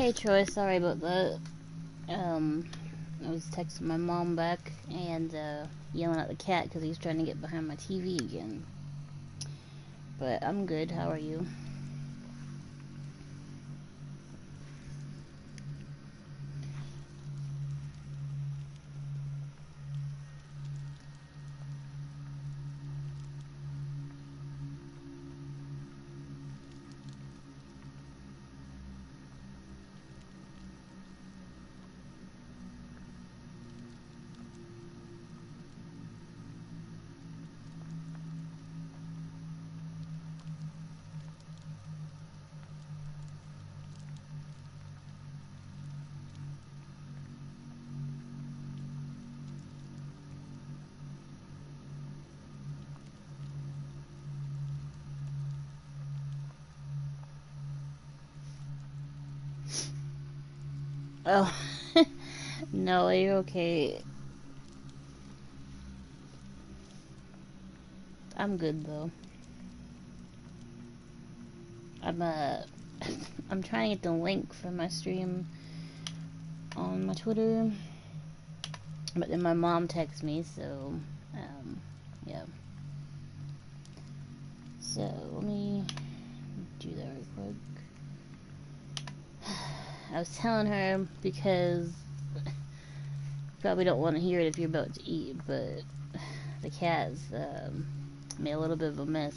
Hey Troy, sorry about that. I was texting my mom back and yelling at the cat because he's trying to get behind my TV again. But I'm good. How are you? Oh, no, you're okay. I'm good though. I'm I'm trying to get the link for my stream on my Twitter, but then my mom texted me, so yeah. So let me do that real quick. I was telling her because probably don't want to hear it if you're about to eat, but the cat's made a little bit of a mess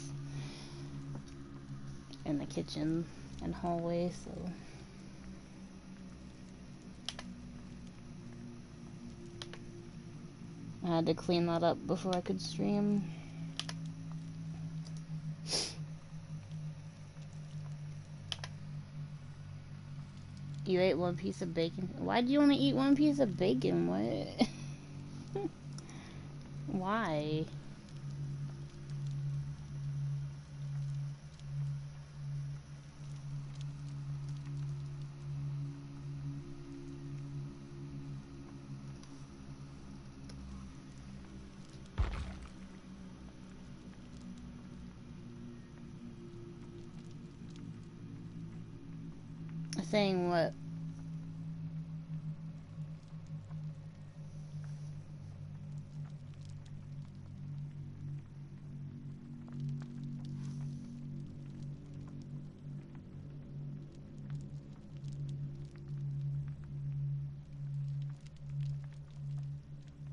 in the kitchen and hallway, so I had to clean that up before I could stream. You ate one piece of bacon? Why do you want to eat one piece of bacon? What? Why? Saying what?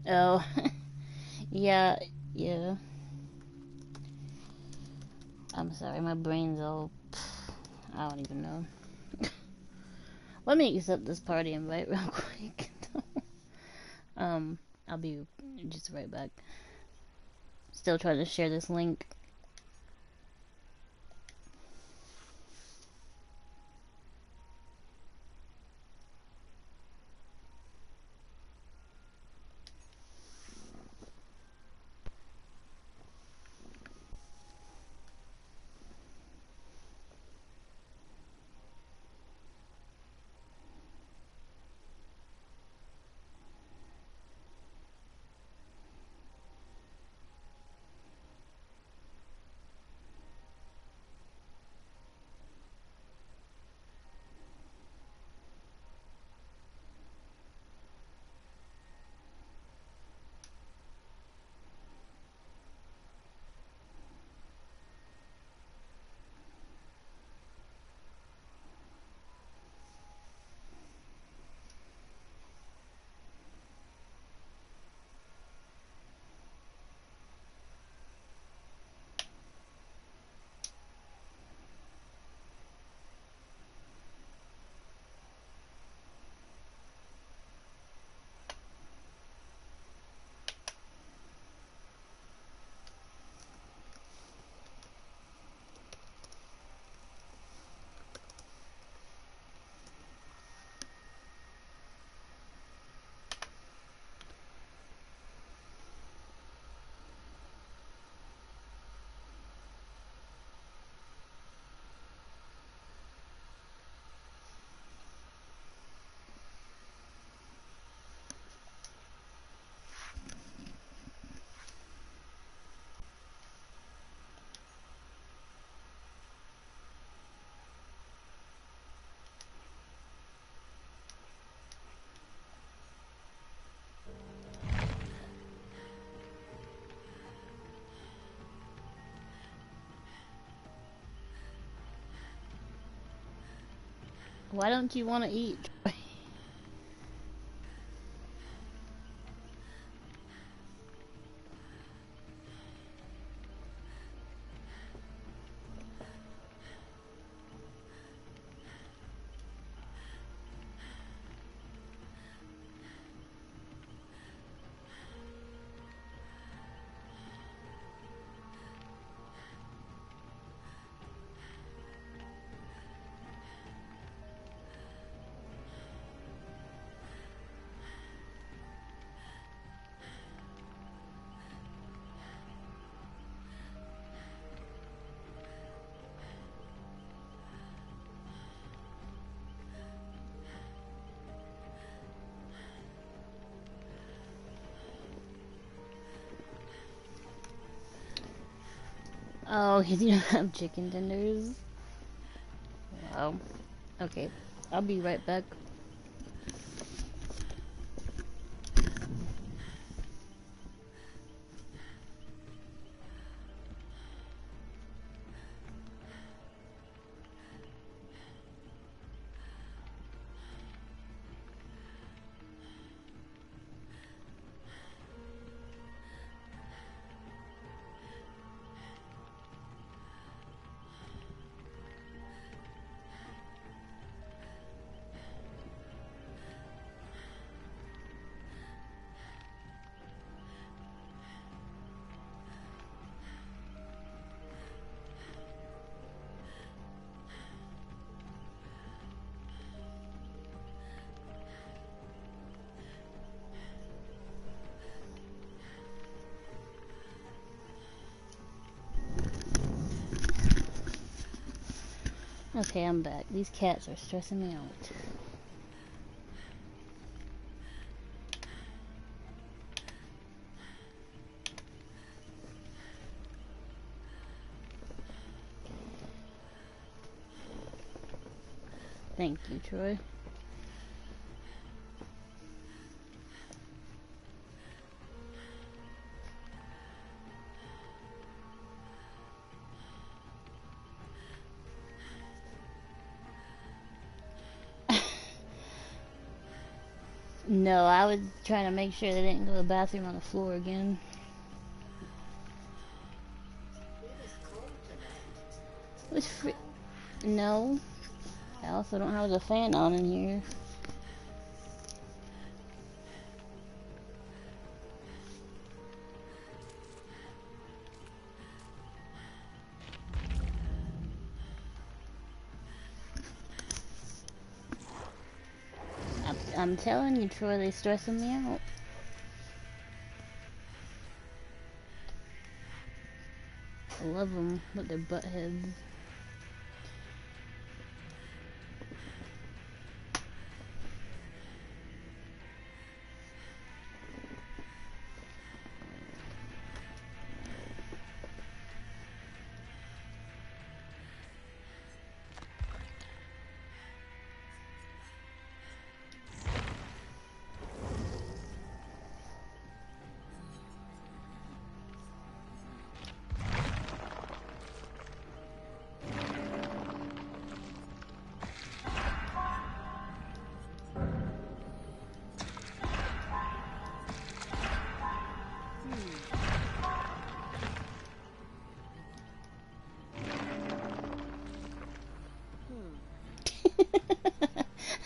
Oh, yeah, yeah. I'm sorry, my brain's all... I don't even know. Let me accept this party invite real quick. I'll be just right back. Still trying to share this link. Why don't you want to eat? Oh, you don't have chicken tenders? Wow. Okay. I'll be right back. Okay, I'm back. These cats are stressing me out. Thank you, Troy. No, I was trying to make sure they didn't go to the bathroom on the floor again. It was free. No. I also don't have the fan on in here. I'm telling you, Troy, they stressing me out. I love them with their butt heads.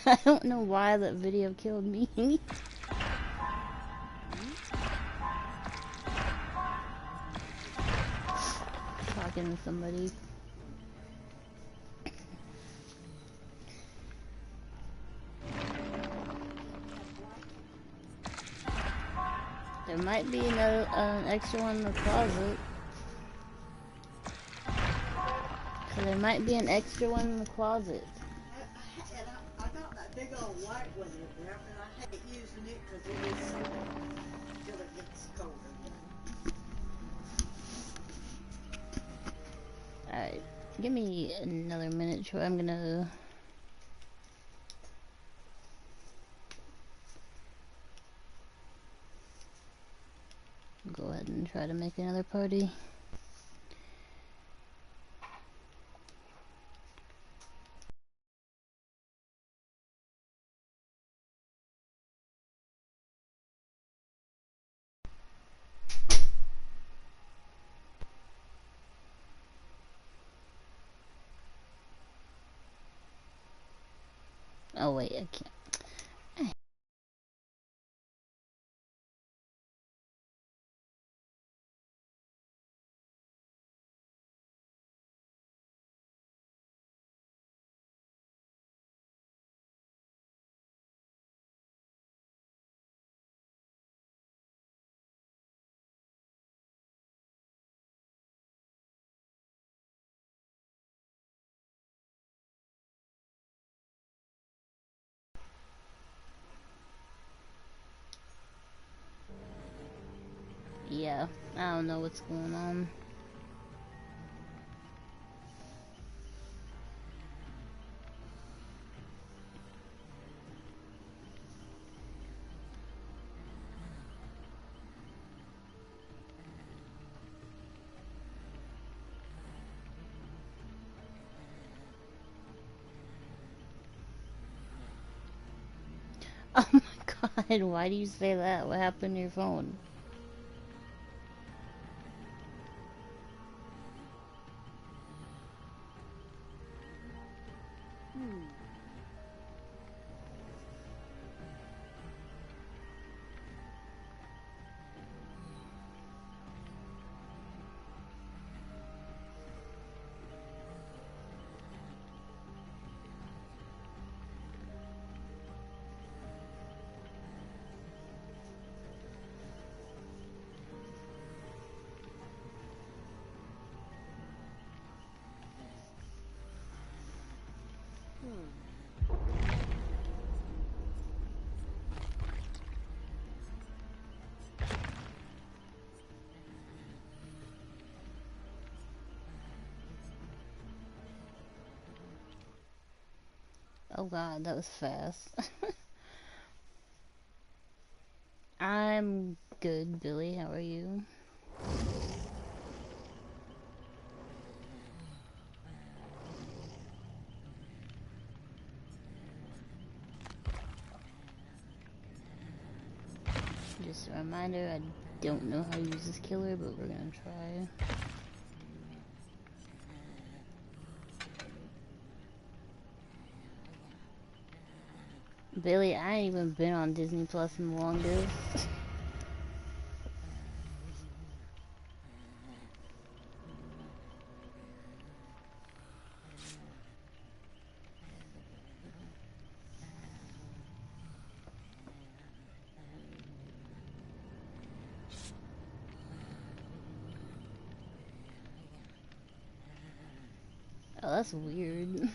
I don't know why that video killed me. Talking to somebody. There might be another extra one in the closet. So there might be an extra one in the closet. I got that big old white one in there, and I hate using it because it is so until it gets colder. Alright, give me another minute, Troy. I'm gonna go ahead and try to make another party. Oh wait, I can't. Yeah, I don't know what's going on. Oh my god, why do you say that? What happened to your phone? Oh god, that was fast. I'm good, Billy. How are you? Just a reminder, I don't know how to use this killer, but we're gonna try. Billy, I ain't even been on Disney Plus in the longest. Oh, that's weird.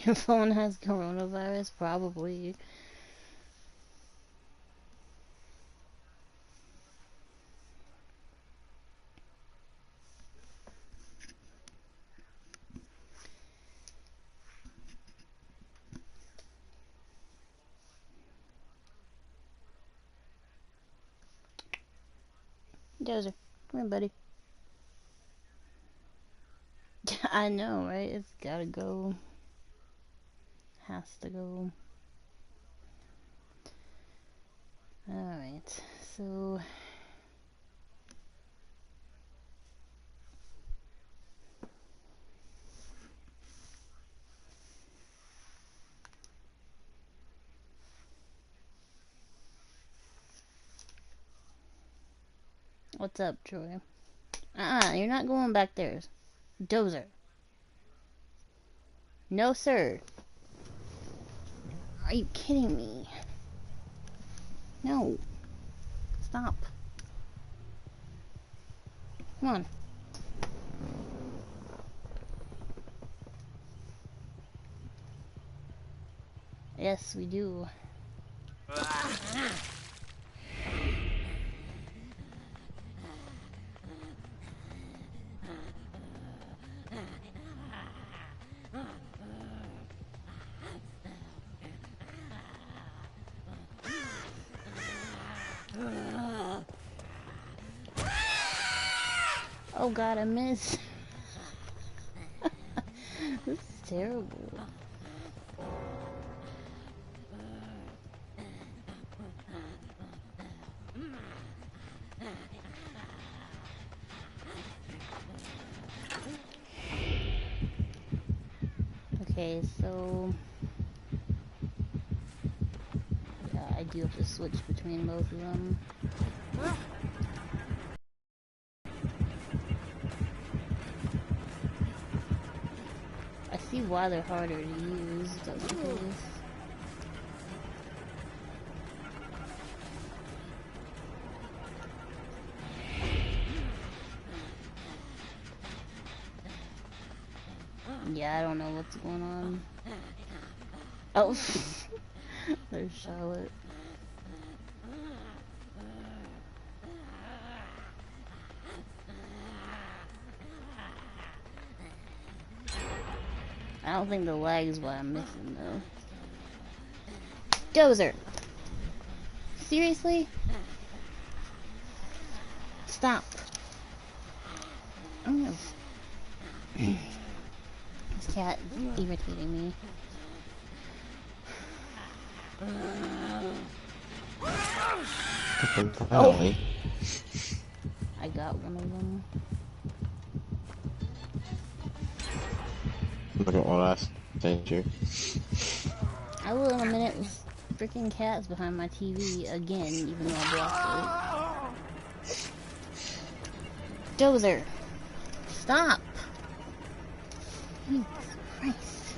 Your phone has coronavirus? Probably. Dozer, come here, buddy. I know, right? It's gotta go. Has to go. Alright, so... What's up, Troy? You're not going back there. Dozer. No, sir. Are you kidding me? No. Stop. Come on. Yes, we do. Oh god, I missed. This is terrible. Okay, so yeah, I do have to switch between both of them. I see why they're harder to use, that's the case. Yeah, I don't know what's going on. Oh, there's Charlotte. I don't think the lag is what I'm missing though. Dozer! Seriously? Stop. I'm gonna... This cat is irritating me. Oh! I got one of them. Look at what I sent you. I will in a minute with freaking cats behind my TV again, even though I blocked it. Dozer! Stop! Jesus Christ.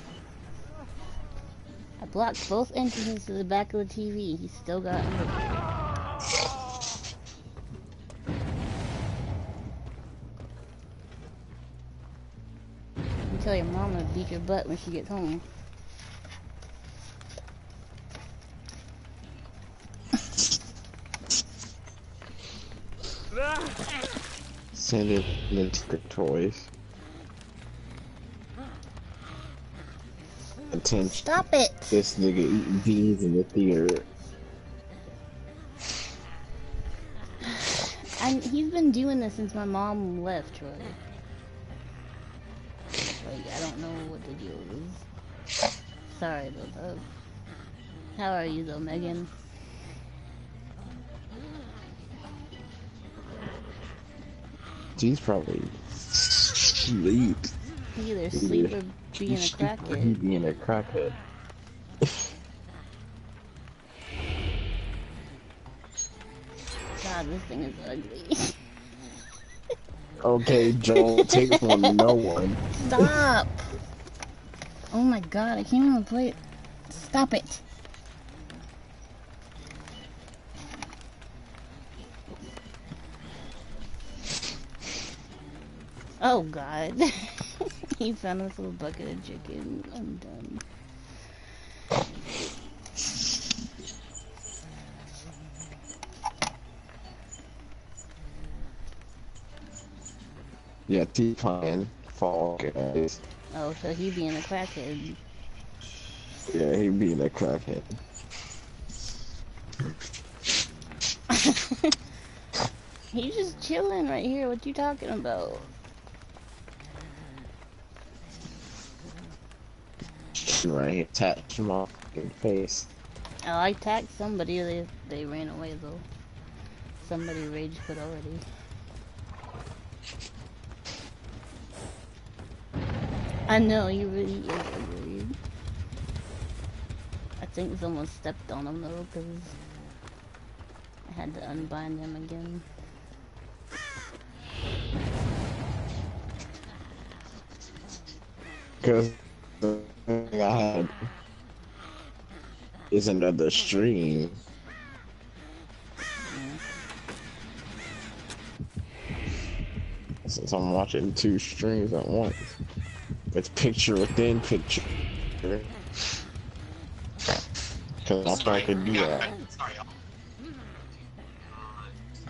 I blocked both entrances to the back of the TV. He still got in. You tell your mom to beat your butt when she gets home. Send it into the toys. Attention. Stop it! This nigga eating beans in the theater. He's been doing this since my mom left, right? Like, I don't know what the deal is. Sorry about that. How are you though, Megan? She's probably sleep. Either sleep or being a crackhead. He being a crackhead. God, this thing is ugly. Okay, Joel, take it from no one. Stop! Oh my god, I can't even play it. Stop it! Oh god. He found this little bucket of chicken. I'm done. Yeah, T-Pine, Fall Guys. Oh, so he being a crackhead. Yeah, he being a crackhead. He's just chilling right here. What you talking about? Right here, tapped him off in the face. Oh, I attacked somebody. They ran away though. Somebody rage quit already. I know, he really is ugly. I think someone stepped on him though, because I had to unbind him again. Because the thing I had is another stream. Since I'm watching two streams at once. It's picture within picture. Because I'm trying to do that.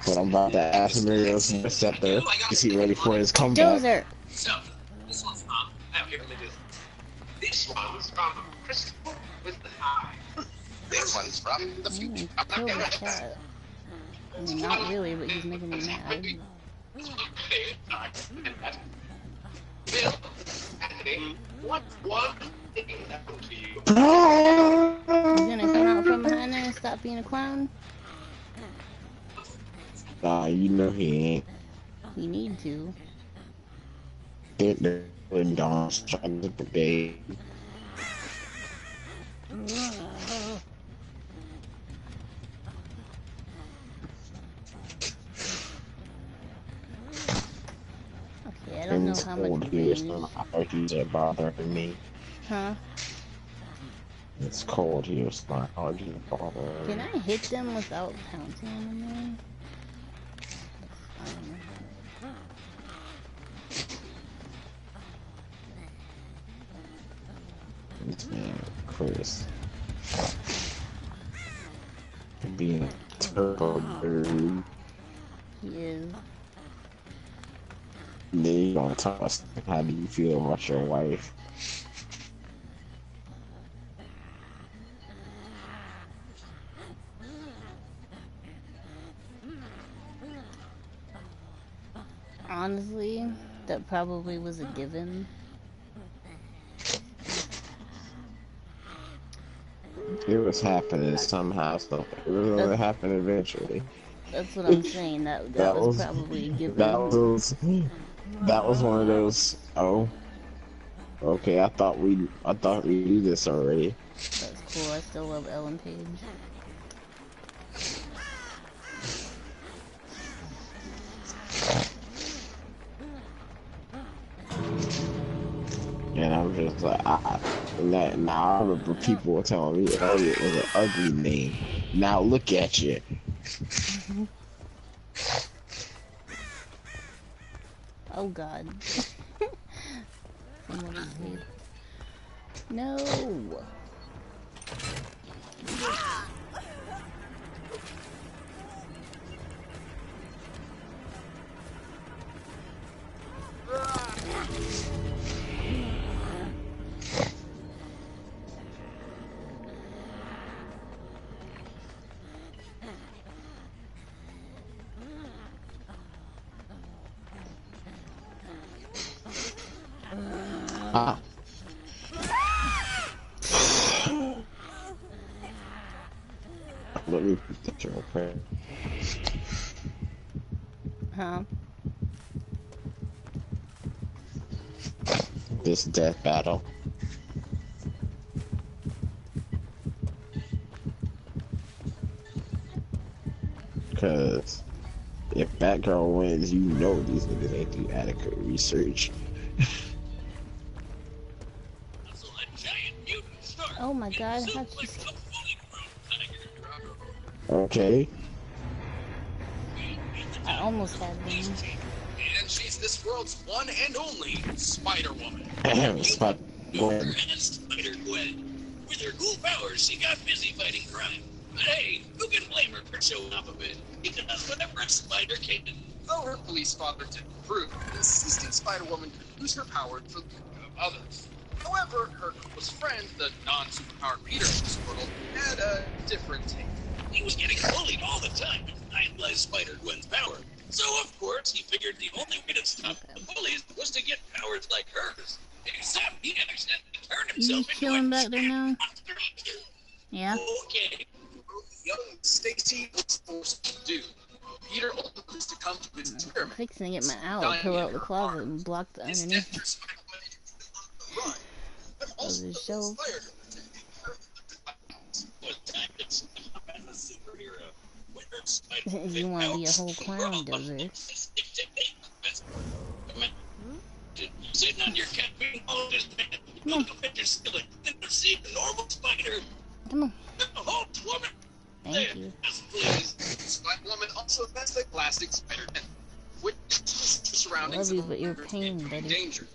But I'm about to ask Muriel's Scepter. Is he ready for his comeback? Dozer! So, this one's from, okay, let me do this. This one's from Crystal with the Eye. This one's from the future. Kill the cat. I mean, not really, but he's making me mad. I and that. Bill, Anthony, what's one thing happened to you? You gonna come out from behind there and stop being a clown? Nah, you know he ain't. You need to. They're Dawn's trying to brigade. Okay, I don't know how much It's range. not allergies are bothering me. Huh? It's cold here, it's not allergies are bothering me. Can I hit them without pouncing on them? This man, Chris. Being a turbo bird. He is. Then you gonna tell us how do you feel about your wife? Honestly, that probably was a given. It was happening somehow, so it was gonna happen eventually. That's what I'm saying. That was probably a given. That was one of those. Oh, okay. I thought we knew this already. That's cool. I still love Ellen Page. And I'm just like, now I remember people were telling me Elliot was an ugly name. Now look at you. Oh God. Somebody's head. No. Ah. Let me put the real quick. Huh? This death battle. Because if that girl wins, you know these niggas ain't do adequate research. Oh my God! How'd she... Okay. I almost had them. And she's this world's one and only Spider-Woman. Spider-Gwen. Spider-Gwen. With her cool powers, she got busy fighting crime. But hey, who can blame her for showing up a bit? Because whenever a spider can, though her police father didn't prove, the assistant Spider-Woman could use her power for the good of others. However, her close friend, the non-superpowered leader of this world, had a different take. He was getting bullied all the time and idolized Spider-Gwen's power. So, of course, he figured the only way to stop the bullies was to get powers like hers. Except he accidentally turned himself into chilling a back there now? monster. Yeah. Okay. Young Stacy was forced to do. Peter ultimately succumbed to his I'm experiment. fixing to get my owl, pull out the closet and block the underneath. Those are shelves. You want to be a whole clown, dozer. Sitting on your camping all this man. Come on. You're still a see a normal spider. Come on. Oh, woman. Thank you. Yes, please. Spider-Woman also has a classic Spider-Man, which surroundings Love you, but you're pain, buddy. danger.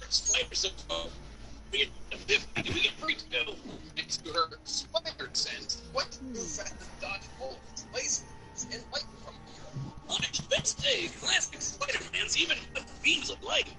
Spiders of we get free to go next to her spider sense. What to do fast dodge bullets, lasers, and light from here. On its best day, classic Spider-Man's even got beams of light.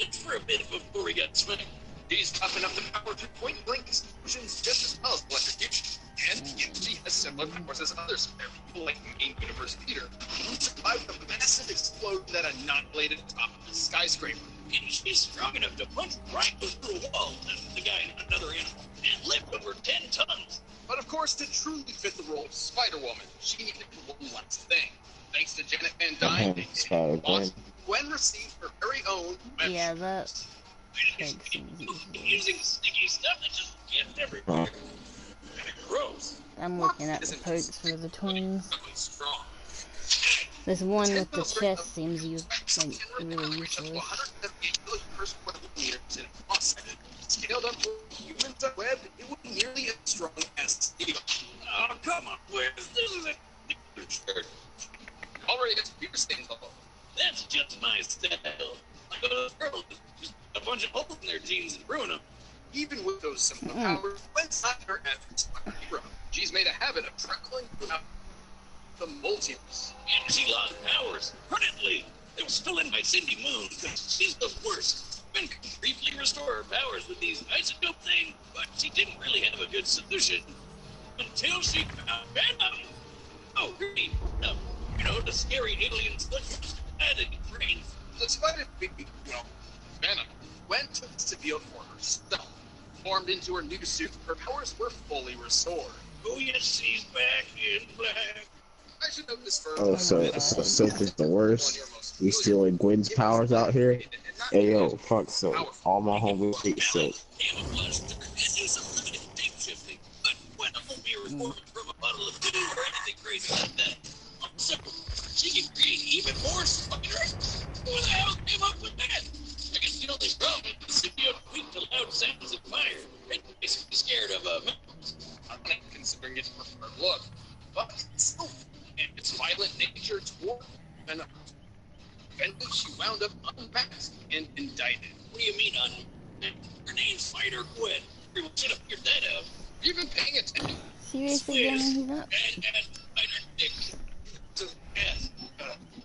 And for a bit before he got smacked. He's tough enough to power through point-blank explosions just as well as electrocution. And yet she has similar powers as other Spider-Man. like main universe Peter, who survived a massive explosion that annihilated the top of the skyscraper. And she's strong enough to punch right through a wall, the guy in another animal, and lift over 10 tons. But of course, to truly fit the role of Spider-Woman, she needed one last thing. Thanks to Janet Van Dyne, Gwen received her very own web Yeah, that using sticky stuff that just gets everywhere. Gross. I'm looking at the perks for the twins. This one with the chest seems like really useless. Scaled up for humans on web, it would be nearly as strong as steel. Oh, come on, Wes. This is a shirt. Already gets beer stains all over. That's just my style. Like those girls, just a bunch of holes in their jeans and ruin them. Even with those simple powers, Gwen's not her average hero. She's made a habit of traveling throughout the multiverse. And she lost powers permanently. They were stolen by Cindy Moon because she's the worst. Gwen could briefly restore her powers with these isotope things, but she didn't really have a good solution until she found Venom. Oh, great. You know, the scary aliens that had brains. Despite it being, Venom, Gwen took the symbiote for herself. Formed into her new suit, her powers were fully restored. Oh, yes, she's back in black. I should note this first. Oh, so Silk is the worst. We stealing Gwen's powers out here. Hey yo, fuck Silk. All my homies hate Silk. But Gwen won't be reformed from a bottle of goo or anything crazy like that. So, she can create even more spiders? Who the hell came up with that? I guess the only problem is the symbiote weak to loud sounds and fire. It's basically scared of mountains. I'm not considering its preferred look, but still, and its violent nature toward Venom. Eventually, she wound up unmasked and indicted. What do you mean unmasked? Her name's Spider Gwen. Everyone should have figured that out. You've been paying attention. Seriously, Danny, he's not.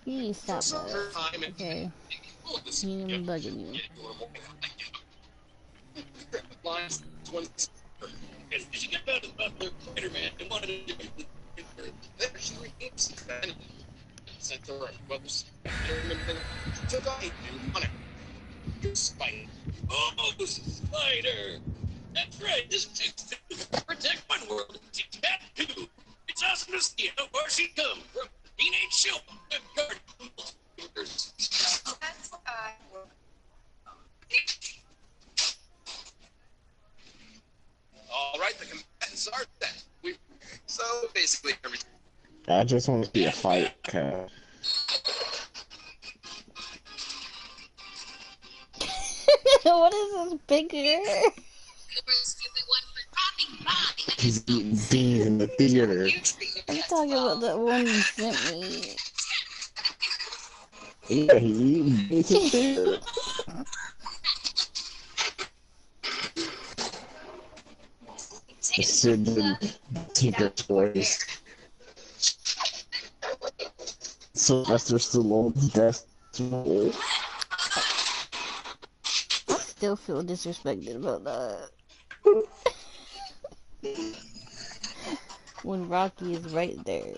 You stop that. Okay. I'm bugging you. She got out about the Spider-Man and wanted to do it. Then she regains Venom. Sent to her brothers. Took off and won it. Spider. Oh, Spider! That's right, this chick's to protect one world. She's got two. It's awesome to see how far she come from teenage show. All right, the combatants are set. So basically everything. I just want to see a fight, cuz. What is this picture? He's eating beans in the theater. I'm talking about that one you sent me. Yeah, he's eating beans in the theater. Sid and Tinker Toys. Sylvester Stallone's best role. I still feel disrespected about that. When Rocky is right there.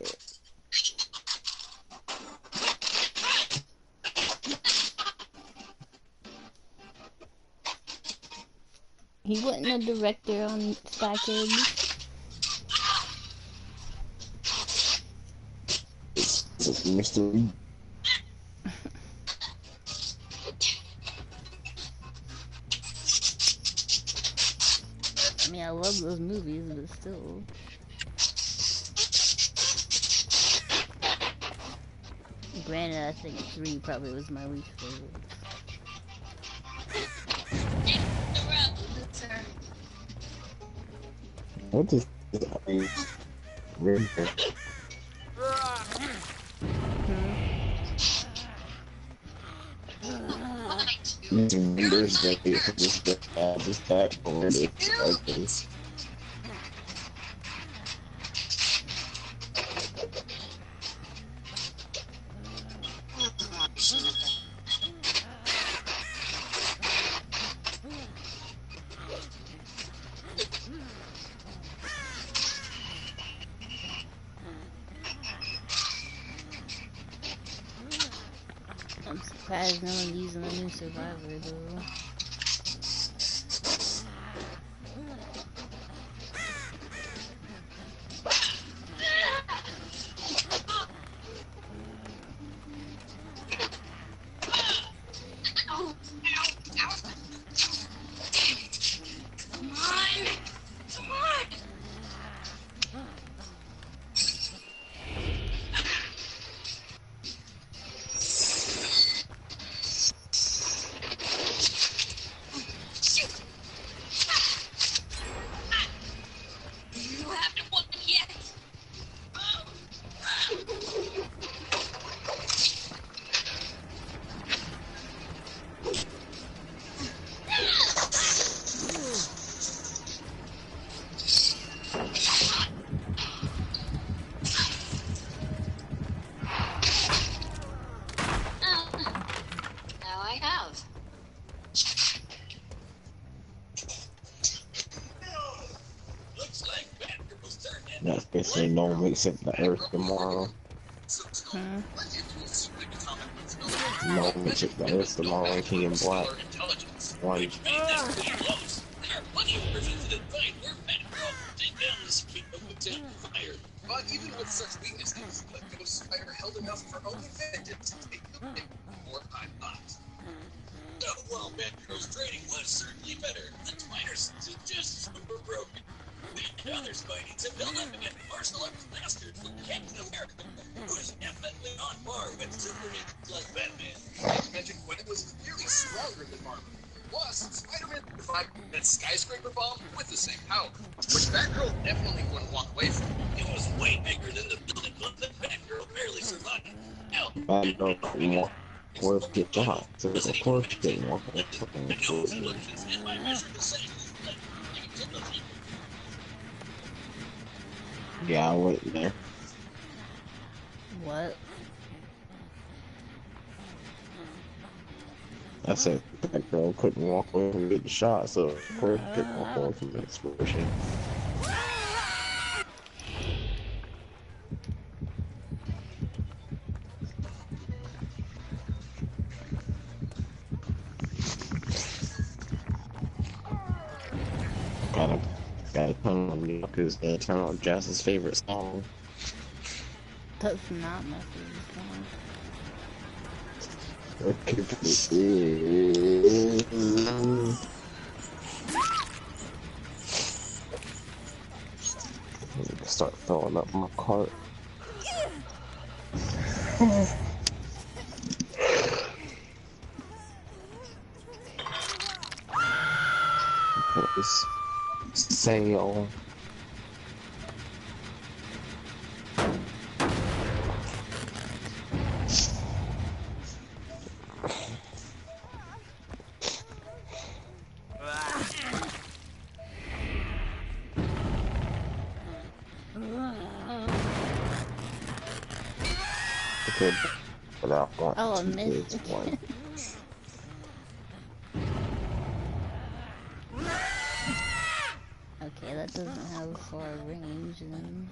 He wasn't a director on Spy Kids. Mr. Lee. I mean, I love those movies, but still. Granted, I think 3 probably was my least favorite. What is this? These vendors that get this back already expected. surprised no one's using the new Survivor though. That's basically no one except the Earth tomorrow. No one except the Earth tomorrow and King and Black. One. But even with such weaknesses, the Ghost Spider held enough for only vengeance to take the win 4 time knots. So while Batgirl's training was certainly better, the Spiders is just super broken. The other Spideys have built up against martial arts masters like Captain America, who is definitely on par with superheroes like Batman. I mentioned Gwen was clearly stronger than Marvel. Plus, Spider-Man survived that skyscraper bomb with the same power, which Batgirl definitely wouldn't walk away from. It was way bigger than the building block that Batgirl barely survived. Hell, I don't want to get shot, so of course they want to. Yeah, I went there. What? I said that girl couldn't walk away from getting shot, so of course they couldn't walk away from the explosion. Gotta come on me because they turn on Jazz's favorite song. That's not my favorite song. Start filling up my cart. Put this sail. Okay, without going Oh, I to missed kids, one. Okay, that doesn't have far range then.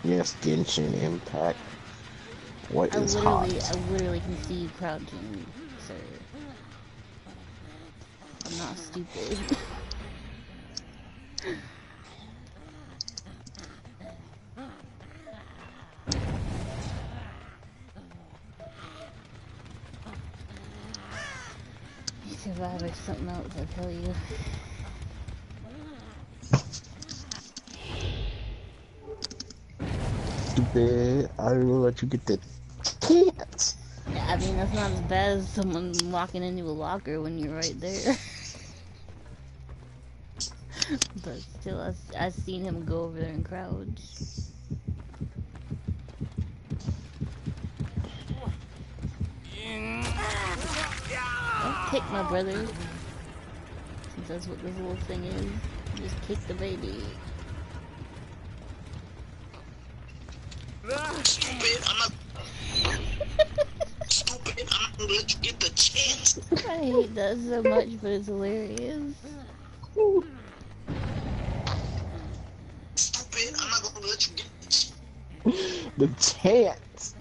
Yes, Genshin Impact. What I is hot? literally can see you crouching, sir. I'm not stupid. Survivor's something else, I tell you. Stupid. I didn't even let you get the cats. I mean, that's not as bad as someone walking into a locker when you're right there. But still, I've seen him go over there and crouch. Don't kick my brother. Since that's what this little thing is. Just kick the baby. Stupid, I'm not. Stupid, I'm not gonna let you get the chance. I hate that so much, but it's hilarious. The chance.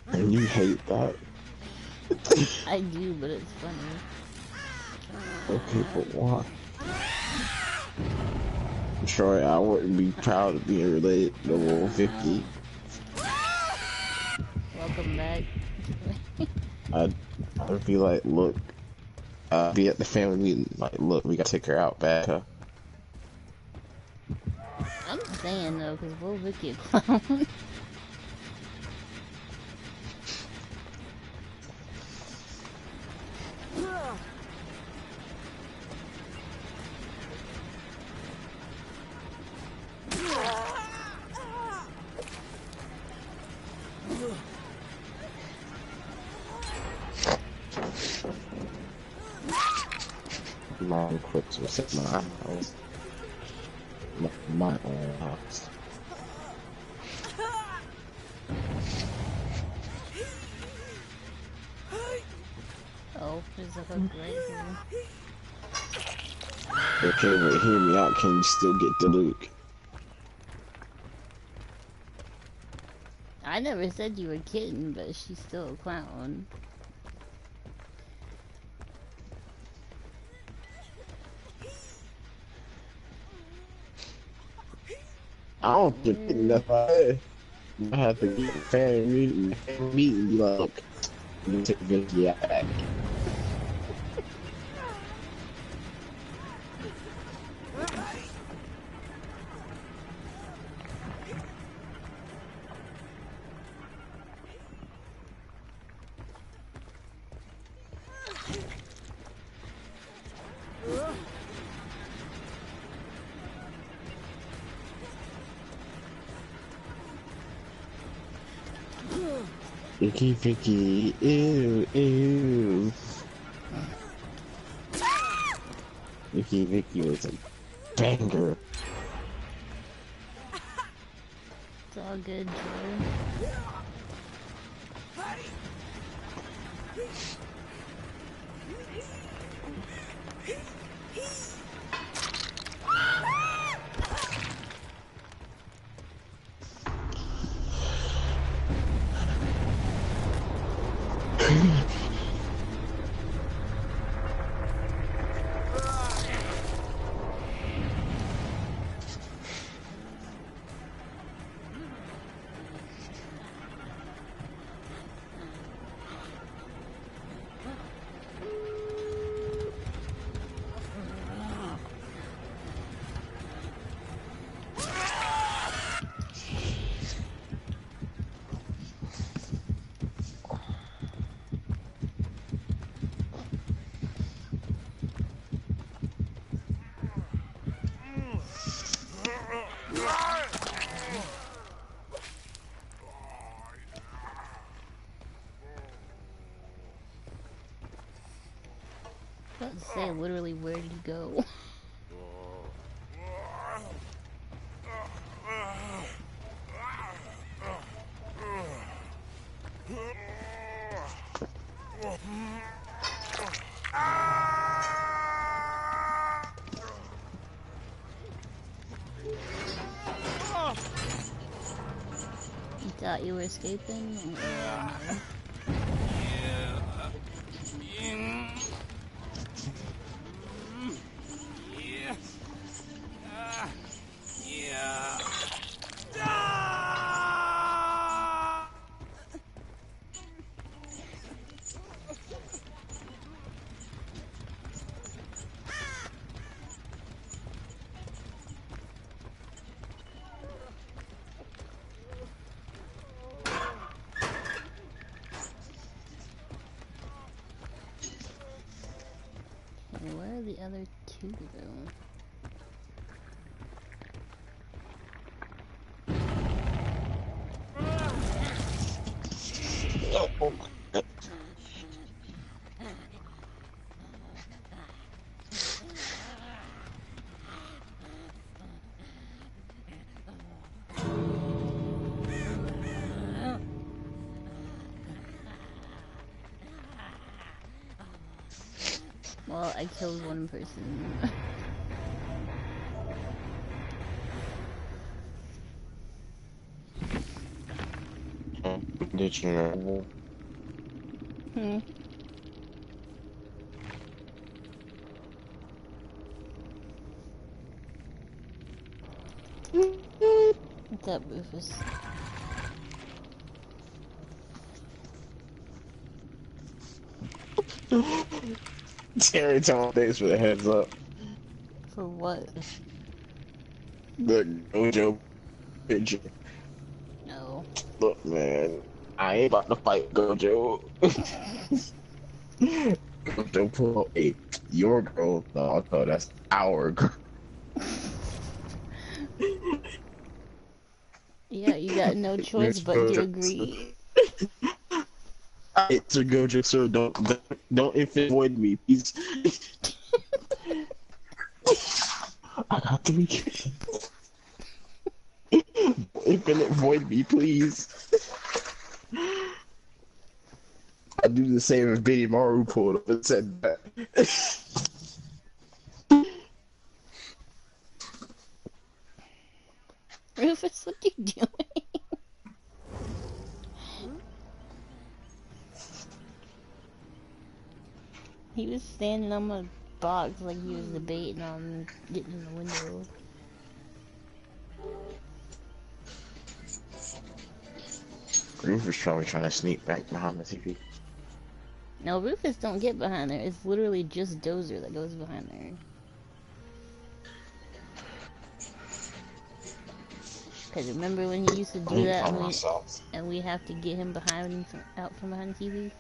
And you hate that. I do, but it's funny. Okay, but why? Troy, I wouldn't be proud of being related to Level 50. Welcome back. I'd be like, look, be at the family meeting, like, look, we gotta take her out back. I'm saying though, because Will Vicky a clown. My quick to set my house. My own house. Oh, there's a hook right here. Okay, but hear me out. Can you still get the Luke? I never said you were kidding, but she's still a clown. I don't think enough. I have to get a family meeting. And be like, look, you take Vicky out back. Vicky, Vicky, ew, ew. Vicky, Vicky was a banger. It's all good, Joe. I was about to say, literally, where did he go? You thought you were escaping? Where are the other two, though? Oh my god. Well, I killed one person. Did you know? Hmm. What's up, Rufus? Terry told thanks for the heads up. For what? The Gojo picture. No. Look, man, I ain't about to fight Gojo. Gojo pull up, hey, your girl. No, I thought that's our girl. Yeah, you got no choice Mr. but to Gojo, agree. it's a Gojo, sir. Don't infinite me, please. I got 3 kids. Infinite void me, please. I do the same if Bitty Maru pulled up and said that. Rufus, what you doing? He was standing on my box like he was debating on getting in the window. Rufus probably trying to sneak back behind the TV. No, Rufus don't get behind there. It's literally just Dozer that goes behind there. Cause remember when he used to do that and we have to get him out from behind the TV?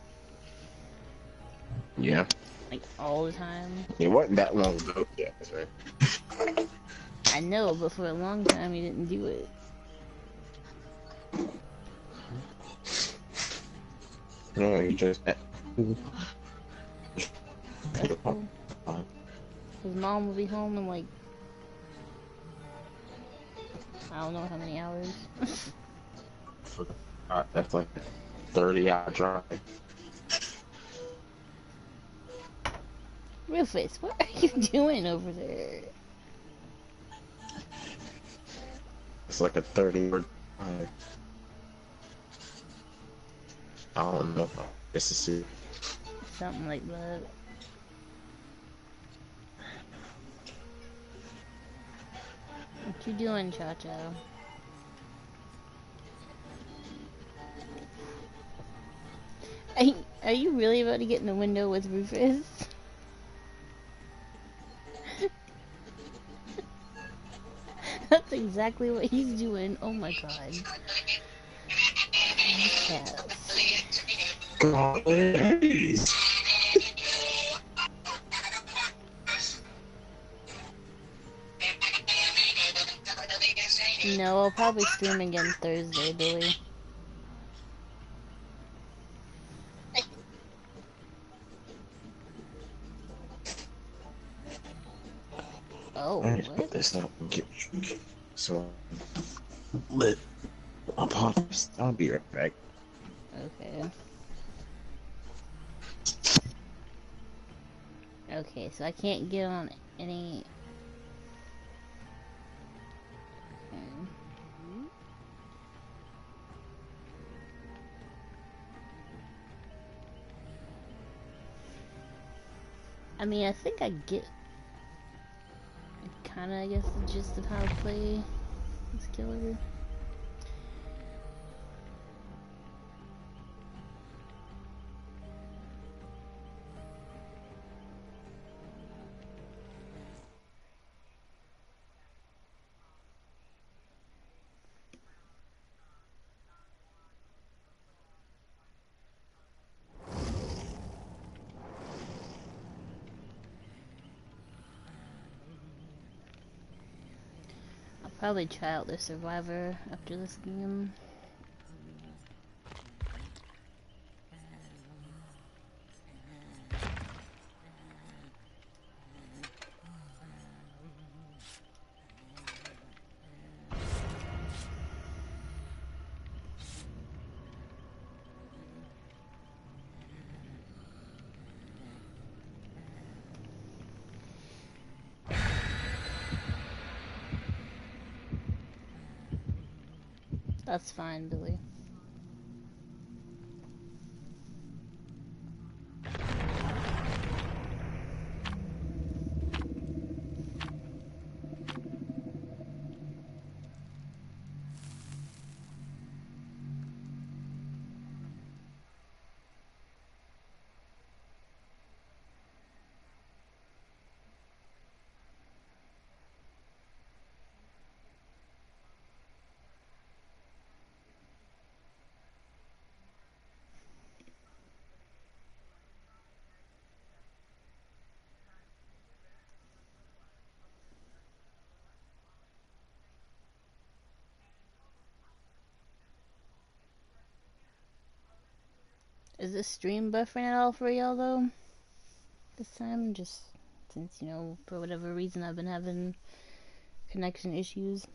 Yeah. Like all the time. It wasn't that long ago. Yeah, that's right. I know, but for a long time he didn't do it. No, he just. That's cool. His mom will be home in like, I don't know how many hours. That's like a 30-hour drive. Rufus, what are you doing over there? It's like a 30-hour drive. I don't know. Mississippi. Something like that. What you doing, Cha-Cha? Are you really about to get in the window with Rufus? That's exactly what he's doing. Oh my god. Cats. God, please. No, I'll probably stream again Thursday, Billy. Oh, I need to put what? this up and get so lit. I'll be right back. Okay. Okay, so I can't get on any... I mean, I think I get kinda, I guess, the gist of how to play this killer. I'll probably try out the Survivor after this game. That's fine, Billy. Is this stream buffering at all for y'all though? This time, just since, you know, for whatever reason I've been having connection issues.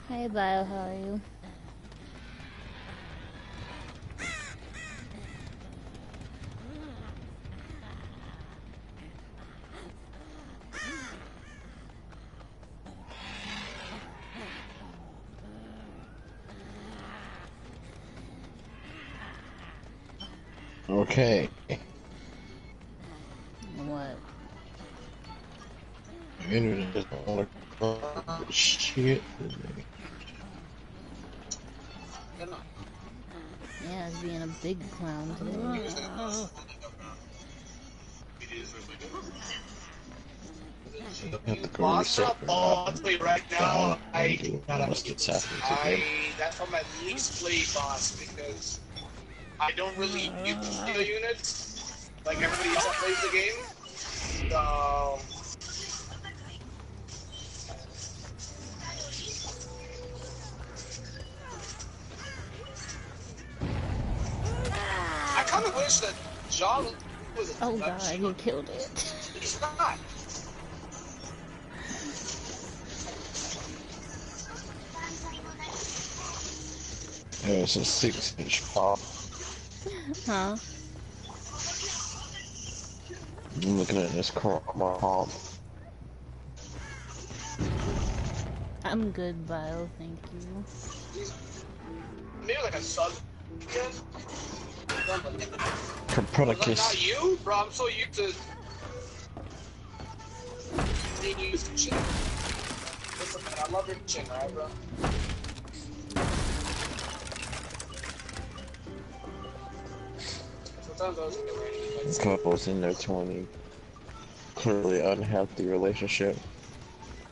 Hey Bio, how are you? Okay. What? The internet doesn't want to shit for me. Yeah, it's being a big clown today. Boss up, I'll tell you right now, that's on my least play boss because I don't really use the units like everybody else that plays the game. So I kind of wish that John was a Oh god, you killed it. He's not. Yeah, it's a 6-inch pop. Huh? I'm looking at this car on my home. I'm good, Bio, thank you. Maybe like a sub. Yes. Was that not you? Bro, I'm so used to being used to shit. Listen, man, I love your chin, right, bro? Sometimes I was getting ready. This couple's in their 20s. Clearly unhealthy relationship.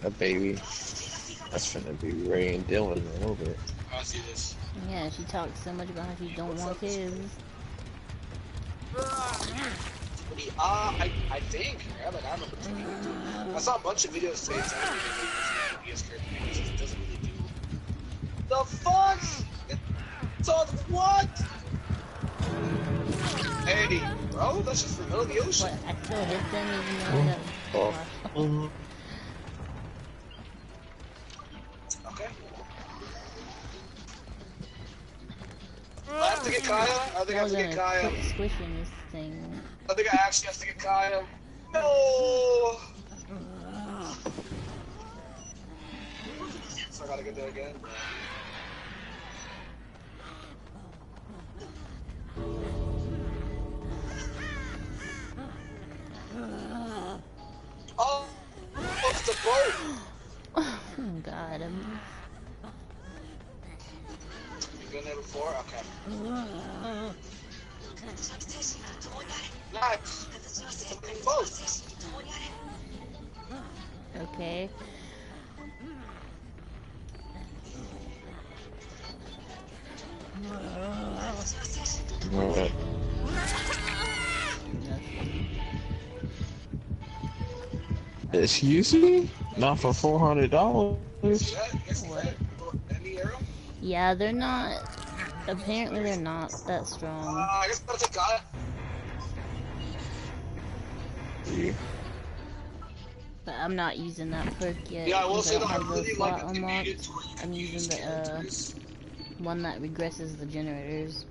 A baby. That's finna be Ray and Dylan in a little bit. I see this. Yeah, she talks so much about how she don't want kids. I think. Yeah, like, I have a bunch of videos. I saw a bunch of videos today telling me that he has character it doesn't really do. The fuck? It's on what? Hey, bro, that's just the middle of the ocean. But I still hit them even though I got Okay. I have to get Kaya. I think I have to get Kaya. quit squishing this thing. I think I actually have to get Kaya. No! So I gotta get there again. Oh! It's the boat! Oh god, You been there before? Okay. Nice! Boat! okay. Alright. Excuse me? Not for $400? What? Yeah, they're not. Apparently, they're not that strong. I guess I'll take Kaya. Yeah. But I'm not using that perk yet. Yeah, I will because say I don't that I have the really slot like the unlocked. immediate where you can I'm use using the characters. one that regresses the generators.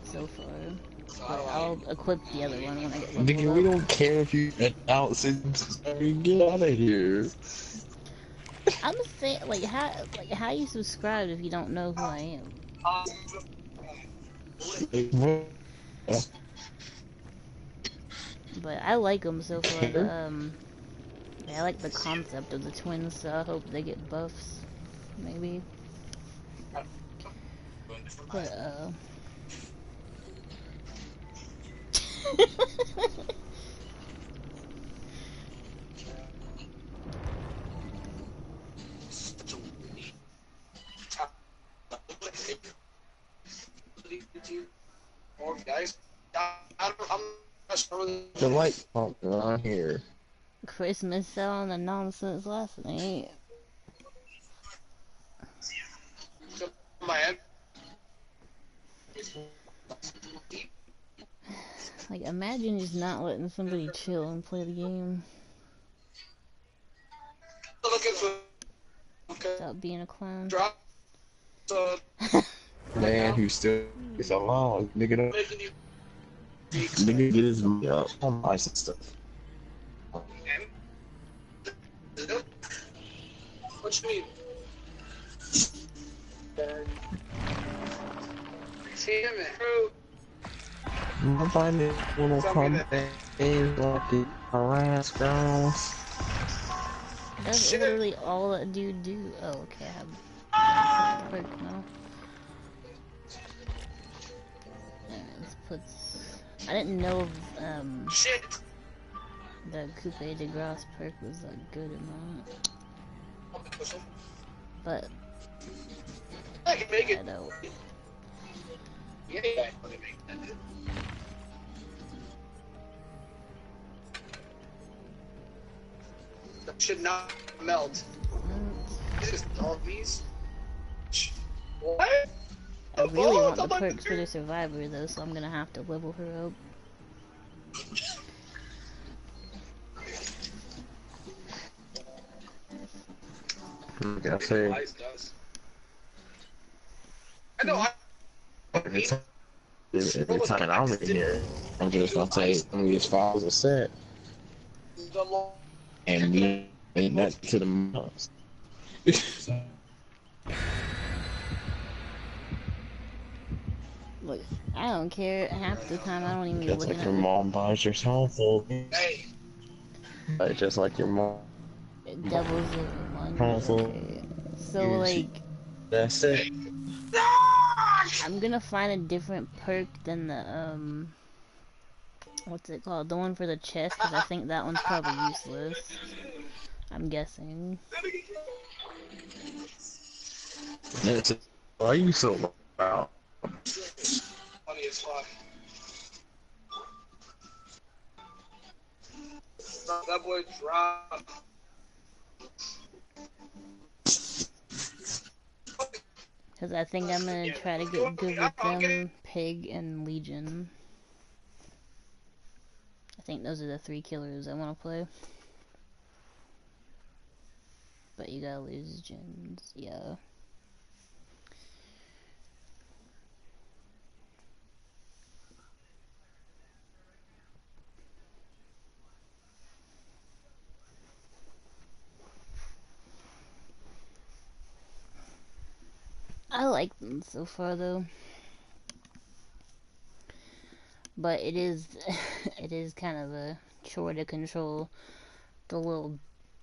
So far. But I'll equip the other one when I get Nigga, we leveled up. don't care if you announce it. Get out of here. I'm saying, like how you subscribe if you don't know who I am? But I like them so far. Yeah, I like the concept of the twins, so I hope they get buffs, maybe. But Guys, I'm not sure. The light pump around here. Christmas selling the nonsense last night. My head. Like, imagine just not letting somebody chill and play the game. Looking for Without being a clown. drop. So Man who still is alive. Nigga, don't- making you. nigga get his money up on ice and stuff. What you mean? Damn it. I'm finding little comeback is like the harass girls. That's Shit. literally all that dude do. Oh, okay, I have the perk now. Alright, let's put. I didn't know if, Shit. the Coupe de Grace perk was a good amount, but I can make I it. don't. Yeah, I can make that. That should not melt. This is doggies. What? I really want the I'm like- perks for the survivor though, so I'm gonna have to level her up. Like I say, I know. every time every time I'm in here, I'm just gonna say some of these files are set, and we ain't nothing to the moms. Look, I don't care. Half the time, I don't even be Just looking like at your the mom buys your cell phone, Hey, like just like your mom doubles as one. console. Okay. So, like, That's it. I'm gonna find a different perk than the, what's it called? The one for the chest, because I think that one's probably useless. I'm guessing. Why are you so loud? funny as fuck. That boy dropped. Because I think I'm gonna try to get good with them, Pig and Legion. I think those are the 3 killers I want to play. But you gotta lose gens, yeah. I like them so far though. But it is it is kind of a chore to control the little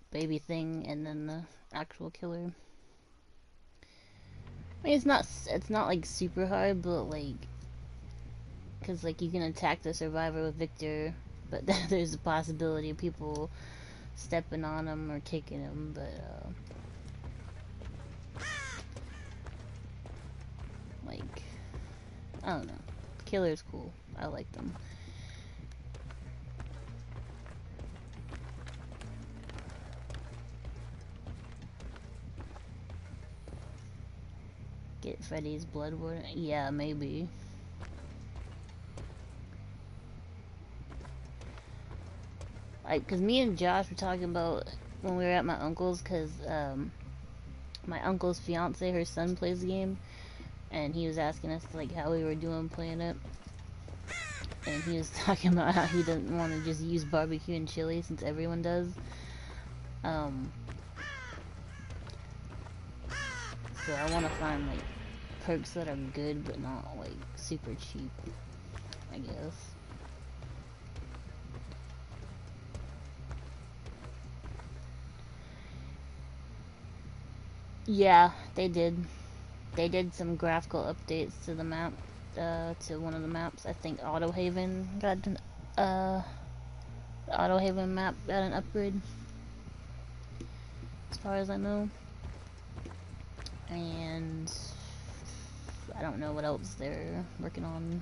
baby thing and then the actual killer. I mean, it's not like super hard, but like, cause like you can attack the survivor with Victor, but there's a possibility of people stepping on him or kicking him. But like, I don't know. Killer's cool. I like them. Get Freddy's blood water? Yeah, maybe. Like, cause me and Josh were talking about when we were at my uncle's, cause my uncle's fiance, her son plays the game, and he was asking us like how we were doing playing it, and he was talking about how he doesn't want to just use barbecue and chili since everyone does. So I want to find like perks that are good but not like super cheap, I guess. Yeah, they did. They did some graphical updates to the map, to one of the maps. I think Auto Haven got an, the Auto Haven map got an upgrade, as far as I know. And I don't know what else they're working on.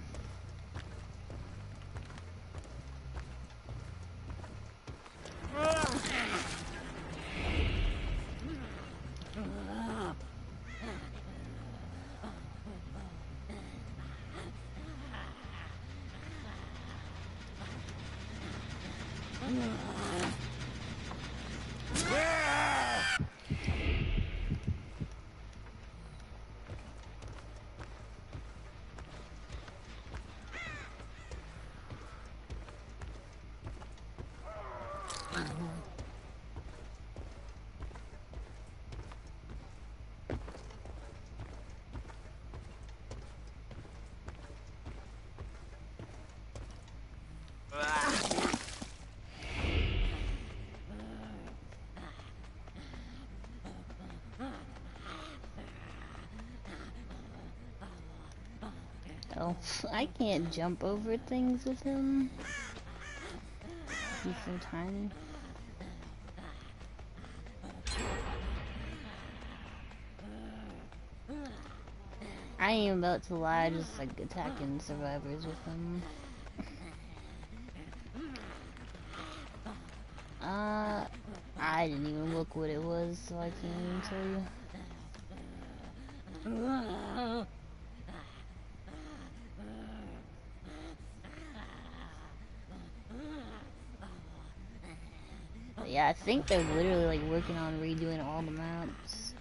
Oh, I can't jump over things with him. He's so tiny. I ain't about to lie, just like attacking survivors with him. I didn't even look what it was, so I can't even tell you. But yeah, I think they're literally like working on redoing all the maps.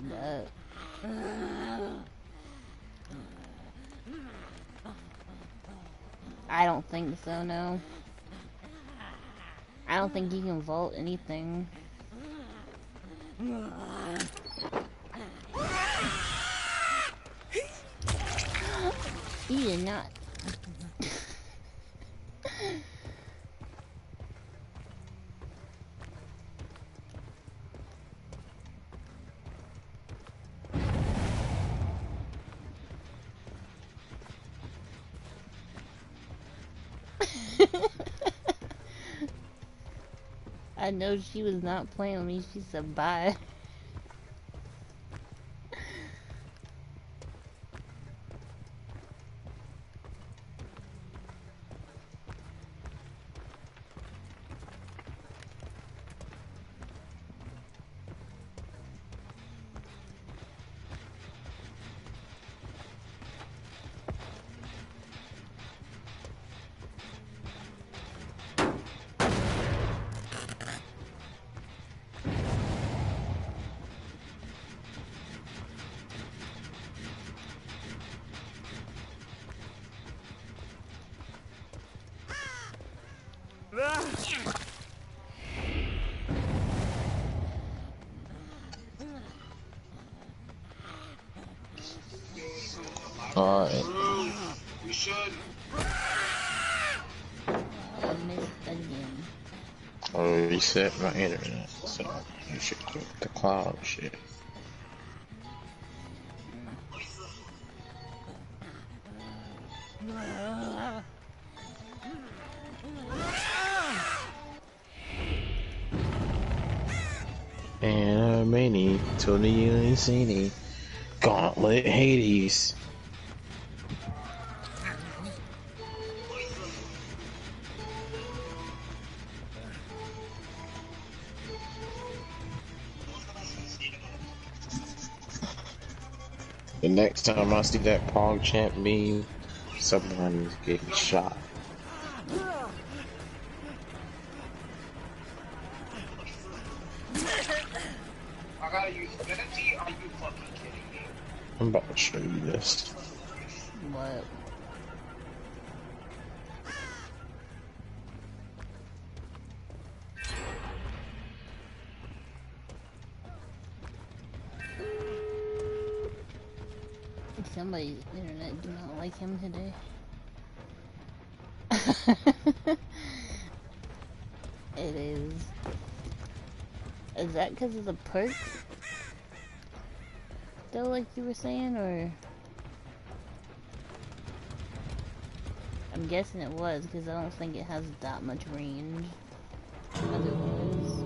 But I don't think so, no. I don't think you can vault anything. You did not. I know she was not playing with me. She said bye. Alright. We should. I missed again. I reset my internet, so you should get the cloud shit. And many Tony you ain't seen it. Gauntlet Hades. The next time I see that Pog Champ meme, someone is getting shot. I gotta use Divinity? Are you fucking kidding me? I'm about to show you this. What? Somebody's internet do not like him today. It is. Is that because of the perk? Though, like you were saying, or? I'm guessing it was, because I don't think it has that much range. Otherwise.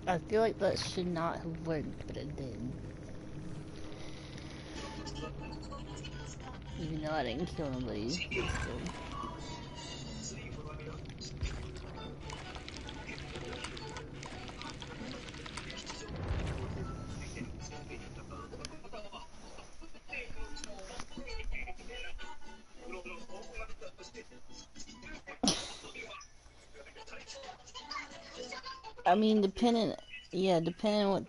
I feel like that should not have worked, but it did. Even though I didn't kill nobody. Still. I mean, depending on what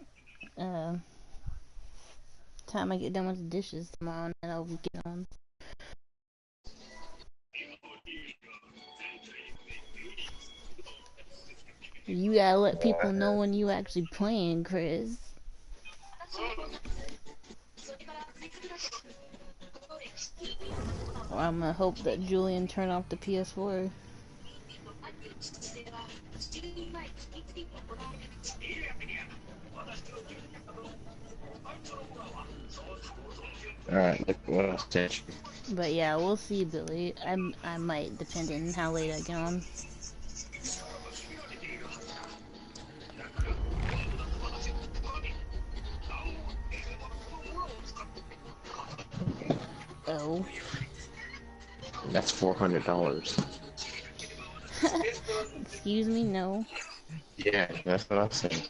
time I get done with the dishes tomorrow, and I'll get on. You gotta let people know when you actually playing, Chris. Or I'm gonna hope that Julian turn off the PS4. Alright, look what else sent you. But yeah, we'll see, Billy. I might, depending on how late I get on. Oh. That's $400. Excuse me, no. Yeah, that's what I said.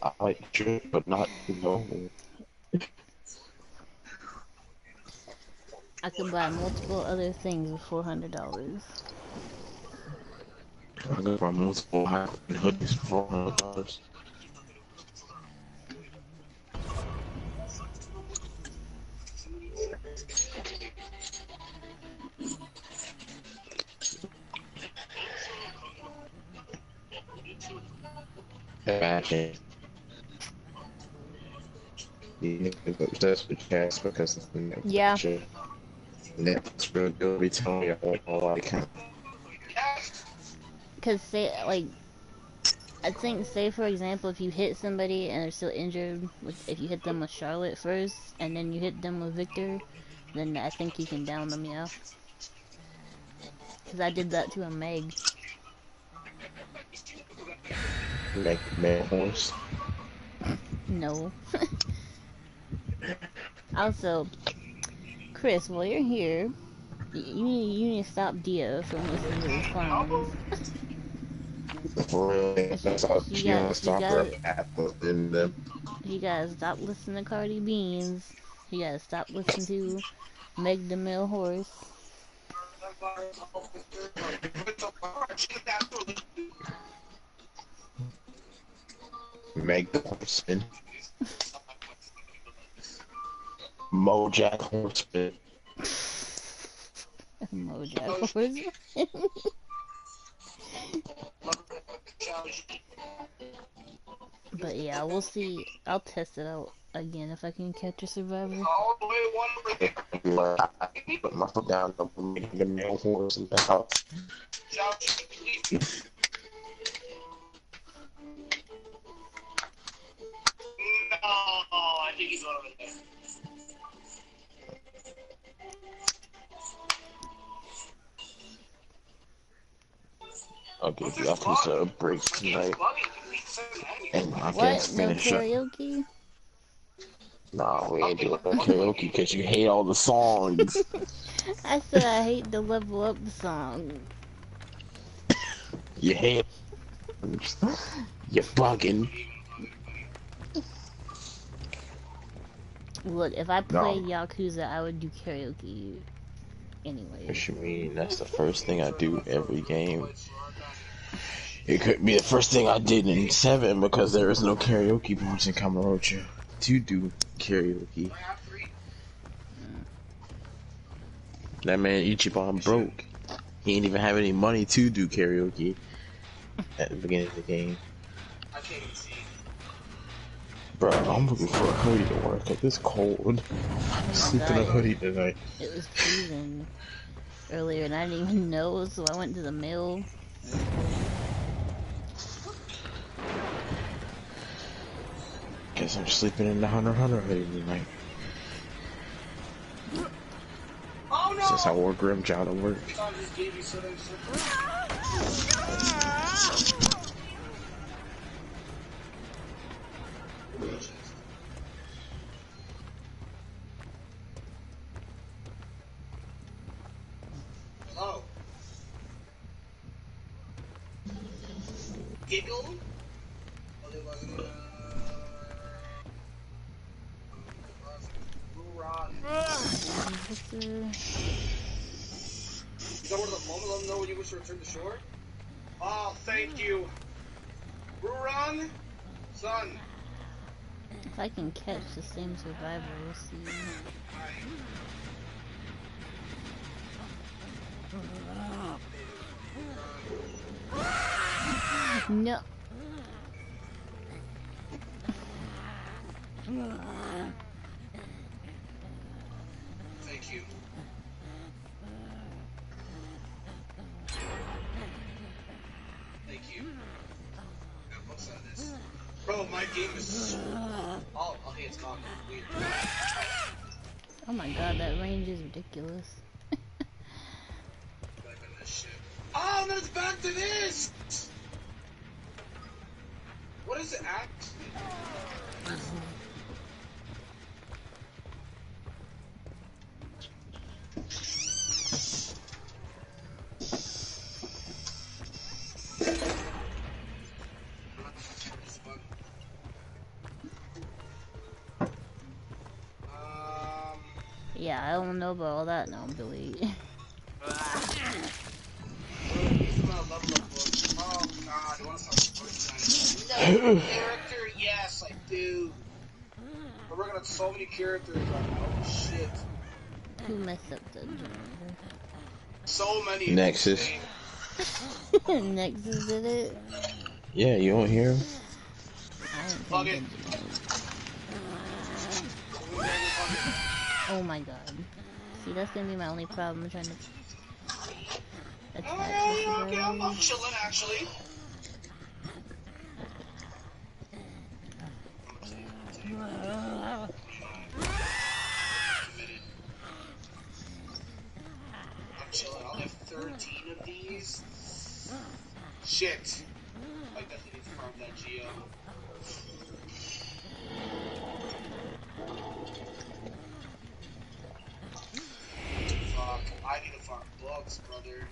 I like drink, but not, you know. I could buy multiple other things with $400. I go for multiple high hoodies for $400. Imagine. You can go obsessed with chess because of the Yeah, Netflix. Netflix really do be telling you all I can. because say, like, I think, say for example, if you hit somebody and they're still injured, if you hit them with Charlotte first, and then you hit them with Victor, then I think you can down them, yeah. Because I did that to a Meg. Make man horse. No. Also, Chris, while you're here, you need to stop Dia from listening to those clowns. For real, that's all She she want got, to she stop her got, path in them. she gotta stop listening to Cardi Beans. She gotta stop listening to Meg the Mill Horse. Make the horseman. Mojack horseman. Mojack Horseman. But yeah, we'll see. I'll test it out again if I can catch a survivor. I put my foot down for making the male horse in the house. I'll give you a piece of a break tonight. And I can't What? No finish it. karaoke? Nah, we ain't doing no karaoke because you hate all the songs. I said I hate to level up the song. You hate You're bugging. Look, if I played Yakuza, I would do karaoke anyway. What you mean? That's the first thing I do every game. It could be the first thing I did in 7 because there is no karaoke modes in Kamurocho to do karaoke. That man Ichiban broke. He ain't even have any money to do karaoke at the beginning of the game. Bro, I'm looking for a hoodie to wear because it's cold. I'm sleeping in a hoodie tonight. It was freezing earlier and I didn't even know, so I went to the mill. Guess I'm sleeping in the Hunter x Hunter hoodie tonight. Oh, no! Since I wore Grimjaw to work. Hello? Giggle? Is that one of the moment? Let them know when you wish to return to shore? Oh, thank you. Ruran, son. If I can catch the same survivor, we'll see. No. Thank you. Thank you. Got books on this. Bro, my game is. Oh, okay, it's gone. Weird. Oh my god, that range is ridiculous. Oh, no, it's back to this! What is it actually? Yeah, I don't know about all that now, Billy. Oh god, I want to start no character? Yes, I do. But we're gonna have so many characters right now. Oh shit. Who messed up the generator? So many. Nexus. Nexus did it? Yeah, you don't hear him? I ain't paying attention. Oh my god. See, that's gonna be my only problem trying to attack this Okay, I'm chilling actually. I'm chilling. I'll have 13 of these. Shit. I definitely need to farm that Geo. Fuck. I need to farm bugs, brother.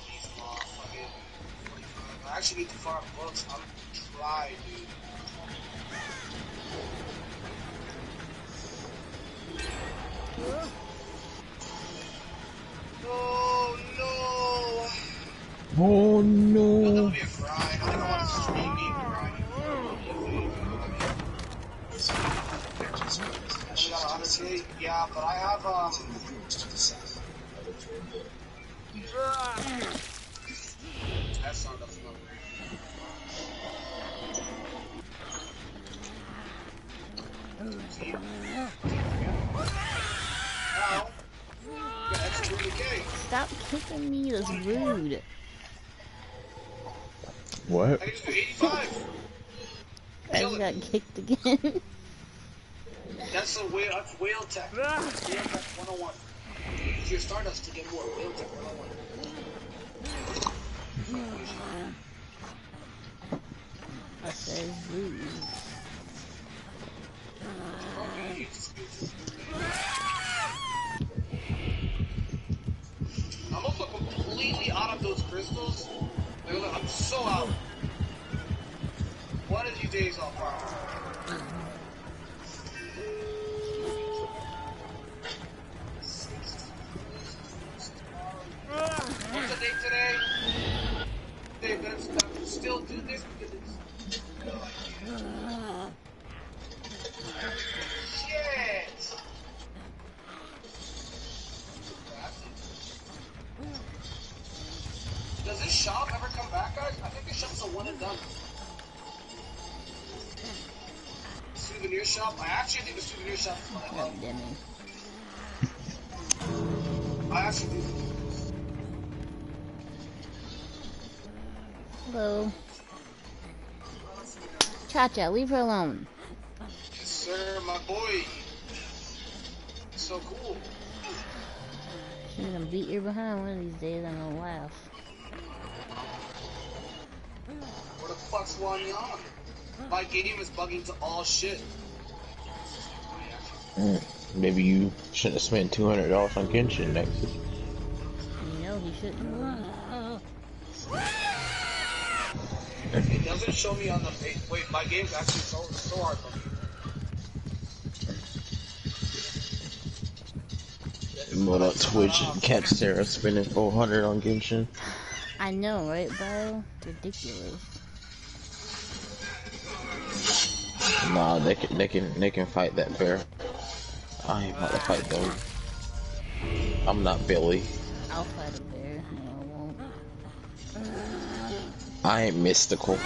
These motherfucking 45. I actually need to farm bugs. I'm trying, dude. Oh no! Oh no! That would be a grind. I think I want to stream me grinding. We got 100K? Yeah, but I have that's not enough number. See? Now, got extra 20K. Stop kicking me, that's rude. What? I can just do 85. I just got kicked again. That's a whale. That's whale tech. Whale tech 101. Use your Stardust to get more. Whale tech 101. I said rude. I'm also completely out of those crystals. I'm so out. One of these days I'll farm. What's the date today? They better still do this because it's. Shit! Does this shop ever come back, guys? I think this shop's a one and done. Souvenir shop? I actually think the souvenir shop is one and done. God damn it. I actually do. Hello. Cha-Cha, leave her alone. Yes, sir, my boy. So cool. She's gonna beat you behind one of these days, I'm gonna laugh. Where the fuck's Wanyan? My game is bugging to all shit. Maybe you shouldn't have spent $200 on Genshin Nexus. You know he shouldn't. It doesn't show me on the page. Wait, my game's actually so hard for me. What up, Twitch? Catch Sarah spending $400 on Genshin. I know, right, Bio? Ridiculous. Nah, they can fight that bear. I ain't about to fight them. I'm not Billy. I'll fight a bear. No, I won't. I ain't mystical.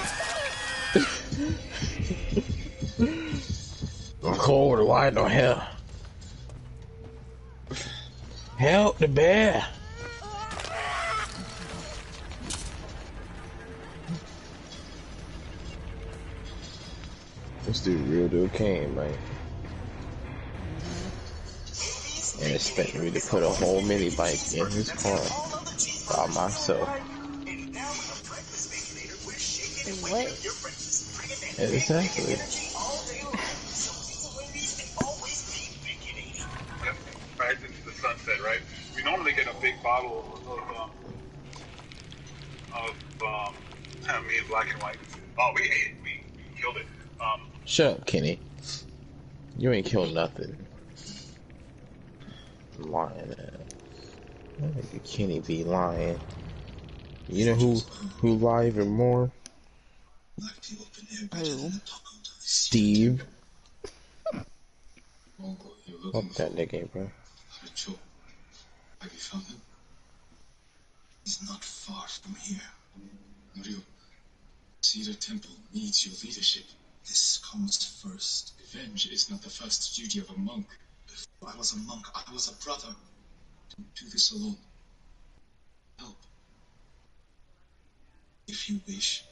I'm cold. Why no hell? Help the bear! This dude real deal came, man. And expect me to put a whole mini bike in his car by myself. What? Exactly. Right into the sunset, right? We normally get a big bottle of me in black and white. Oh, we ate it. We killed it. Shut up, Kenny. You ain't killed nothing. Lying at. That nigga Kenny be lying. You know who lie even more? Who? Steve. Fuck that nigga, bro. Have you found him? He's not far from here. Mario, Cedar Temple needs your leadership. This comes first. Revenge is not the first duty of a monk. Before I was a monk, I was a brother. Don't do this alone. Help. If you wish.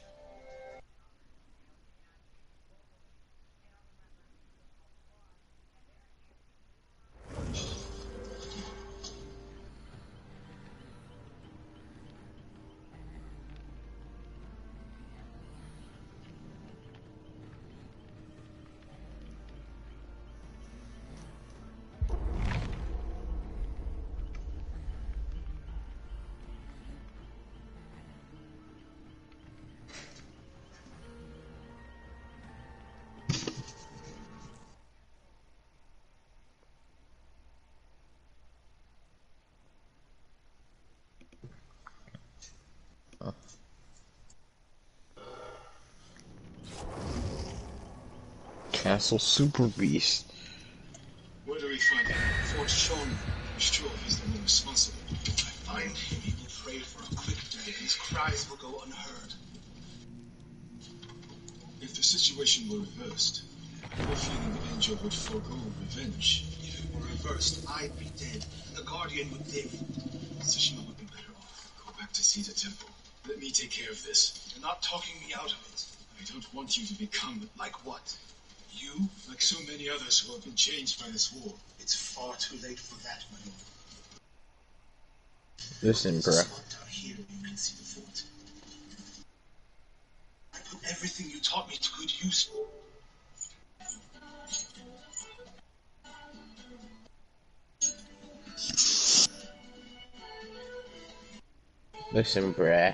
Castle Super Beast. Where do we find him? Fort Sean. I'm sure he's the one responsible. If I find him, he will pray for a quick day. His cries will go unheard. If the situation were reversed, your feeling the angel would forego revenge. If it were reversed, I'd be dead, and the Guardian would live. Tsushima would be better off. Go back to Cedar Temple. Let me take care of this. You're not talking me out of it. I don't want you to become like what? You, like so many others who have been changed by this war. It's far too late for that, my lord. Listen, bruh. Down here, you can see the fort. I put everything you taught me to good use. Listen, bruh.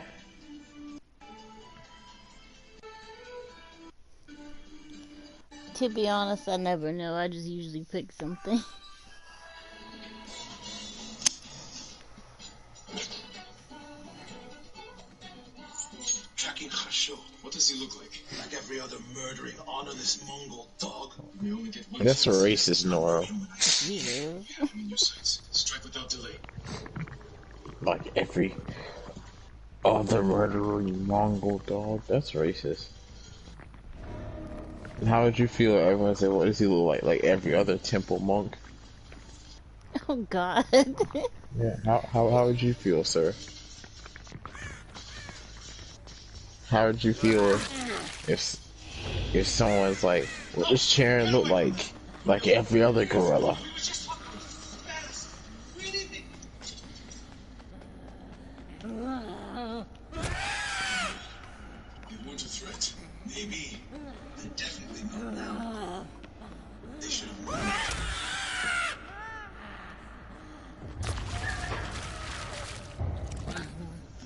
To be honest, I never know. I just usually pick something. Tracking Khasho. What does he look like? Like every other murdering, honorless Mongol dog. We only get one. That's a racist, Nora. Jesus. You have him in your sights. Strike without delay. Like every other murdering Mongol dog. That's racist. And how would you feel if everyone said, what does he look like? Like every other temple monk? Oh God. Yeah, how would you feel, sir? How would you feel if someone's like, what does Sharon look like? Like every other gorilla. They weren't a threat. Maybe. They're definitely not now. They should have run.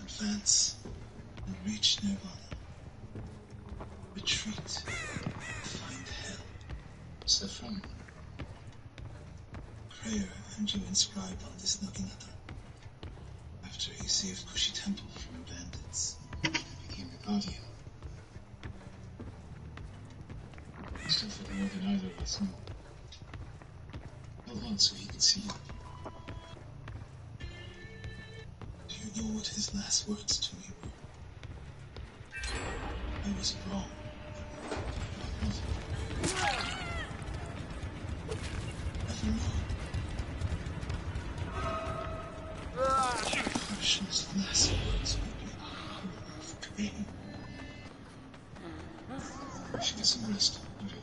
Advance and reach Nirvana. Retreat. Find hell. Saffron. Prayer Anju inscribed on this Naginata. After he saved Kushi Temple from bandits, he became the guardian. He suffered more than either of us know. Held on so he could see you. Do you know what his last words to me were? I was wrong. Never mind. Krishna's last words would be a hour of pain. You should get some rest, okay?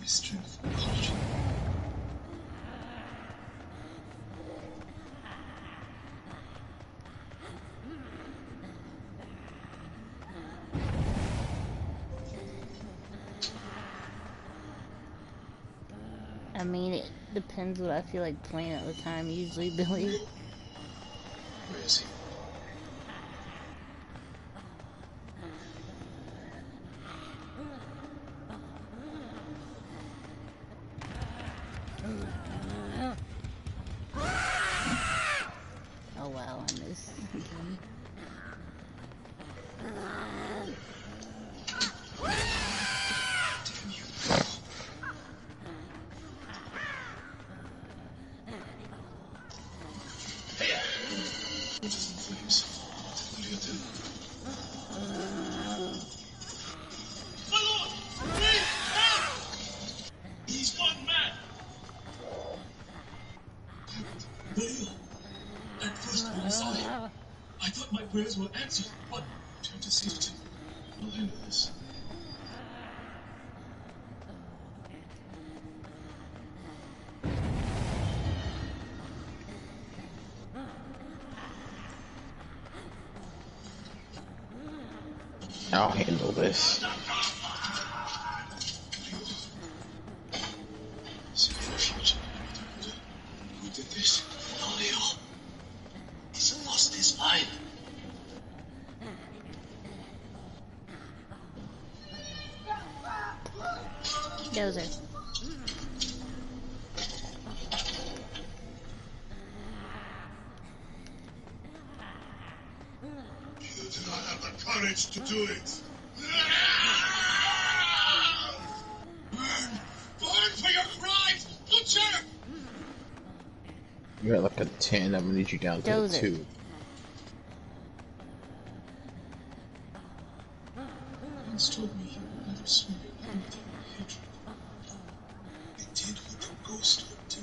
my strength and collagen. I mean, it depends what I feel like playing at the time, usually, Billy. Where is he? Oh wow, I missed again. Damn you. Just in flames. What do you do? My lord! Please! Help! He's gone mad! Bale! At first when I saw him, I thought my prayers were answered, but turn to safety. I'll handle this. I'll handle this. Seek refuge. Who did this? No, Leo. He's lost his mind. Dozer. You do not have the courage to do it. Burn! Burn for your crimes, Butcher! You got like a 10, I'm gonna need you down to a Dozer. 2. Once told me you would never swing your hand without hatred. It did what the ghost would do.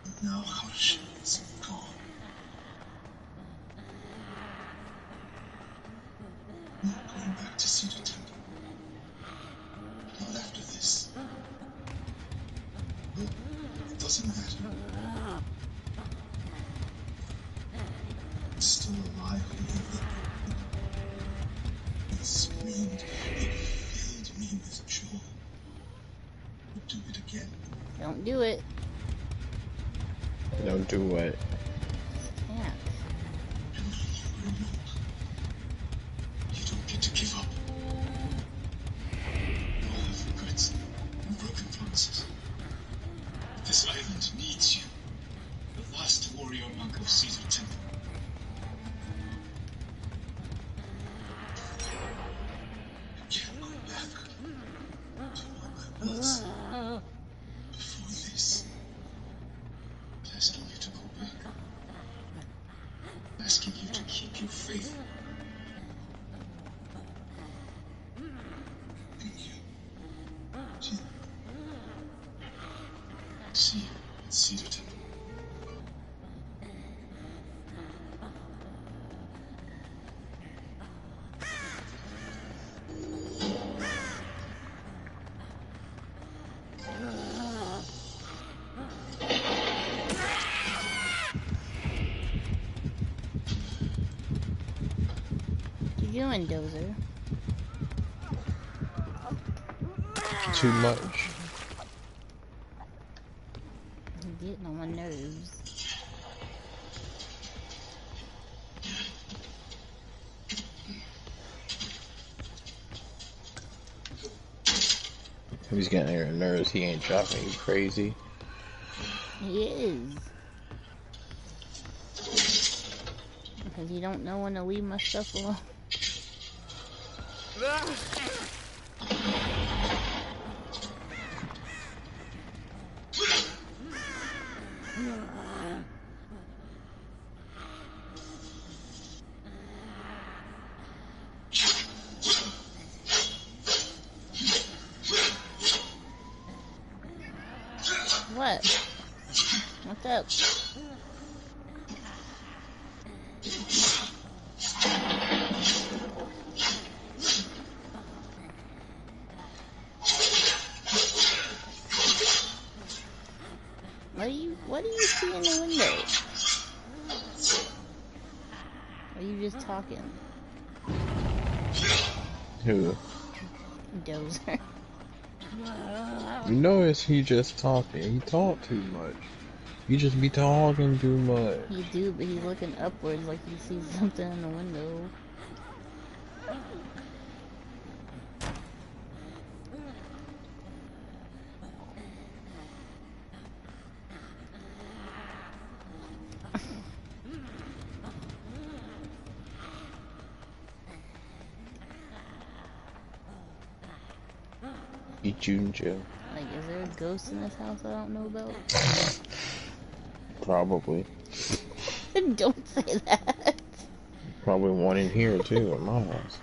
But now Harsh is gone. Not going back to Cedar Temple. Not after this. But it doesn't matter. I'm still alive within it screamed, it filled me with joy. Would do it again. Don't do it. Don't do what? Can't. You're no longer a monk. You don't get to give up. You all have regrets and broken promises. But this island needs you. The last warrior monk of Cedar Temple. I can't go back to what I was before this. I'm asking you to go back. I'm asking you to keep your faith. Thank you. See you at Cedar Temple. What you doing, Dozer? Too much. You're getting on my nerves. If he's getting on your nerves, he ain't dropping you crazy. He is. Because you don't know when to leave my stuff alone. What? What's up? What do you see in the window? Are you just talking? Who? Dozer. You know, is he just talking? He talk too much. He just be talking too much. He do, but he's looking upwards like he sees something in the window. He Junjo. Like, is there a ghost in this house I don't know about? Probably. Don't say that. Probably one in here too, in my house.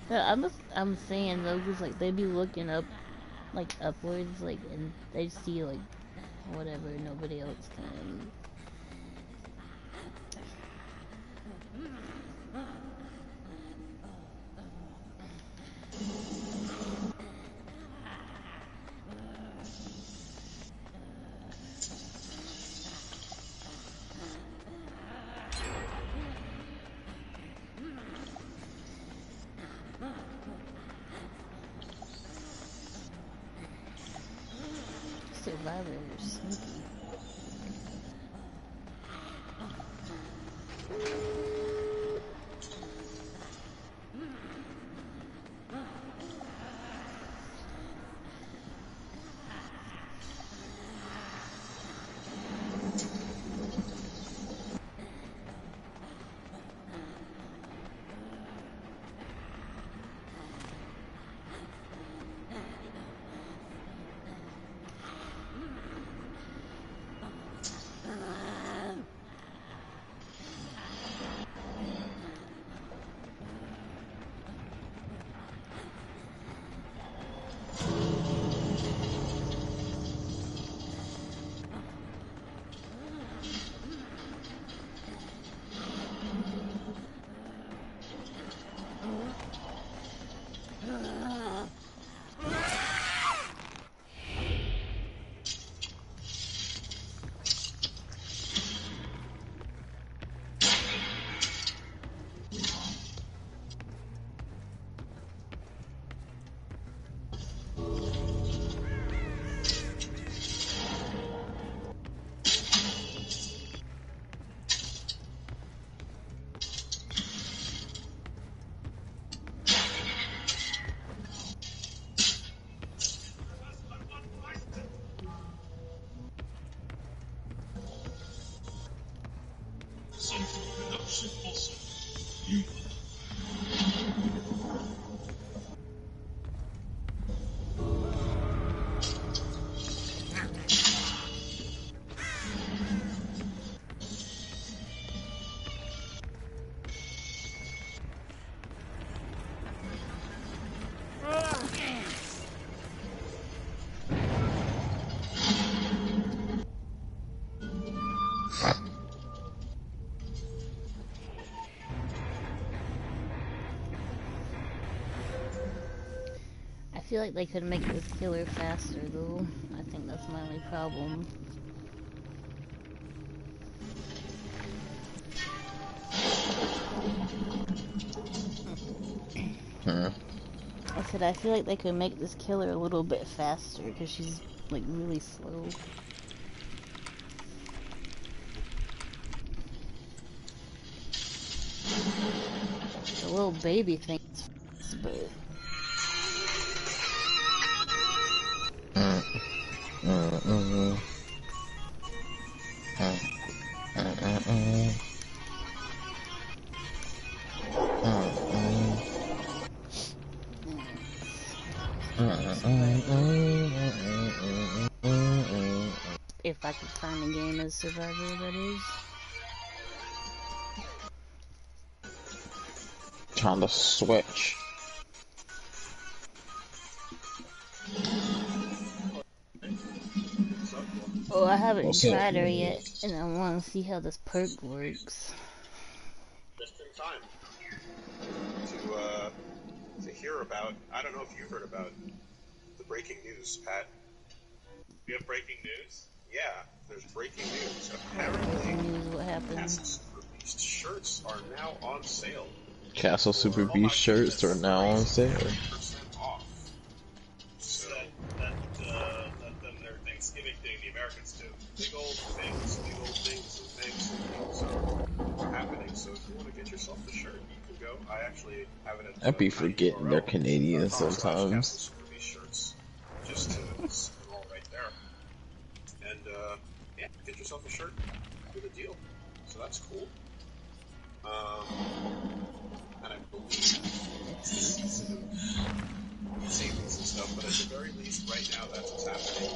No, I'm saying though, cause like they be looking up, like upwards, like, and they see like whatever nobody else can. Survivors, sneaky. Something else impossible. You I feel like they could make this killer faster though. I think that's my only problem. Huh? I said I feel like they could make this killer a little bit faster because she's like really slow. The little baby thing's fast, but if I could find a game as Survivor, that is. Trying to switch. Oh, I haven't What's up? tried her yet, and I want to see how this perk works. Just in time to hear about. I don't know if you heard about the breaking news, Pat. We have breaking news. Yeah, there's breaking news. Breaking Apparently, news, what happened? Castle Super Beast shirts are now on sale. Castle Super Oh my Beast shirts goodness, are now on sale. 30% off. So Them their Thanksgiving thing the Americans do. Big old things are happening. So if you want to get yourself a shirt, you can go. I actually have it at I be forgetting they're Canadian sometimes. Super Beast shirts, just to see them all right there. And yeah, get yourself a shirt with a deal. So that's cool. And I believe it's the season of savings and stuff, but at the very least, right now, that's what's happening.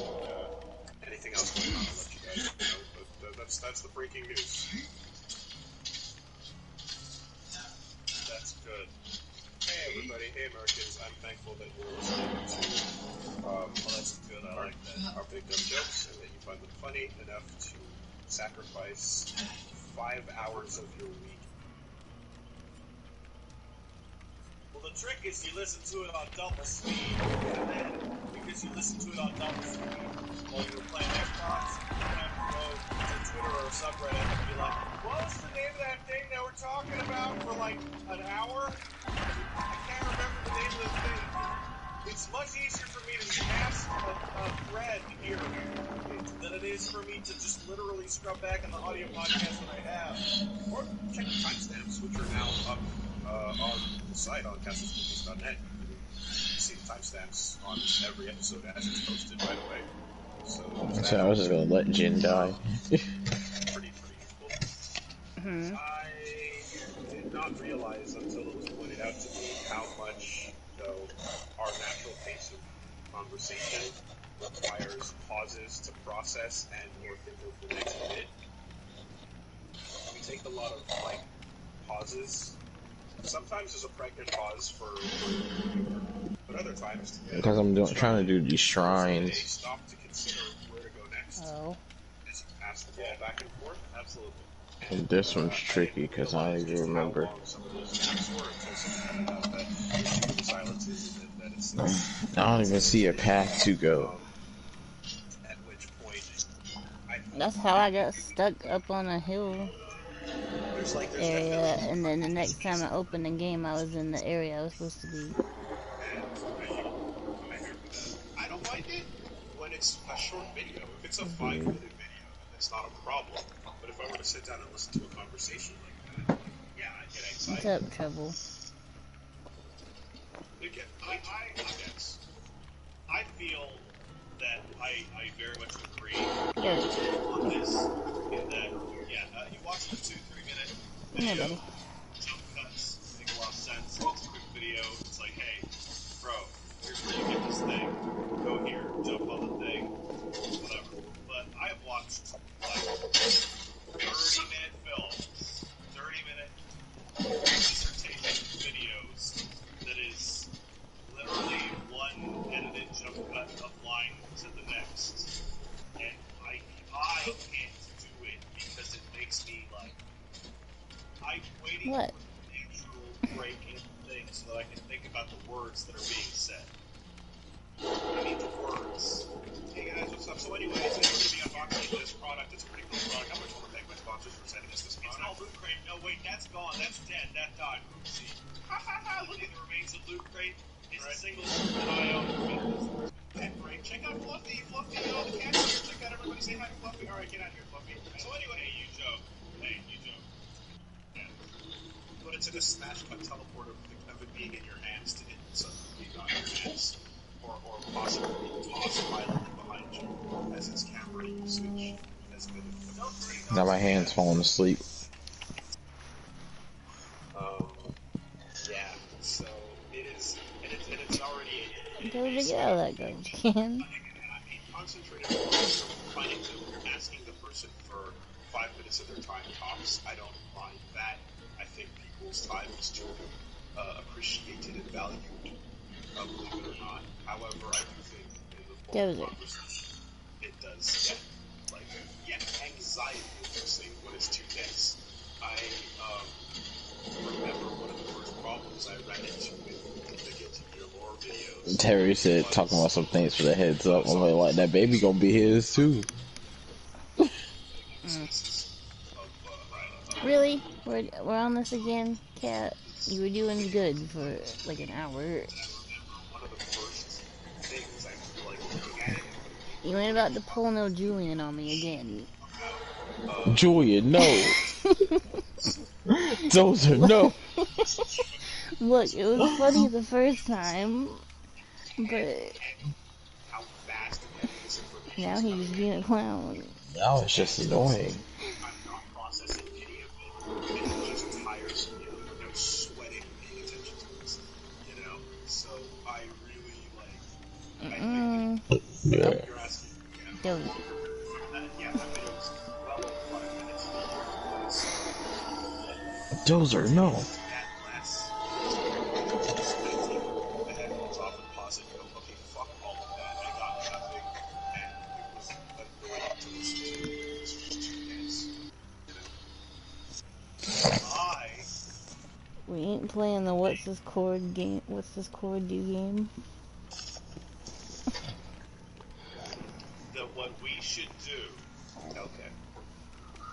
Anything else going on, I'll let you guys know. But that's the breaking news. That's good. Hey, everybody. Hey, Americans. I'm thankful that you're listening to well, that's good. I like that. Our big dumb jokes, and that you find them funny enough to sacrifice 5 hours of your week. Well, the trick is you listen to it on double speed, and then because you listen to it on double speed while you're playing Xbox, you have to go to Twitter or a subreddit and be like, what was the name of that thing that we're talking about for like an hour? I can't remember the name of the thing. It's much easier for me to cast a thread here than it is for me to just literally scrub back in the audio podcast that I have. Or check the timestamps, which are now up on the site on castlesmovies.net. You can see the timestamps on every episode as it's posted right away. So I was just gonna let Jin die. pretty useful. Hmm. I did not realize until it was pointed out to me how much, though, our natural pace of conversation requires pauses to process and or think of the next bit. We take a lot of like pauses. Sometimes there's a pregnant pause for but other times Because I'm trying to do these shrines. Stop to consider where to go next. Oh. As you pass the ball back and forth, absolutely. And this one's tricky because I don't even remember. I don't even see a path to go. At which point, That's how I got stuck up on a hill area, and then the next time I opened the game, I was in the area I was supposed to be. I don't mind it when it's a short video. If it's a 5-minute video, it's not a problem. But if I were to sit down and listen to a conversation like that, yeah, I get excited. What's up, Trouble? I feel that I very much agree Good. on this, in that, you watch the 2-3 minute video, jump cuts, make a lot of sense, it's a quick video, it's like, hey, bro, here's where you get this thing, go here, jump on the thing, whatever. But I have watched, like, 30-minute films, 30-minute dissertation videos that is literally one edited jump cut of line to the next. And I can't do it because it makes me like, I'm waiting for the natural break in things so that I can think about the words that are being said. I need the words. Hey guys, what's up? So anyways, we're going to be unboxing this product. It's a pretty cool product. How much want to thank my sponsors for sending us this product? It's all Loot Crate. No, wait, that's gone. That's dead. That died. Oopsie. Ha ha ha! Look at the remains of Loot Crate. It's a single that I own. Pet break. Check out Fluffy. Fluffy, the cat here. Check out everybody. Say hi to Fluffy. All right, get out here, Fluffy. So anyway, hey, you Joe. Yeah. But it's in a smash cut teleporter of it being in your hands to it suddenly being on your hands. Or possibly being tossed violently behind you as its camera usage has been. Now my hand's falling asleep. Yeah, so it is, and it's already Go to get out of that garbage can. concentrated on finding them. You're asking the person for 5 minutes of their time tops. I don't mind that. I think people's time is too appreciated and valued, believe it or not. However, I do think in the form of conversation, it does get, anxiety inducing when it's too dense. I remember one of the first problems I ran into with the Guilty Gear lore videos. Terry said, talking about some things for the heads up. I'm like, that baby gonna be his too. Really? We're on this again, Cat? You were doing good for like an hour. One of the first things I feel like looking at it. You ain't about to pull no Julian on me again. Julian, no. Those are no. Look, it was funny the first time, but How fast and heavy this information now is he's coming being in. a clown. Now it's just annoying. I'm not processing any of it, and it just tires me out. Like I'm sweating paying attention to this, you know. So I really like. I think Yeah. you're asking. Yeah. Don't. Yeah, that video was well over 5 minutes. Those are no. That less. I take the headphones off and pause it and go, okay, fuck all of that. I got nothing, and it was annoying to listen to. It's just too dense. You know? We ain't playing the what's this chord game? What's this chord do game? What we should do. Okay.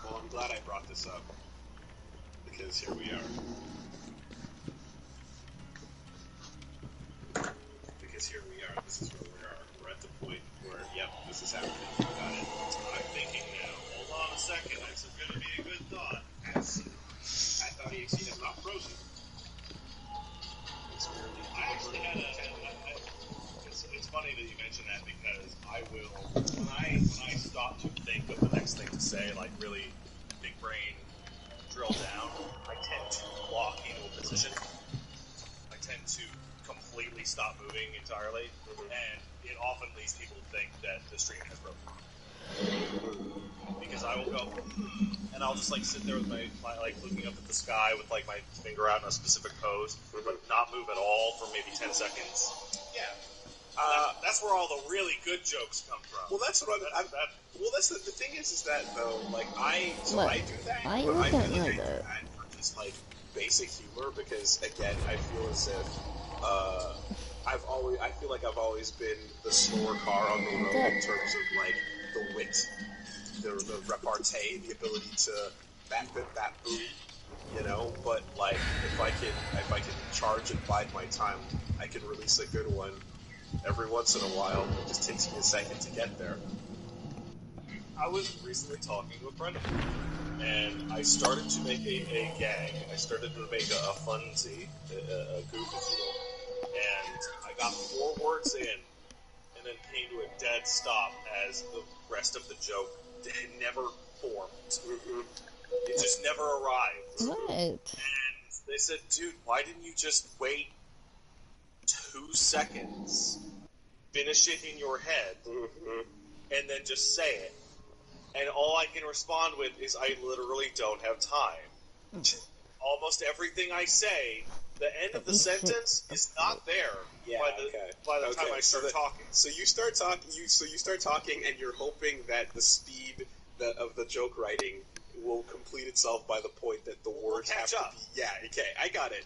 Well, I'm glad I brought this up because here we are. Because here we are. This is where we are. We're at the point where, yep, this is happening. Got it. I'm thinking now. Hold on a second. This is going to be a good thought. I thought EXE is not frozen. It's merely. I actually had it's funny that you mention that because I will when I stop to think of the next thing to say, like really big brain drill down, I tend to lock into a position. I tend to completely stop moving entirely, and it often leads people to think that the stream has broken. Because I will go, and I'll just like sit there with my like looking up at the sky with like my finger out in a specific pose, but not move at all for maybe 10 seconds. Yeah. That's where all the really good jokes come from. Well, that's what well, that's the thing is that though, like I do that. I But wasn't I feel like like I do that. that for just like basic humor because again, I feel as if I feel like I've always been the slower car on the road in terms of like the wit, the repartee, the ability to bat boom, you know. But like if I can charge and bide my time, I can release a good one every once in a while. It just takes me a second to get there. I was recently talking to a friend of mine, and I started to make a gag. I started to make a funsy, a goof, if you will. And I got 4 words in, and then came to a dead stop as the rest of the joke never formed. It just never arrived. What? And they said, dude, why didn't you just wait 2 seconds, finish it in your head, and then just say it? And all I can respond with is, I literally don't have time. Almost everything I say, the end of the sentence is not there by the time I start talking. So you start talking. You start talking, and you're hoping that the speed of the joke writing will complete itself by the point that the words have to be. Yeah. Okay. I got it.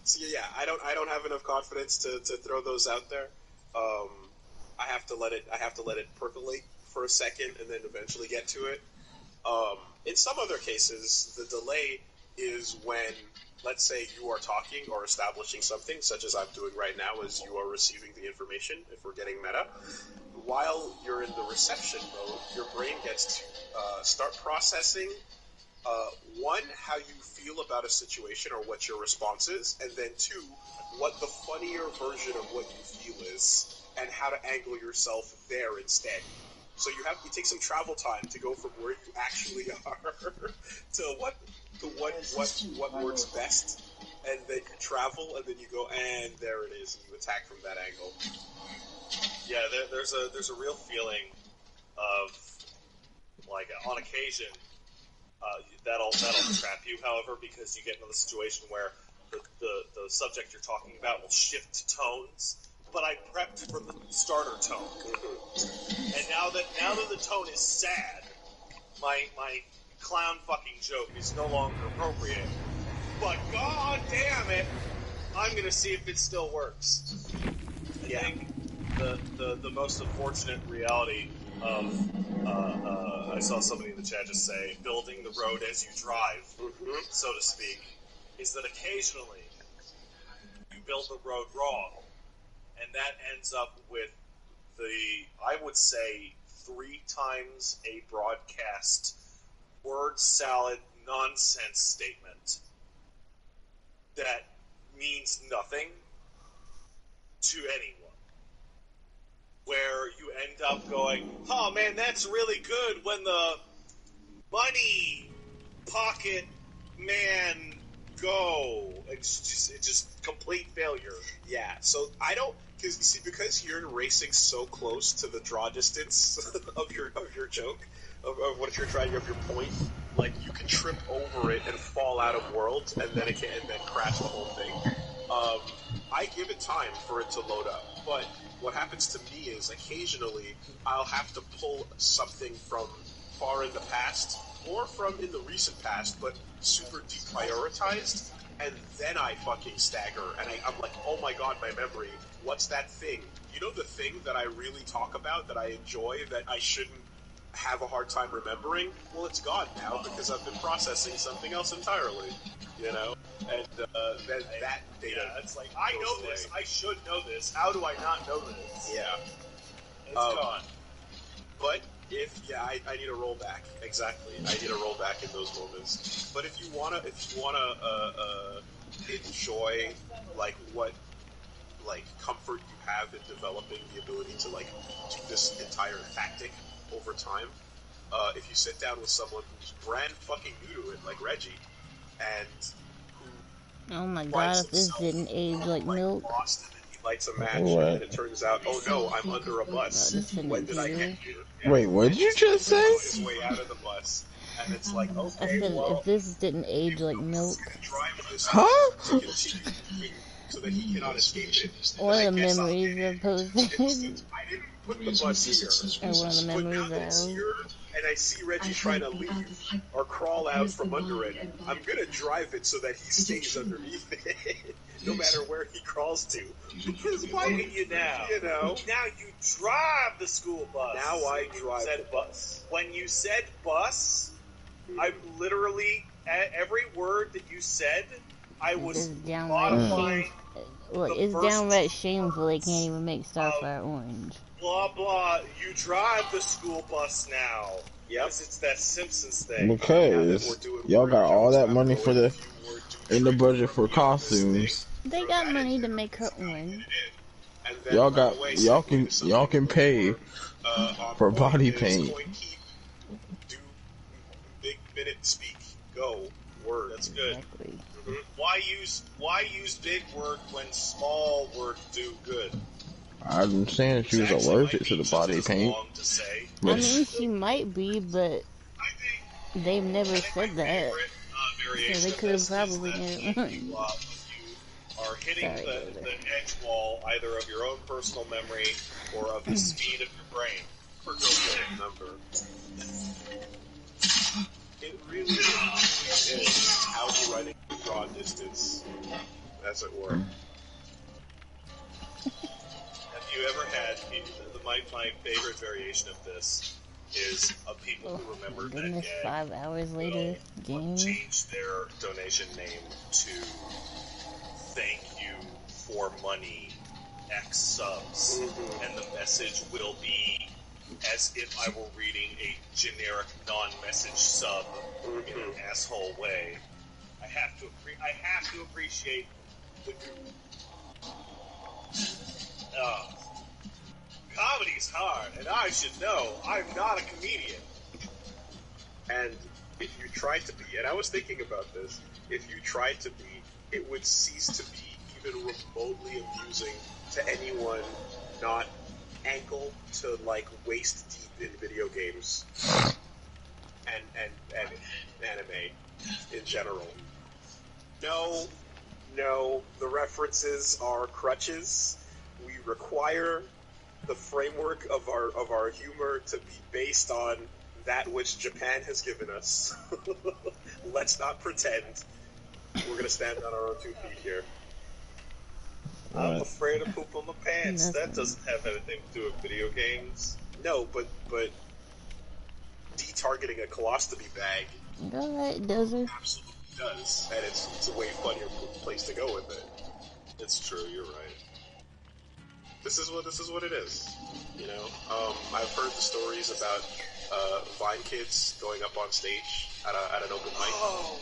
So yeah, I don't have enough confidence to throw those out there. I have to let it percolate for a second and then eventually get to it. In some other cases, the delay is when, let's say, you are talking or establishing something, such as I'm doing right now, as you are receiving the information, if we're getting meta. While you're in the reception mode, your brain gets to start processing, one, how you feel about a situation or what your response is, and then 2, what the funnier version of what you feel is, and how to angle yourself there instead. So you take some travel time to go from where you actually are to what works best, and then you travel, and then you go, and there it is, and you attack from that angle. Yeah, there's a real feeling of, like, on occasion, that'll trap you, however, because you get into the situation where the subject you're talking about will shift tones. But I prepped for the starter tone, and now that the tone is sad, my clown fucking joke is no longer appropriate. But god damn it, I'm gonna see if it still works. I think the most unfortunate reality I saw somebody in the chat just say, building the road as you drive, so to speak, is that occasionally you build the road wrong, and that ends up with I would say, 3 times a broadcast word salad nonsense statement that means nothing to anyone. Where you end up going, oh man, that's really good when the money pocket man go. It's just complete failure. Yeah, so I don't, because you're racing so close to the draw distance of your joke, of what you're trying, of your point, like you can trip over it and fall out of world, and then crash the whole thing. I give it time for it to load up, but what happens to me is occasionally I'll have to pull something from far in the past or from in the recent past, but super deprioritized, and then I fucking stagger, and I'm like, oh my god, my memory, what's that thing? You know the thing that I really talk about, that I enjoy, that I shouldn't have a hard time remembering? Well, it's gone now, because I've been processing something else entirely, you know? And then that data... Yeah, it's like, I know this, I should know this, how do I not know this? Yeah. It's gone. But I need a rollback. Exactly, I need a rollback in those moments. But if you wanna enjoy what comfort you have in developing the ability to do this entire tactic over time, if you sit down with someone who's brand fucking new to it, like Reggie, and who Oh my god, if this didn't age like milk. lost and then he lights a match, and then it turns out, oh no, I'm under a bus. When did I get here? Wait, what did you just say? His way out of the bus, and it's like, okay, I said well, if this didn't age like milk. drive this Huh? to continue moving so that he cannot escape it. One of the memories I posted. I didn't put the bus here. Or one of the memories But now that it's I here, and I see Reggie trying to leave or crawl out from under it, I'm gonna drive it so that he stays underneath it, no matter where he crawls to. Because why would you now? You know. Now you drive the school bus. Now I drive the bus. When you said bus, I literally, every word that you said, I was modifying. Look, it's downright shameful they can't even make Starfire orange. Blah blah, you drive the school bus now. Yep. Because it's that Simpsons thing. Because y'all got all that money in the budget for costumes. They got money to make her orange. Y'all can pay for body paint. Do big minute speak. Go. Word. That's good. Exactly. Why use big word when small word do good? I understand she was allergic to the body paint. I mean, she might be, but they've never said that. So they could have probably made it. You are hitting the edge wall either of your own personal memory or of the speed of your brain. For no number. It really is how to writing draw distance, as it were. Have you ever had my favorite variation of this is of people who remember that Goodness, 5 hours later, game. Change their donation name to thank you for money X subs, and the message will be as if I were reading a generic non-message sub in an asshole way. I have to appreciate the comedy's hard, and I should know. I'm not a comedian. And if you tried to be, and I was thinking about this, if you tried to be, it would cease to be even remotely amusing to anyone not ankle to waist deep in video games and anime in general. No, the references are crutches. We require the framework of our humor to be based on that which Japan has given us. Let's not pretend. We're gonna stand on our own 2 feet here. I'm afraid to poop on my pants. That doesn't have anything to do with video games. No, but de-targeting a colostomy bag Alright, Dozer. absolutely does, and it's a way funnier place to go with it. It's true. You're right. This is what it is. You know, I've heard the stories about Vine kids going up on stage at an open mic. Oh,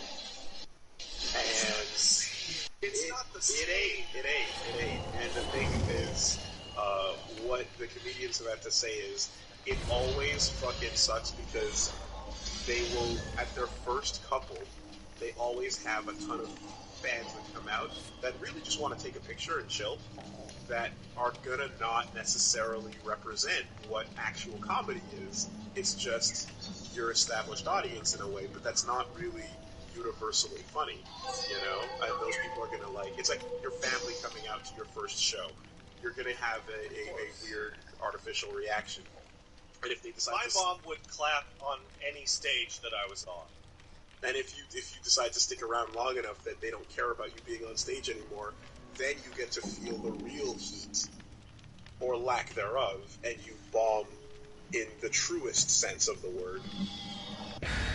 And it's not the same. It ain't. And the thing is, what the comedians have had to say is, it always fucking sucks because they will, at their first couple, they always have a ton of fans that come out that really just want to take a picture and chill, that are gonna not necessarily represent what actual comedy is. It's just your established audience in a way, but that's not really universally funny, you know? And those people are gonna like, it's like your family coming out to your first show. You're gonna have a weird artificial reaction. And if they decide My mom would clap on any stage that I was on. and if you decide to stick around long enough that they don't care about you being on stage anymore, then you get to feel the real heat, or lack thereof, and you bomb in the truest sense of the word.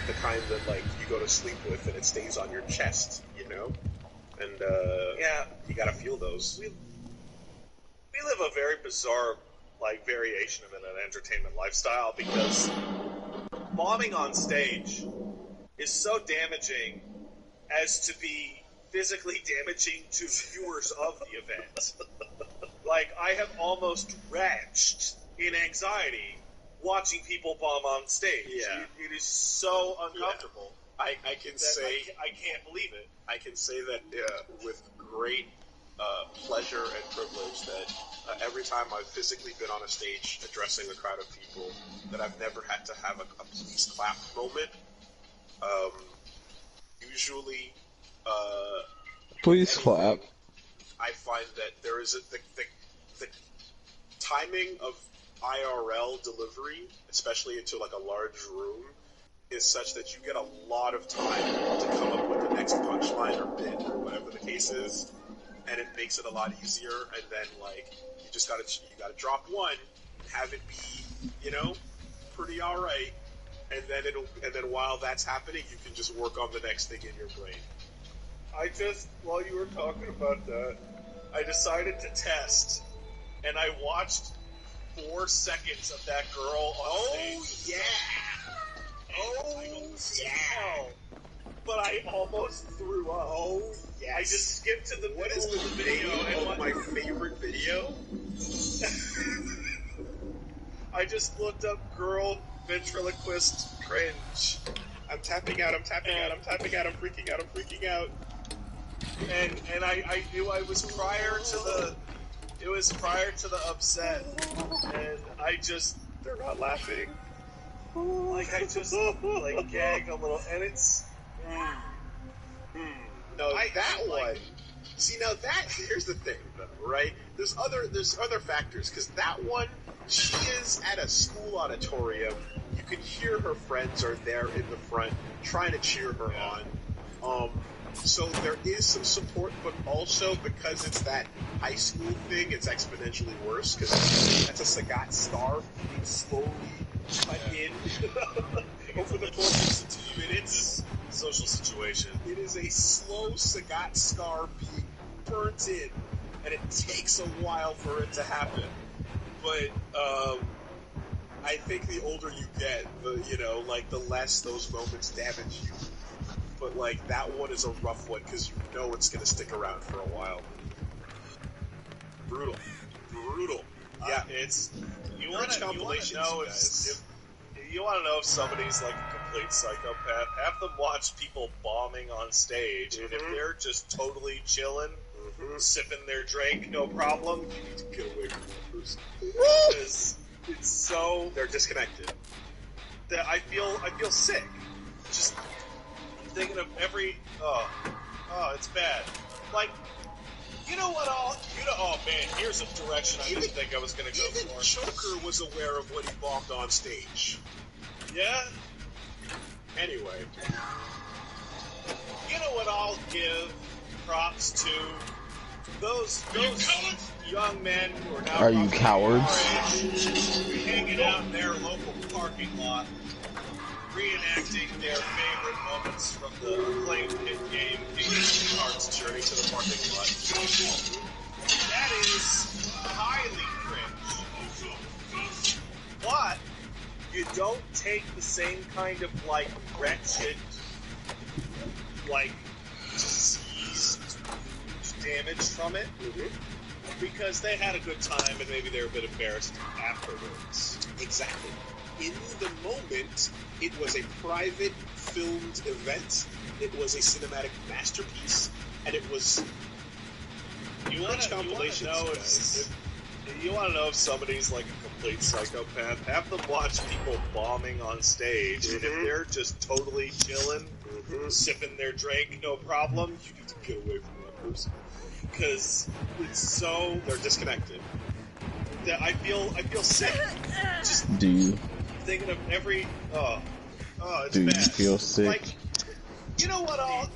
The kind that, like, you go to sleep with and it stays on your chest, you know? And, yeah, you gotta feel those. We live a very bizarre, like, variation of an entertainment lifestyle because bombing on stage is so damaging as to be physically damaging to viewers of the event. Like, I have almost retched in anxiety watching people bomb on stage. Yeah. It is so uncomfortable. I can say... I can't believe it. I can say that with great pleasure and privilege that every time I've physically been on a stage addressing a crowd of people, that I've never had to have a please clap moment. Usually, Please clap. I find that there is the timing of IRL delivery, especially into like a large room, is such that you get a lot of time to come up with the next punchline or bit or whatever the case is, and it makes it a lot easier. And then like you gotta drop one, have it be, you know, pretty all right, and then while that's happening, you can just work on the next thing in your brain. While you were talking about that, I decided to test, and I watched 4 seconds of that girl on stage. But I almost threw up. Oh, yes. I just skipped to the middle of the video and my favorite video? I just looked up girl ventriloquist cringe. I'm tapping out, I'm freaking out. And I knew I was prior to the upset. And they're not laughing. Like, I just, like, gagged a little, and it's, No, that one. See, now here's the thing, though, right? There's other factors, because that one, she is at a school auditorium. You can hear her friends are there in the front trying to cheer her on. So there is some support, but also because it's that high school thing, it's exponentially worse, because that's a Sagat star being slowly cut in over the course of 2 minutes. social situation. It is a slow Sagat scar being burnt in, and it takes a while for it to happen. But I think the older you get, the less those moments damage you. But like that one is a rough one because you know it's gonna stick around for a while. Brutal. Yeah, it's you want to know if you want to know if somebody's like a complete psychopath. Have them watch people bombing on stage, and if they're just totally chilling, sipping their drink, no problem, you need to get away from that person. Because it's so they're disconnected. That I feel sick. Just thinking of it's bad. Like, oh man, here's a direction I didn't think I was going to go even for. Joker was aware of what he bombed on stage. Yeah? Anyway. You know what I'll give props to? Those young men who are now Are you cowards? hanging hanging out in their local parking lot, reenacting their favorite moments from the acclaimed hit game Kingdom Hearts Journey to the Parking Lot. That is highly cringe. But you don't take the same kind of, like, wretched, like, diseased damage from it. Because they had a good time and maybe they were a bit embarrassed afterwards. Exactly. In the moment, it was a private filmed event. It was a cinematic masterpiece, and it was. You want to know if you want to know if somebody's like a complete psychopath? Have them watch people bombing on stage, and if they're just totally chilling, sipping their drink, no problem, you need to get away from that person because it's so they're disconnected. that I feel sick. Just Do you? Thinking of every it's Do you bad. feel sick? Like, you know what? Oh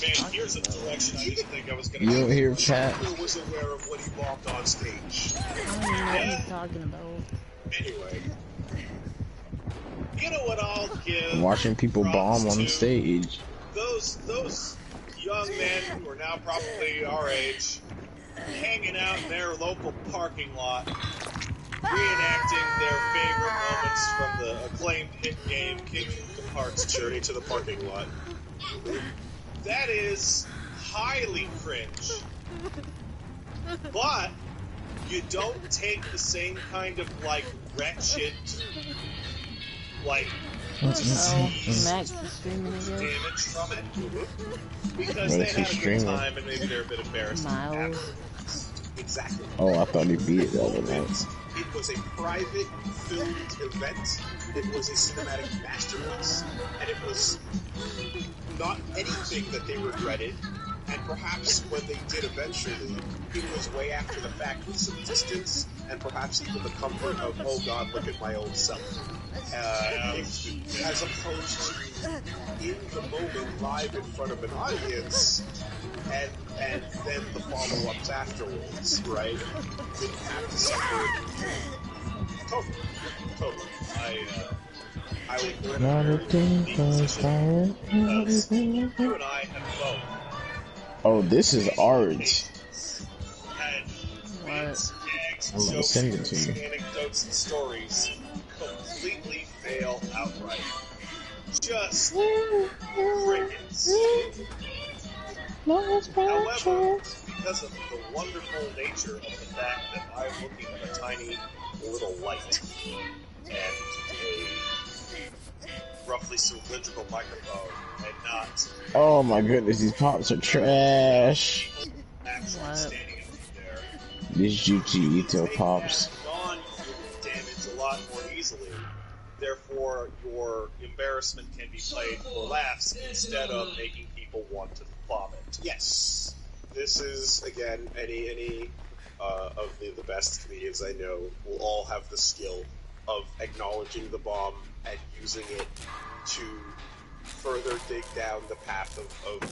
man, here's a direction I didn't think I was gonna. You don't hear Pat? Who was aware of when he bombed on stage? I don't know what you're talking about. Anyway, you know what I'll give? Watching people bomb props on to stage. Those young men who are now probably our age, hanging out in their local parking lot, reenacting their favorite moments from the acclaimed hit game Kingdom Hearts Journey to the Parking Lot. That is highly cringe. But you don't take the same kind of, like, wretched, like, Max is streaming again. damage from it. Because they Max is had a good streaming. time and maybe they're a bit embarrassed Miles. afterwards. Exactly. Oh, I thought he beat it the other night. It was a private filmed event. It was a cinematic masterpiece, and it was not anything that they regretted. And perhaps when they did eventually, it was way after the fact with some distance, and perhaps even the comfort of, oh God, look at my old self. As opposed to in the moment, live in front of an audience, and then the follow-ups afterwards, right? Didn't have to separate. Totally. I would put in a very unique position because you and I have both. Oh, this is art. Had bits, gags, I'm gonna jokes, send it to you. anecdotes, and stories completely fail outright. Just crickets. However, because of the wonderful nature of the fact that I'm looking at a tiny little light and a roughly cylindrical microphone and not Oh my goodness, these pops are trash. actually standing up there, These Juchi Ito take pops. that non-human damage a lot more easily. Therefore, your embarrassment can be played for laughs instead of making people want to vomit. Yes, this is again any of the best comedians I know will all have the skill of acknowledging the bomb and using it to further dig down the path of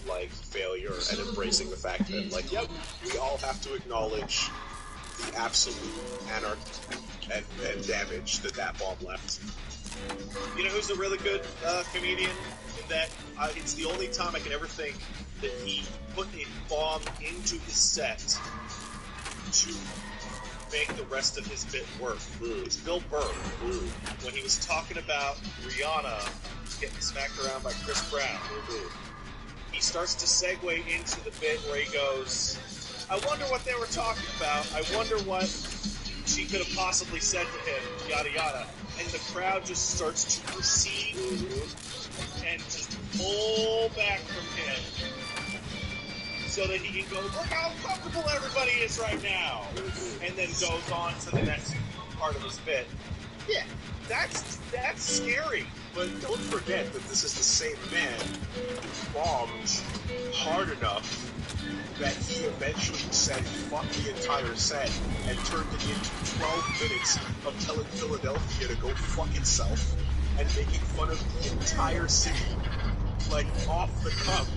like failure and embracing the fact that like, yep, we all have to acknowledge the absolute anarchy and damage that bomb left. You know who's a really good comedian? That it's the only time I can ever think that he put a bomb into his set to make the rest of his bit work. It's Bill Burr. When he was talking about Rihanna getting smacked around by Chris Brown, he starts to segue into the bit where he goes, I wonder what they were talking about. I wonder what she could have possibly said to him, yada yada. And the crowd just starts to recede and just pull back from him so that he can go, look how comfortable everybody is right now. And then goes on to the next part of his bit. Yeah, that's scary. But don't forget that this is the same man who bombed hard enough that he eventually said fuck the entire set and turned it into 12 minutes of telling Philadelphia to go fuck itself and making fun of the entire city, like, off the cuff,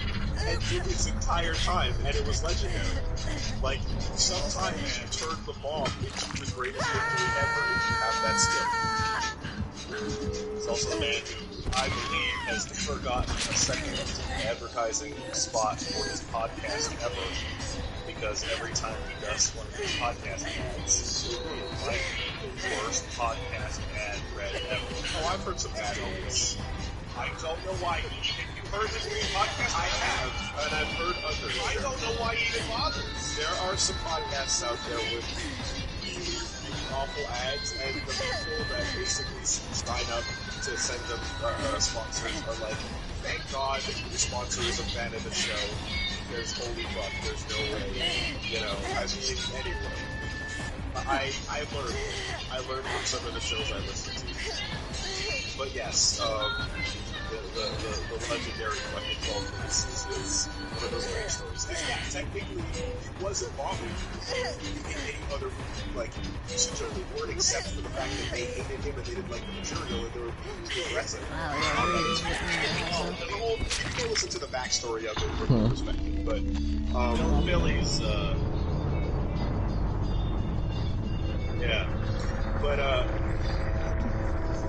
and did its entire time, and it was legendary. Like, sometimes you turn the bomb into the greatest victory ever if you have that skill. also the man who I believe has forgotten a second advertising spot for his podcast ever. Because every time he does one of his podcast ads, it might be the worst podcast ad read ever. Oh, I've heard some bad ones. I don't know why you heard this podcast. I have, and I've heard others. I don't know why he even bothers. There are some podcasts out there with really awful ads, and the people that basically sign up to send them sponsors are like, thank God your sponsor is a fan of the show. There's holy fuck, there's no way, you know, I mean, anyway. I learned from some of the shows I listened to. But yes, the legendary fucking 12 Minutes is one of those great stories. Yeah, technically, he wasn't bothered in any other, like, usage of the word except for the fact that they hated him and they didn't like the material and they were too aggressive. Wow, yeah, really is written The whole, you can listen to the backstory of it from your perspective, but, Billy's, yeah. But,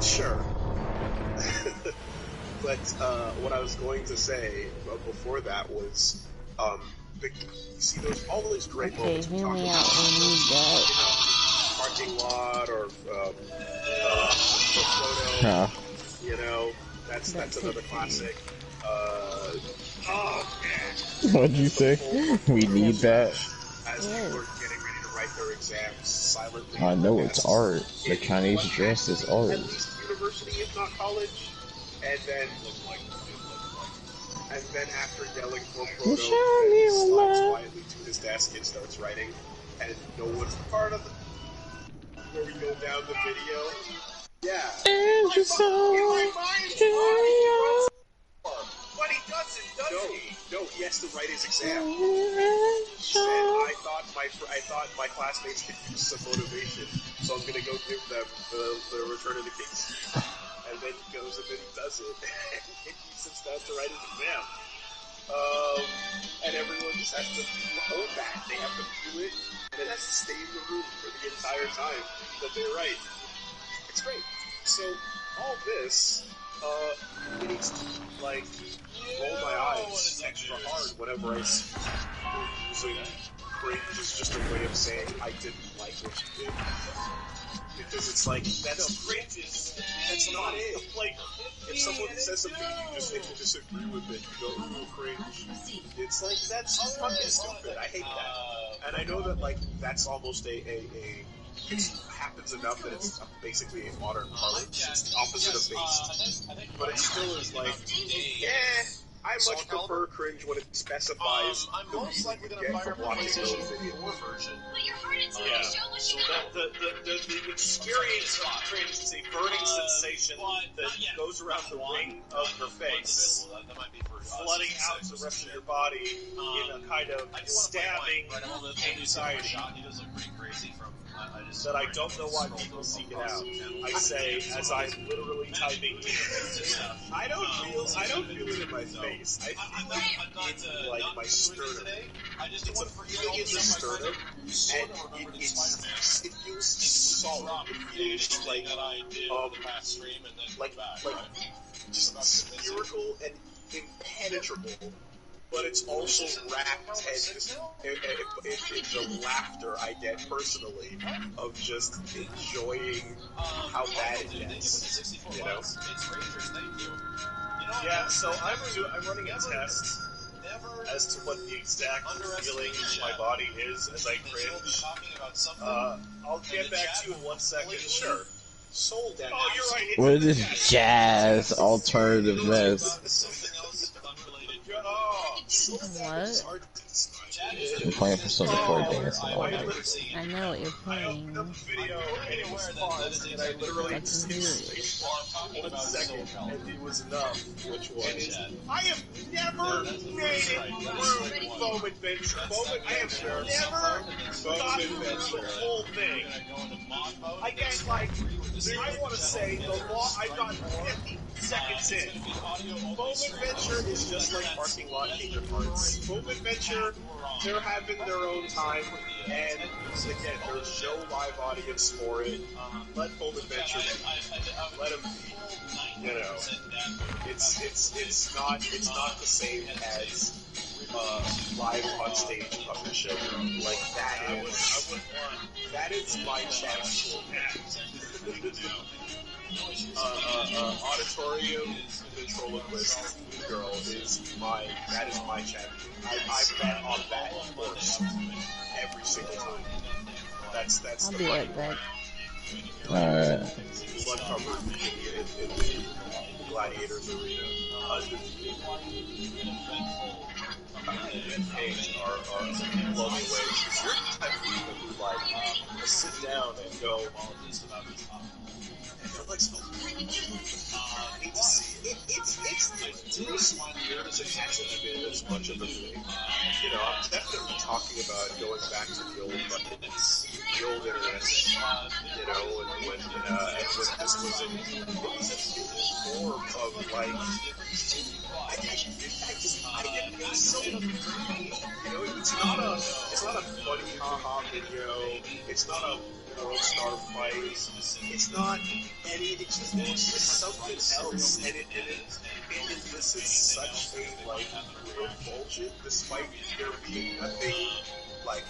sure. But, what I was going to say before that was, you see all those great Okay, moments hear me talk out, we need that. parking lot or, photo, you know, that's another classic. Oh, man. What'd you say? We need that? As people are getting ready to write their exams silently. I know it's art. The Chinese dress is art. At least university, if not college. And then after yelling for Proto, he slides quietly to his desk and starts writing. And no one's part of it. Where we go down the video. Yeah. And you so but he doesn't, does he? No, he has to write his exam. And I thought my classmates could use some motivation, so I'm gonna go give them the Return of the King speech. And then he goes and then he does it, and he sits down to write his exam. And everyone just has to hold that. They have to feel it, and it has to stay in the room for the entire time that they write. It's great. So, all this, makes me, like, roll my eyes extra hard whenever I see people using cringe as just a way of saying I didn't like what you did. Because it's like, that's cringe that's not it. If someone says something and you disagree with it, you go, ooh, cringe. It's like, that's fucking stupid. I hate that. And I know that, like, that's almost it happens enough that it's basically a modern parlance. It's the opposite of based. But it still is like, I much prefer cringe when it specifies I'm most likely going to fire from watching those videos. Yeah. So the experience of cringe is a burning sensation that goes around the ring of your face, flooding out the rest of your body in a kind of stabbing anxiety that I don't know why people seek it out. I say, as I'm literally typing I don't feel it in my face. I feel it in, like, my sternum. It's a feeling in the sternum, and it feels solid. It feels like just spherical and impenetrable. But it's also wrapped in the laughter I get personally of just enjoying how bad it gets, you know? Yeah, so I'm running a test as to what the exact feeling in my body is as I cringe. I'll get back to you in 1 second. Sure. Soul damage. Oh, you're right. What is jazz alternative mess? What? I'm playing for some before dancing all night. I know what you're playing. The video, and it was paused, and I literally just hit space bar for 1 second, and it was enough, which was, I have never made it through Foam Adventure. I have never gotten through the whole thing. I get, like, I want to say, I got 50 seconds in. Foam Adventure is just like Parking Lot Kingdom Hearts. Foam Adventure, they're having their own time, and again, there's no live audience for it. Let Foam Adventure be. Let them be. You know, it's not the same as live on stage puppet show. Like that is my channel. Auditorium ventriloquist girl is my channel. I bet on that horse every single time. That's I'll the be money. right back. Alright. Blood covered in the Gladiators arena. Undefeated. And Paige are blown away. Because you're the type of people who like sit down and go, I feel like hate to see it. It's the first year as it hasn't been as much of a thing. You know, I'm definitely talking about going back to the old internet. You know, and when this was in form of like, I get paid so much. You know, it's not a funny haha video. It's not a world star fight. It's not any. It's just something else. And it elicits such a like revulsion, despite there being nothing like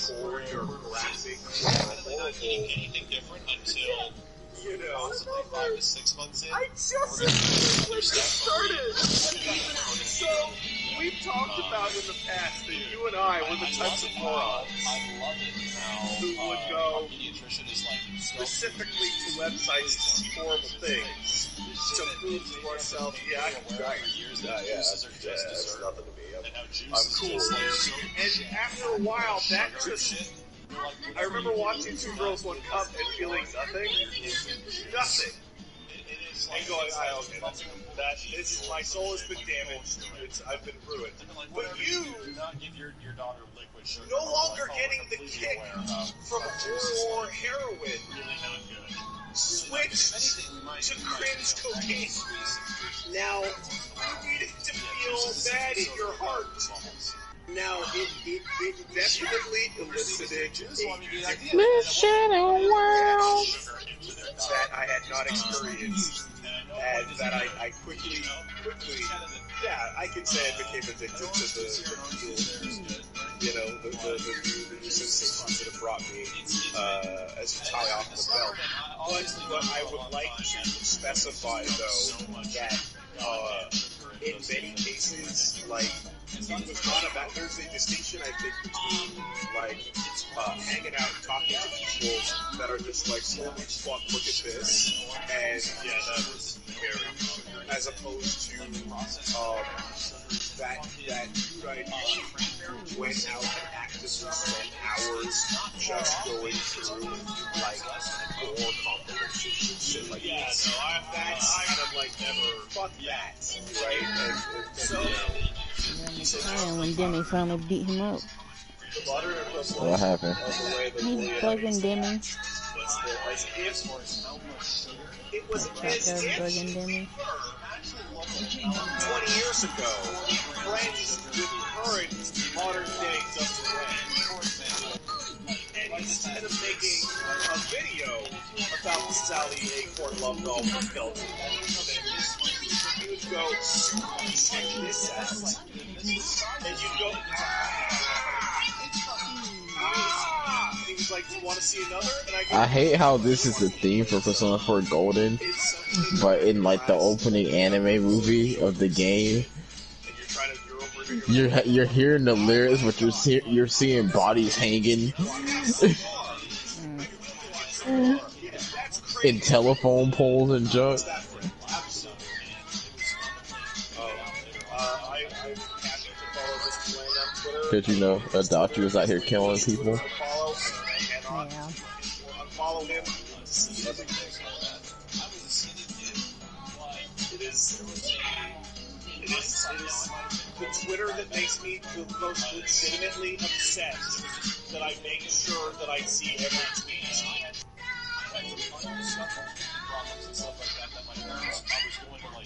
gory or graphic or horrible. Anything different until You know, possibly 5 to 6 months in. I just when this started. So we've talked about in the past that you and I were the types of morons who would go specifically to websites to see horrible things to prove to ourselves, yeah, I can try. That's nothing to me. I'm cool. And after a while, that just. I remember watching Two Girls, One Cup and feeling nothing. And going, okay, this my soul has been damaged. I've been ruined. But you, no longer getting the kick from or heroin, switched to cringe cocaine. Now, you needed to feel bad in your heart. Now, it definitely elicited a Mission world. that I had not experienced, and that I quickly, yeah, I can say I became addicted to the feel, you know, the new sensations that have brought me as a tie off the belt. But I would like to specify, though, that in many cases, like, it was not about, there's a distinction, I think, between, like, hanging out and talking to people that are just like, holy fuck, look at this, and, yeah, that was very, as opposed to, that dude I knew went out and actively spent hours just going through, like, gore compilations and shit like this. Yeah, no, that's kind of like, never, fuck that, right? And so, And when Demi finally beat him up. What happened? He's bugging Demi. It was Bugging Demi. 20 years ago, friends with current modern day Dustin Rand. And instead of making a video about the Sally Acorn Love Doll from Belgium, you would go, check this out. And you'd go, and he was like, do you want to see another? And I go, I hate how this is the theme for Persona 4 Golden, but in like the opening anime movie of the game, you're hearing the lyrics, but you're seeing bodies hanging in telephone poles and junk. Cause you know, a doctor was out here killing people. Follow him. It is the Twitter that makes me the most legitimately upset that I make sure that I see every tweet.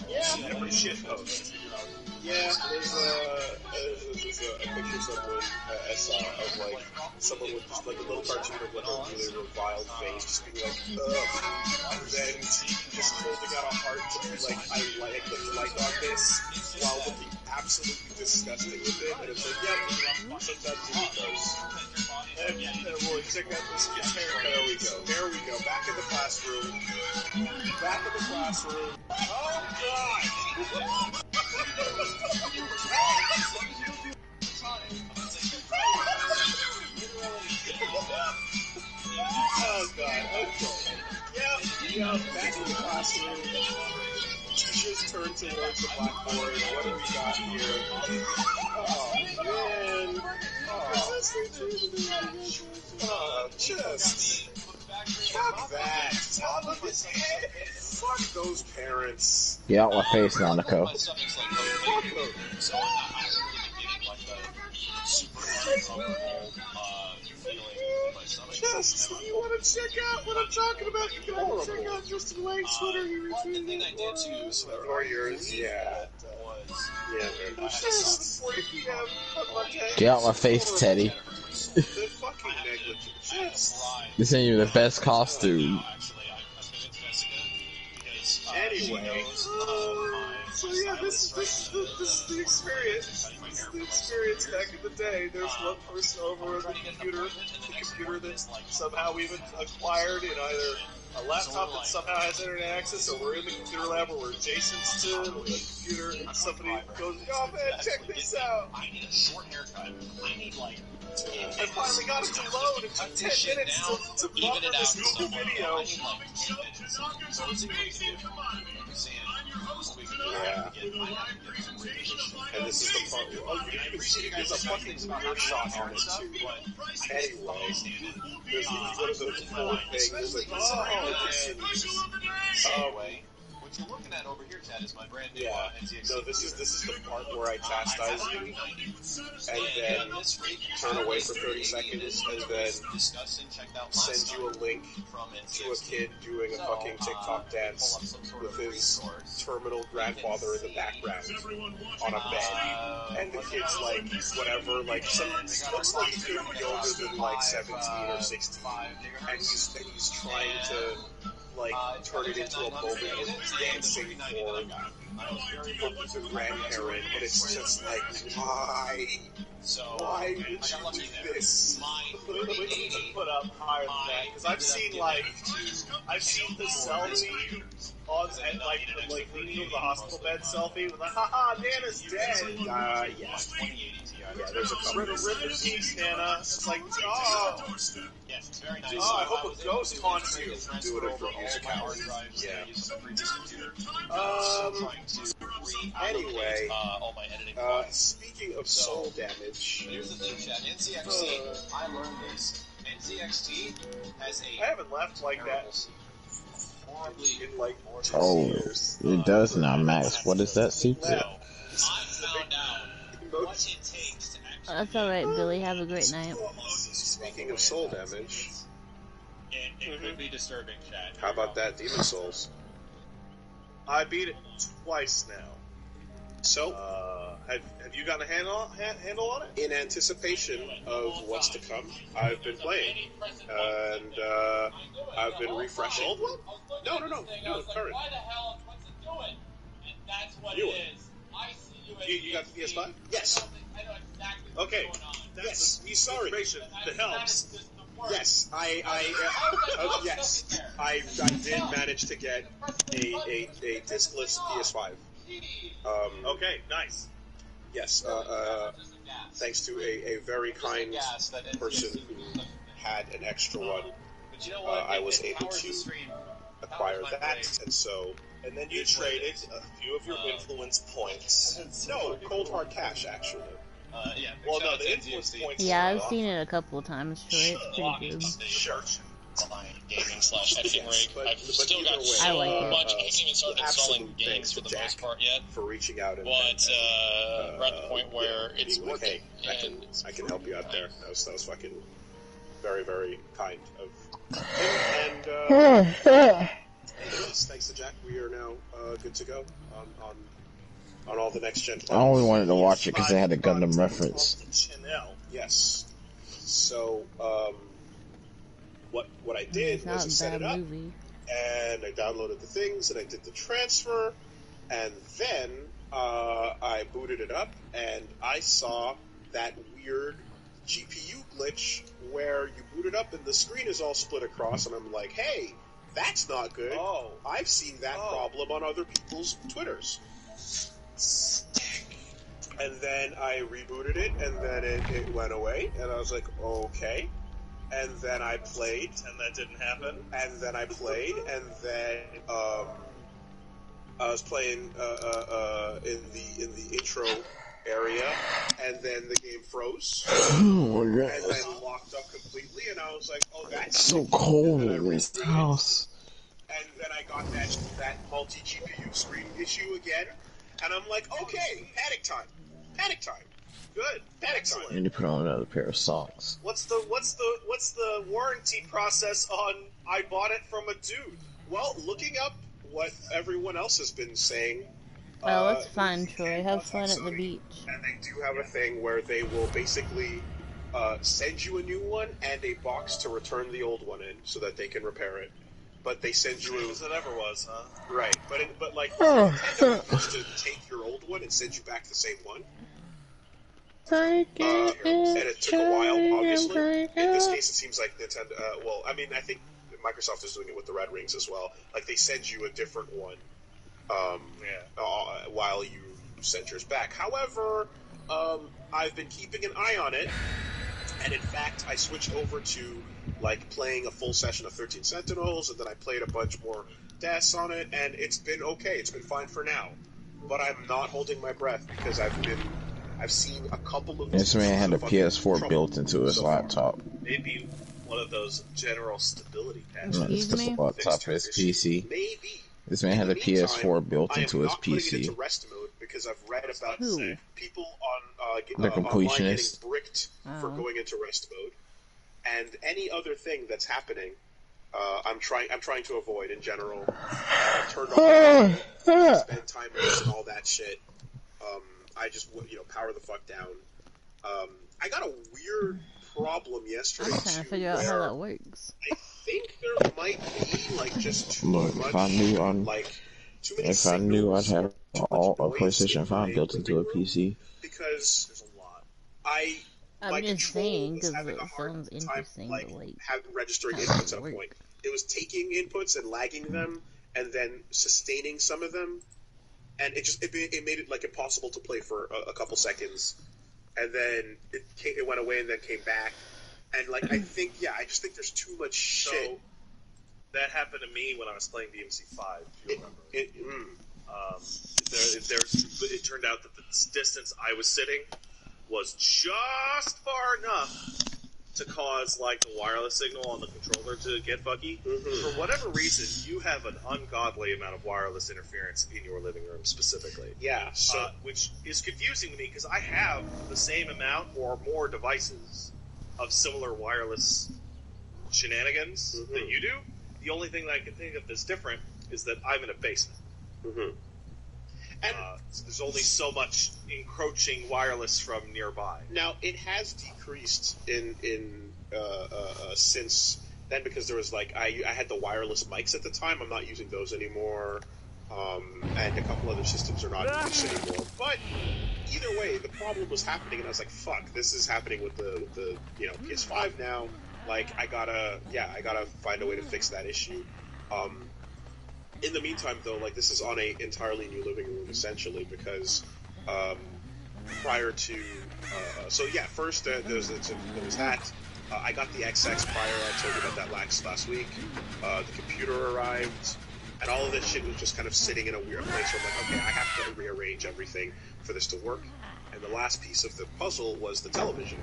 Yeah, every shit post. Yeah, there's a picture someone I saw of like someone with just like a little cartoon of like a really reviled face, just being like, ugh, and then just holding out a heart to I clicked like on this while looking absolutely disgusting with it, and it's like, yep, sometimes it goes. And well, check out this kid's hair. There we go. There we go. Back in the classroom. Back in the classroom. Oh, God! Oh, God. Okay. Yeah, back in the classroom. Teachers turn towards the blackboard. What do we got here? Oh, man. Oh, just... Fuck that. Top of his head. Fuck those parents. Get out my face, Nanako. Fuck them. So I'm not really getting like a super uncomfortable feeling in my stomach. Just, you want to check out what I'm talking about? You can check out Justin Lang's Twitter. He retweeted the thing I did too, so or yours, yeah. Just, Get out my face, Teddy. the fucking negligence. This ain't even the best costume. Anyway, so yeah, this is the experience. This is the experience back in the day. There's one person over the computer that somehow we've acquired in either a laptop that somehow has internet access, or we're in the computer lab where we're adjacent to the computer, and somebody goes, "Oh man, check this out!" I need a short haircut. I need like. I finally got it to load. It took 10 minutes to buffer this Google video. Yeah. And this is the part. Oh, you can see there's a fucking weird shot on it too. Anyway, there's one of those four things. Like, Anyway. What you're looking at over here, Ted, is my brand new NZXT. No, this is the part where I chastise you, and then turn away for 30 seconds, and then send you a link to a kid doing a fucking TikTok dance with his terminal grandfather in the background on a bed, and the kid's like, whatever, like, looks like he could be older than like 17 or 16, and he's trying to like turn it into a moment of dancing for the grandparent, and it's just like, why would you do this? Put up higher than that, because I've seen the selfie on and like leaning over the hospital bed selfie with like, haha, Nana's dead. Yeah, there's a couple. Rip in peace, Nana. It's like, oh. Yes, it's very nice. Oh, I hope a ghost haunts you. Do it for all my hard drives. Yeah. Anyway, all my editing speaking of soul damage. Here's the thing, Chad. NZXT, I learned this. NZXT has a... I haven't left like that in like 2 years. It does now, Max. What is that secret? I found out what it takes to actually... That's alright, Billy. Have a great night. Speaking of soul damage... It could be disturbing, Chad. How about that, Demon Souls? I beat it twice now. So, have you gotten a handle on it? In anticipation of what's to come, I've been playing, and I've been refreshing. Old one? No, current. Why the hell? What's it doing? And that's what You it is. I see You got the PS5? Yes. I know exactly Okay. what's going on. Yes. Sorry. That helps. Yes, yes, I did manage to get a discless PS5. Okay, nice. Yes, thanks to a very kind person who had an extra one, I was able to acquire that, and then you traded a few of your influence points. No, cold hard cash, actually. Well, no, the influence points. Yeah, I've seen it a couple of times. Sure, it's pretty good. Sure. Gaming/editing rig. I've still got I like so it. much. I haven't even started installing games for the most part yet. For reaching out, and we're at the point where it's working. Hey, I can help you out there. That was fucking very, very kind of him. And thanks to Jack, we are now good to go on all the next gen. I only wanted to watch it because they had a Gundam reference. Yes. So, what I did It's not was a set bad it up, movie. and I downloaded the things, and I did the transfer, and then I booted it up, and I saw that weird GPU glitch where you boot it up and the screen is all split across, and I'm like, hey, that's not good. Oh. I've seen that problem on other people's Twitters. And then I rebooted it, and then it went away, and I was like, okay. And then I played, And that didn't happen. and then I played, and then I was playing in the intro area, and then the game froze, Oh my and god. then locked up completely, and I was like, oh, that's It's so cold And then I in this rebooted it. house. And then I got that multi-GPU screen issue again, and I'm like, okay, panic time. Good, panic time. I need to put on another pair of socks. What's the warranty process on I bought it from a dude? Well, looking up what everyone else has been saying. Well, that's fine, Troy. Have fun at the beach. And they do have a thing where they will basically send you a new one and a box to return the old one in so that they can repair it. But they send you As it ever was, huh? right. But like Nintendo used to take your old one and send you back the same one. And it took a while, obviously. In this case, it seems like Nintendo. Well, I mean, I think Microsoft is doing it with the Red Rings as well. Like they send you a different one. While you send yours back. However, I've been keeping an eye on it, and in fact, I switched over to like playing a full session of 13 Sentinels, and then I played a bunch more deaths on it, and it's been okay. It's been fine for now, but I'm not holding my breath because I've seen a couple of. This man had a PS4 trouble built into his so far. laptop. Maybe one of those general stability patches. Excuse It's me? the laptop of his PC. Maybe. This man had a PS4 built into his I am not putting it PC. into rest mode because I've read about Who? people on The online completionist. getting bricked for Oh. going into rest mode, and any other thing that's happening. I'm trying to avoid in general. Turn off spend time and all that shit. I just power the fuck down. I got a weird problem yesterday. I'm trying to too, figure out how where that works. I think there might be like just too Look, much. if I knew Too many if I knew I'd signals, have too much all a noise PlayStation in 5 my built into a living room, PC. because there's a lot. My I'm just control saying was because having it a hard sounds time, interesting, like, but like, registering how does inputs it at a work? point. It was taking inputs and lagging them, and then sustaining some of them, and it made it like impossible to play for a couple seconds, and then it went away and then came back, and like I just think there's too much shit. So that happened to me when I was playing DMC5. If you remember. It turned out that the distance I was sitting was just far enough to cause like the wireless signal on the controller to get buggy. For whatever reason, you have an ungodly amount of wireless interference in your living room specifically. Yeah, so Which is confusing to me because I have the same amount or more devices of similar wireless shenanigans that you do. The only thing that I can think of that's different is that I'm in a basement. and So there's only so much encroaching wireless from nearby. now it has decreased in since then because there was like I had the wireless mics at the time. I'm not using those anymore, and a couple other systems are not in use anymore. But either way, the problem was happening, and I was like, "Fuck, this is happening with the PS5 now." Like I gotta find a way to fix that issue. In the meantime, though, like this is on a entirely new living room essentially because prior to first there was that. I got the XX prior. I told you about that last week. The computer arrived, and all of this shit was just kind of sitting in a weird place. Where I'm like, okay, I have to rearrange everything for this to work. And the last piece of the puzzle was the television,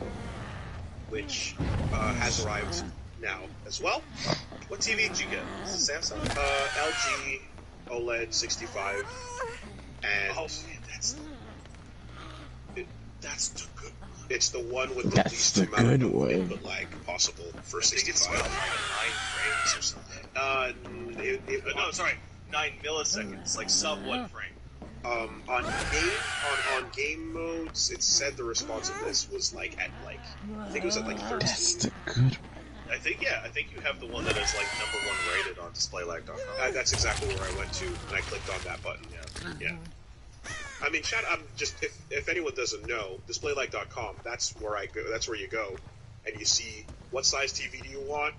which has arrived now as well. What TV did you get? Is it Samsung? LG OLED 65, and That's the good one. it's the one with the That's least the amount good of one. input lag possible for I think it's 65. about 9 frames or something. No, sorry, 9 milliseconds, like sub 1 frame. On game modes, it said the responsiveness was like at I think it was at like 13. That's the good one. I think you have the one that is like #1 rated on DisplayLag.com. That's exactly where I went to, and I clicked on that button. Yeah. I mean, I'm just if anyone doesn't know, DisplayLag.com. That's where I go. That's where you go, and you see what size TV do you want,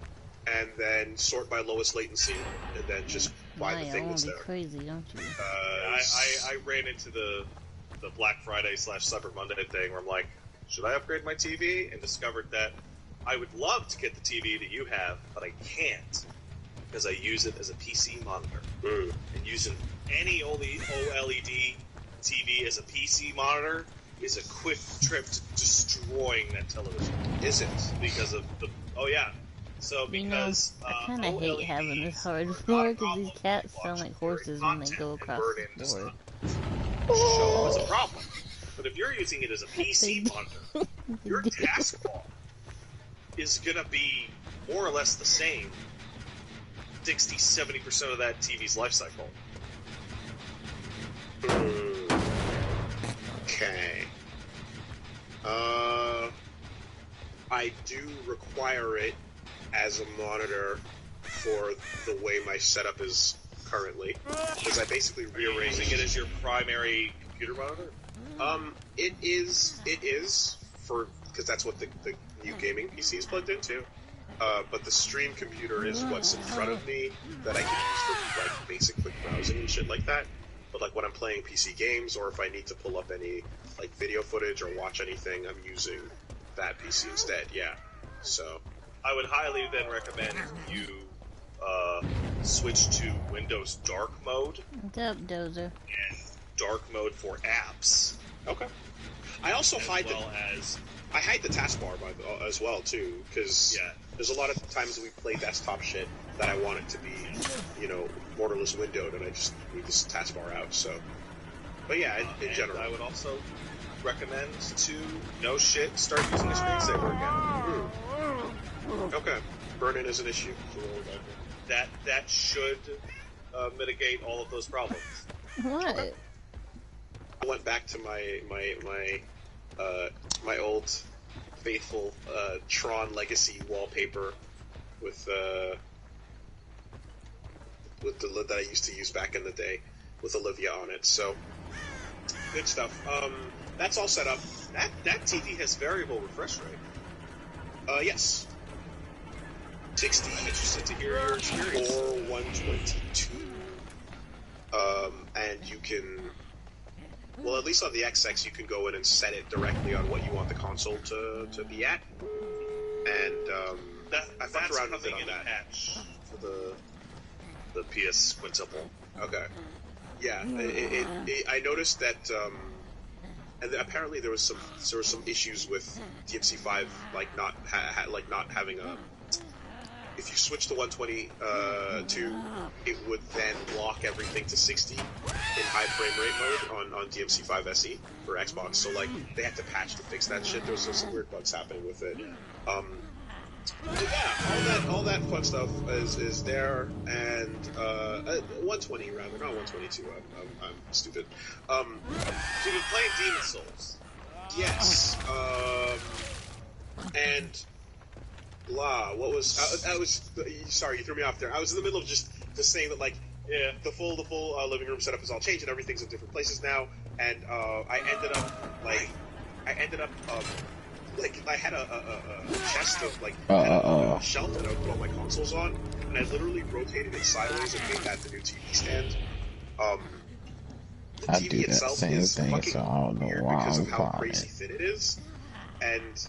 and then sort by lowest latency, and then just buy the thing that's there. Crazy, don't you? I ran into the Black Friday / Cyber Monday thing where I'm like, should I upgrade my TV? And discovered that I would love to get the TV that you have, but I can't because I use it as a PC monitor. And using any OLED TV as a PC monitor is a quick trip to destroying that television. Is it? Because of the... Oh, yeah. So, because... I kind of hate having this hard floor because these cats sound like horses when they go across the floor. So it's a problem. But if you're using it as a PC monitor, your taskbar is going to be more or less the same 60-70% of that TV's life cycle. Okay. I do require it as a monitor for the way my setup is currently, because I basically rearranged Using it as your primary computer monitor? It is for, because that's what the new gaming PC is plugged into. But the stream computer is what's in front of me that I can use for like basic quick browsing and shit like that. But like when I'm playing PC games, or if I need to pull up any like video footage or watch anything, I'm using that PC instead. Yeah. So I would highly then recommend you switch to Windows Dark Mode. What's up, Dozer? And Dark Mode for apps. okay. I also hide I hide the taskbar as well too, because there's a lot of times that we play desktop shit that I want it to be, borderless windowed, and I just need this taskbar out. So, but yeah, in general, I would also recommend to no shit start using a screensaver again. Okay, burn-in is an issue. That should mitigate all of those problems. What? Okay. I went back to my old faithful Tron Legacy wallpaper with the lid that I used to use back in the day with Olivia on it. So good stuff. That's all set up. That TV has variable refresh rate. Yes. 60. I'm interested to hear your experience. Or 122. And you can. Well, at least on the XX, you can go in and set it directly on what you want the console to be at. And I fucked around with it on that. Patch for the PS quintuple. Okay. Yeah, I noticed that, and apparently there was some issues with DMC5, like not having a. If you switch to 122, it would then lock everything to 60 in high frame rate mode on DMC5 SE for Xbox. So like they had to patch to fix that shit. There was some weird bugs happening with it. But yeah, all that fun stuff is there, and 120 rather, not 122. I'm stupid. So you've been playing Demon's Souls. Yes. And. What was I was sorry, you threw me off there. I was in the middle of just saying that, like, yeah, the full living room setup is all changed and everything's in different places now, and I ended up I had a chest of a shelf that I would put all my consoles on, and I literally rotated it sideways and made that the new TV stand. The I TV do that itself same is thing, fucking so I don't know weird why because I'm of how fine. crazy thin it is, and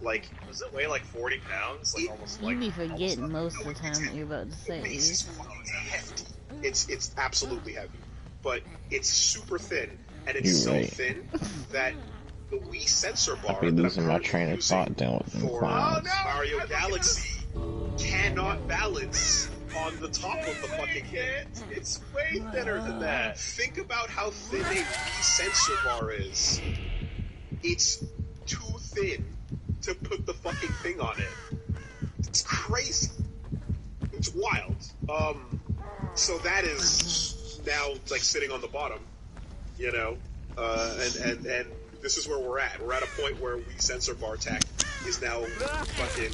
like. Does it weigh like 40 pounds? Like almost You be forgetting most of the time what you're about to say. It's fucking hefty. It's absolutely heavy, but it's super thin, and it's You're so right. thin that the Wii sensor bar I'll be that losing I'm my currently train of using thought down with them for clowns. Mario Galaxy cannot balance on the top of the fucking thing. It's way thinner than that. Think about how thin a Wii sensor bar is. It's too thin to put the fucking thing on it. It's crazy. It's wild. So that is now like sitting on the bottom, and this is where we're at. We're at a point where Wii sensor bar tech is now fucking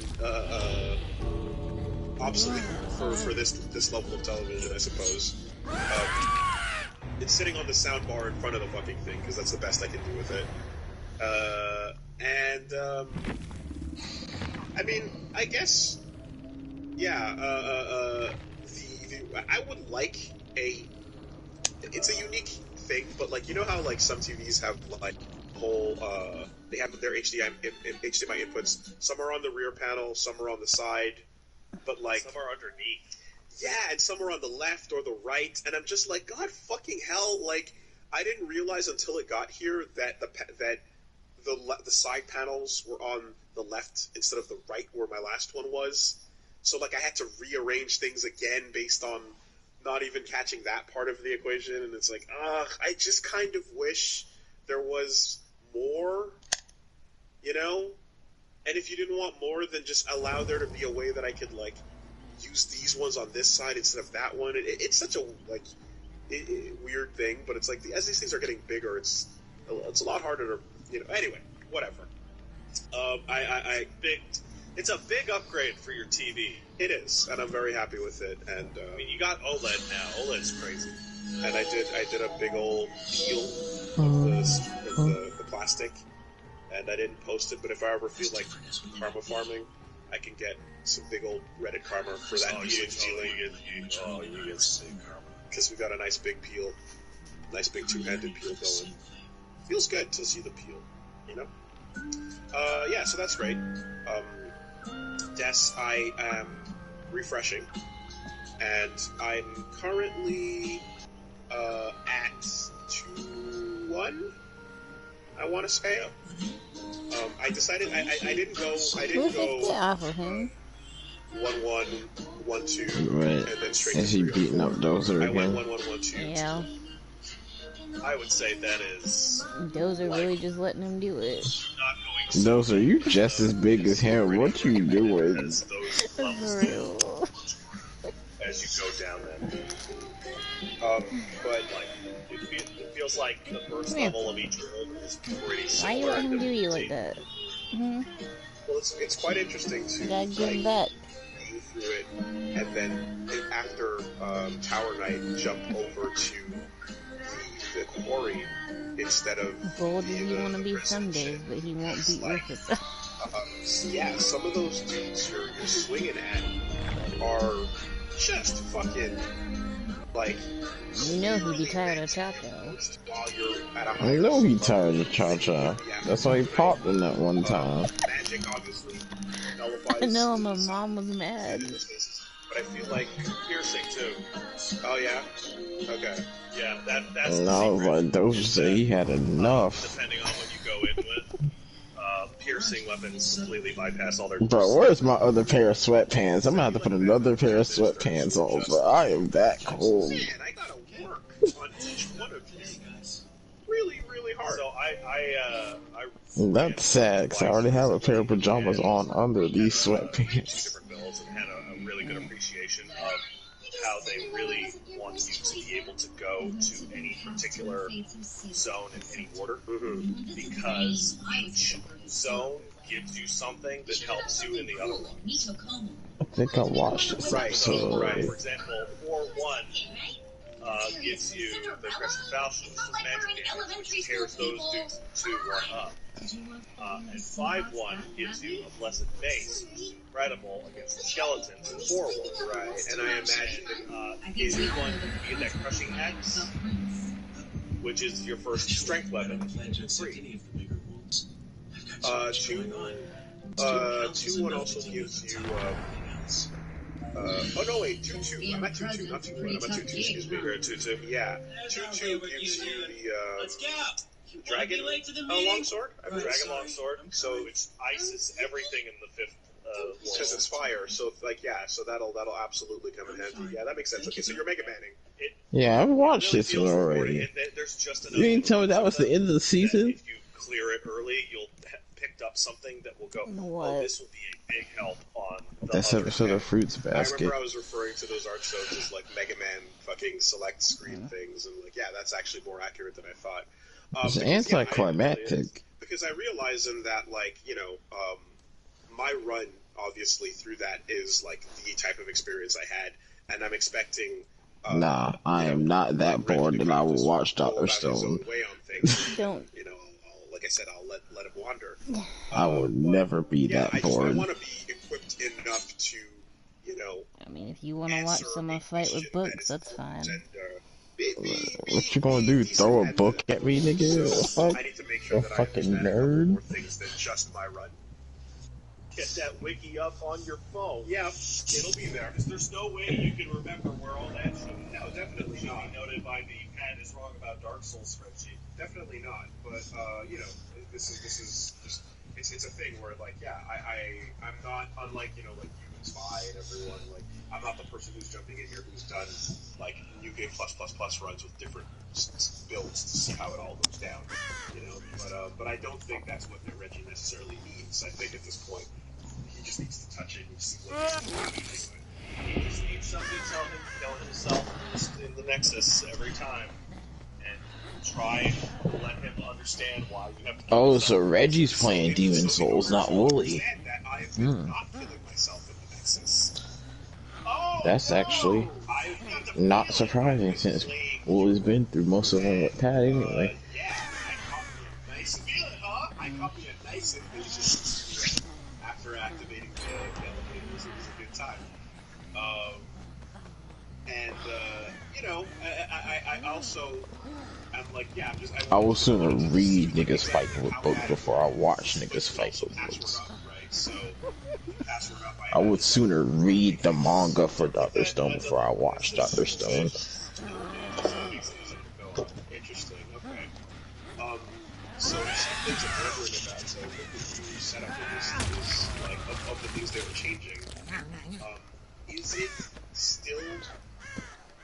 obsolete for this level of television, I suppose. It's sitting on the sound bar in front of the fucking thing because that's the best I can do with it. I mean, I guess, yeah. I would like it's a unique thing, but like, you know how like some TVs have like whole they have their HDMI inputs. Some are on the rear panel, some are on the side, but like Some are underneath. yeah, and some are on the left or the right, and I'm just like, God fucking hell! Like, I didn't realize until it got here that the side panels were on the left instead of the right where my last one was. So like, I had to rearrange things again based on not even catching that part of the equation, and it's like, I just kind of wish there was more, you know? And if you didn't want more, then just allow there to be a way that I could, like, use these ones on this side instead of that one. It's such a, like, weird thing, but it's like, as these things are getting bigger, it's a lot harder to, you know, anyway, whatever. It's a big upgrade for your TV. It is, and I'm very happy with it, and, I mean, you got OLED now. OLED's crazy. and I did a big old peel of the plastic, and I didn't post it, but if I ever feel like karma farming, I can get some big old Reddit karma for that peeling. You get some karma. Because we got a nice big peel, nice big two-handed peel going. Feels good to see the peel, you know? Yeah, so that's great. I am refreshing, and I'm currently at 2-1, I want to say. I decided I didn't go off of him. 1-1, 1-2, Right. and then straight Is to he 3-0. beating up Dozer I went again? 1-1, 1-2. Yeah. I would say that is Those are really just letting him do it. not going Dozer, you just as big as him. What you doing? as those levels For do real. as you go down them. But Like, it feels like the first Come here. level of each world is pretty Why similar. you let him to do you the like that? Hmm? well, it's quite interesting to You gotta give him like, back. go through it, and then after Tower Knight, jump over to the quarry instead of Bold as the, you want to the be prison some shit. days, but he won't It's beat like, Rufus. yeah, some of those dudes you're swinging at are just fucking like. You know he'd be tired of Chaco. While you're at a I higher know he speed. tired of Cha-Cha. That's why he popped him that one time. Magic obviously nullifies. I know my the mom was mad. But I feel like Piercing too. oh yeah, okay. Yeah, that's And the I was secret. like, Dozer said he had enough. Depending on what you go in with, piercing weapons completely bypass all their. Bro, where's my other pair of sweatpants? I'm gonna have to put another pair of sweatpants on, bro. I am that cold. Man, I gotta work on each one of these. Really, really hard. So I That's sad, because I already have a pair of pajamas on under these two sweatpants. different builds and had a really good appreciation of how they really want you to be able to go to any particular zone in any order, because each zone gives you something that helps you in the other ones. I think I watched this Right, episode right. already. For example, 4-1 gives you the Crescent Falchion, which is magic damage, which tears those dudes to 1 up. And 5-1 gives you a blessed base, which is incredible against the skeletons in 4-1. Right, and I imagine In 1, you get that Crushing Axe, which is your first strength weapon. 3. 2-1 also gives you. Oh no, wait, 2-2. I'm at 2-2, not 2-1. I'm at 2-2. Excuse me. You're at 2-2. Yeah, 2-2 gives you Let's go. dragon Late to the meeting. longsword. I have a dragon Dragon longsword. Longsword, So which ices everything in the 5th because it's fire, so like yeah, so that'll absolutely come in handy. Yeah, that makes sense. Okay, so you're Mega Manning. Yeah, I've watched really this feels one rewarding, already. and there's just enough You didn't tell me that was the end of the that season? if you clear it early, you'll have picked up something that will go, What? oh, this will be a big help on the That's other episode of Fruits I Basket. remember I was referring to those art shows as like Mega Man fucking select screen things, and like yeah, that's actually more accurate than I thought. It's Because, yeah, anticlimactic. because I realize in that like you know my run obviously through that is like the type of experience I had, and I'm expecting. Nah, I am not that bored that I will watch Dr. Stone. Don't. You know, like I said, I'll let him wander. I will never be that I bored. want to be equipped enough to, you know. I mean, if you want to watch someone fight with books, that's fine. What you gonna do? Throw a book at me, nigga? I need to make sure that I fucking understand a couple nerd. more things than just my run. Get that wiki up on your phone. Yeah, it'll be there. Because there's no way you can remember where all that should be. No, definitely Should not. be noted by the Pat is wrong about Dark Souls spreadsheet. Definitely not. But you know, this is just it's a thing where like I'm not unlike like you and Spy and everyone. Like I'm not the person who's jumping in here who's done like new game plus runs with different builds to see how it all goes down. You know, but I don't think that's what Reggie necessarily needs. I think at this point he just needs to touch it and see what he's doing. He just needs somebody to tell himself in the Nexus every time. And try and let him understand why you have to kill Oh, yourself. so Reggie's playing Demon Souls, not Wooly. That I've been not killing myself in the Nexus. Oh, That's actually not surprising since Wooly's been through most of them with Pat anyway. Yeah, I caught me a nice feeling, huh? I caught me a nice invasion after activating the elevator. It was a good time. You know, I also, I'm like, yeah, I'm just. I will sooner read niggas fight with books before I watch niggas fight with books. I would sooner read the manga for Dr. Stone before I watch Dr. Stone. Interesting, okay. So some things I'm wondering about, so with the new setup is like, of the things they were changing, is it still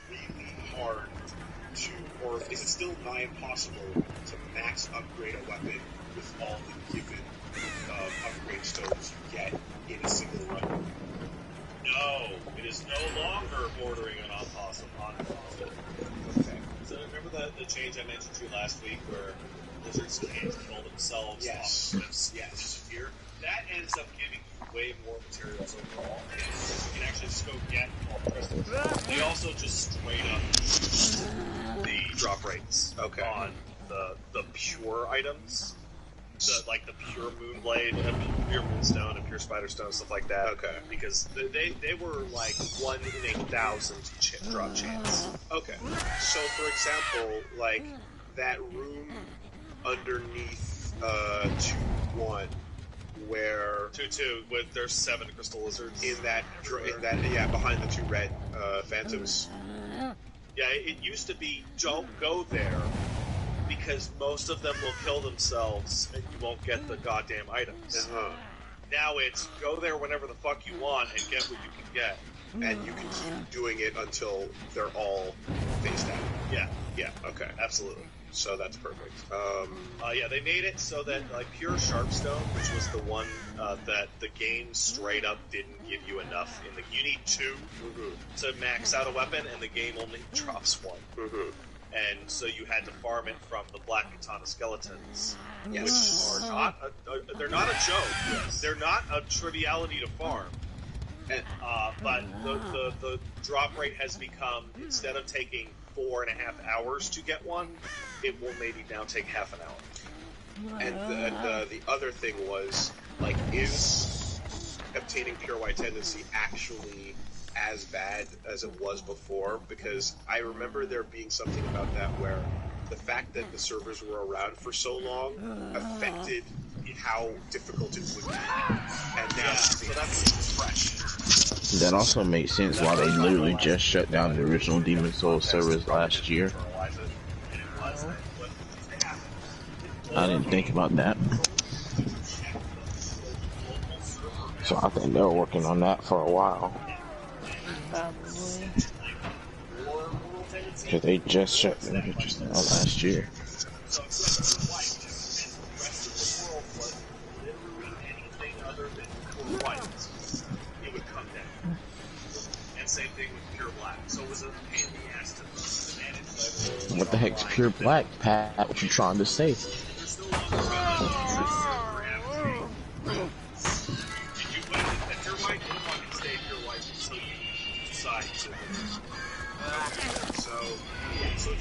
really hard to, or is it still nigh impossible to max upgrade a weapon with all the given upgrade stones you get in a single run? No, it is no longer bordering on impossible. Okay. So remember the change I mentioned to you last week where lizards can't kill themselves Yes. off disappear? That ends up giving you way more materials overall. You can actually just go get all the crystals. They also just straight up the drop rates on the pure items. So, like the pure Moonblade, pure Moonstone, and pure Spiderstone, stuff like that. Okay. Because they were like 1 in 1,000 drop chance. Okay. So, for example, like that room underneath 2-1, where 2-2 with there's 7 crystal lizards in that behind the 2 red phantoms. Yeah, it used to be don't go there because most of them will kill themselves and you won't get the goddamn items. Now it's go there whenever the fuck you want and get what you can get. And you can keep doing it until they're all phased out. Yeah, Okay. absolutely. So that's perfect. Yeah, they made it so that like pure Sharpstone, which was the one that the game straight up didn't give you enough. You need 2 to max out a weapon, and the game only drops 1. And so you had to farm it from the Black Katana skeletons, which are not they're not a joke. They're not a triviality to farm. But the drop rate has become, instead of taking 4.5 hours to get one, it will maybe now take half an hour. And the other thing was, like, is obtaining Pure White Tendency actually as bad as it was before? Because I remember there being something about that where the fact that the servers were around for so long affected how difficult it would be. And now so that's fresh. That also makes sense why they literally just shut down the original Demon Souls servers last year. I didn't think about that. So I think they were working on that for a while. Probably. Because they just shut them bitches down last year. Same thing with Pure Black. So it was a pain in the ass to manage. What the heck's Pure Black, Pat? What you trying to say?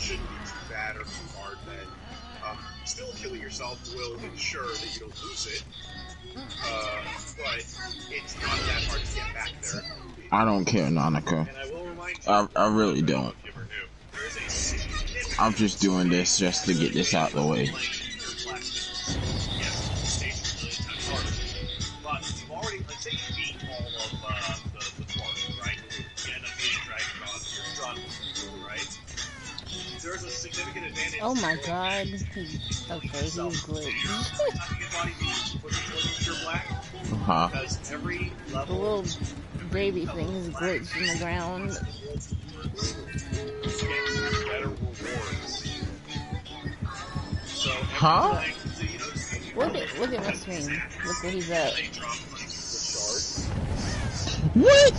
shouldn't be too bad or too hard then. Still killing yourself will ensure that you don't lose it, but it's not that hard to get back there. I don't care, Nanako. And I will remind you, I really I don't know don't. if you ever knew, there is a significant I'm just doing this just to get this out the way. But you've already, let's say you beat all of the floors, right? You end up beating Dragon God, you're done, right? There's a significant advantage. Oh my god. Okay, he's glitched. Uh-huh. Because every The level, little baby thing is glitched in the ground. gets better rewards. So Huh? Look at my screen. Look where he's at. What?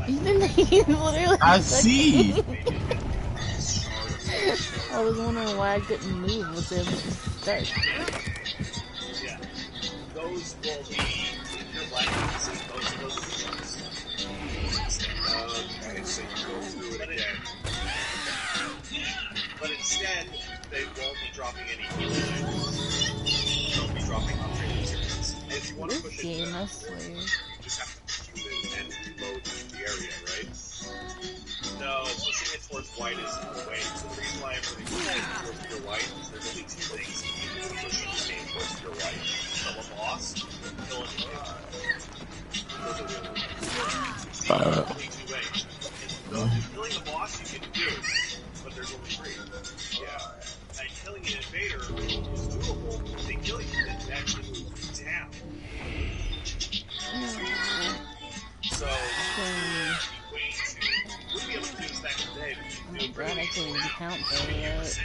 He's literally I stuck. see. I was wondering why I couldn't move with him stuck. Yeah. Those will be your black pieces. Those will be shards. Okay, so you go through it again. But instead, they won't be dropping any healing. They'll be dropping upgrade materials. And if you want to This push game, I it, swear. you just have to queue in and reload the area, right? No, pushing it towards white is the way. So the reason why everything pushes towards pure white is there's only two things to keep pushing the game towards pure white. Kill a boss, kill a game. Those are the only ones. See, there's only two ways. Killing the boss you can do, but there's only three. Yeah. And killing an invader is doable. If they kill you, then you actually move down. So, we'd be able to do this back in the day, but you Oh god, I can't even count that yet.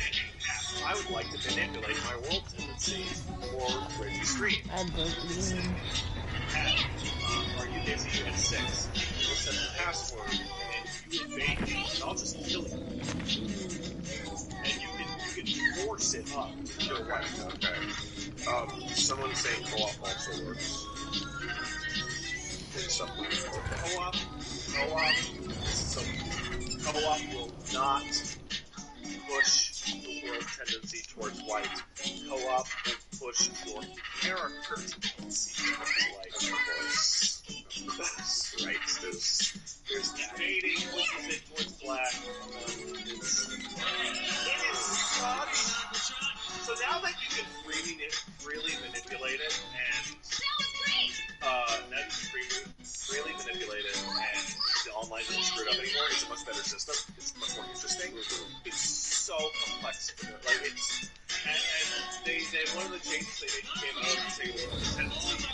I would like to manipulate my world tendency for Reggie Street. I broke the game. Are you busy at 6? We'll set the password, and you invade me, and I'll just kill you. And you can force it up to your right. Okay. Someone's saying co-op also works. Co-op, so co-op will not push the world tendency towards white. Co-op will push your character tendency towards white, of course. Right, there's debating, pushes it towards black. It is such... So now that you can freely manipulate it, and now you can freely manipulate it, and the online isn't screwed up anymore, it's a much better system. It's much more interesting. It's so complex. Like, it's... And they one of the changes they came out and say was the tendency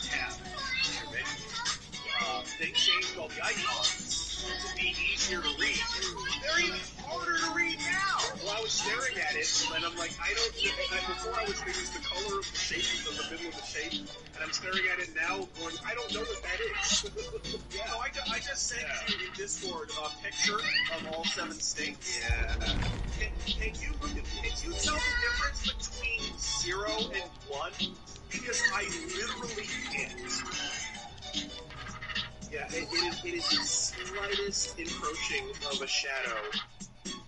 tab. They changed all the icons to be easier to read. They're even harder to read now. Well, I was staring at it, and I'm like, before I was thinking the color of the shape, of the middle of the shape, and I'm staring at it now, going, I don't know what that is. Yeah. So I just sent you in Discord a picture of all 7 states. Yeah. Can you tell the difference between 0 and 1? Because I literally can't. Yeah, it is the slightest encroaching of a shadow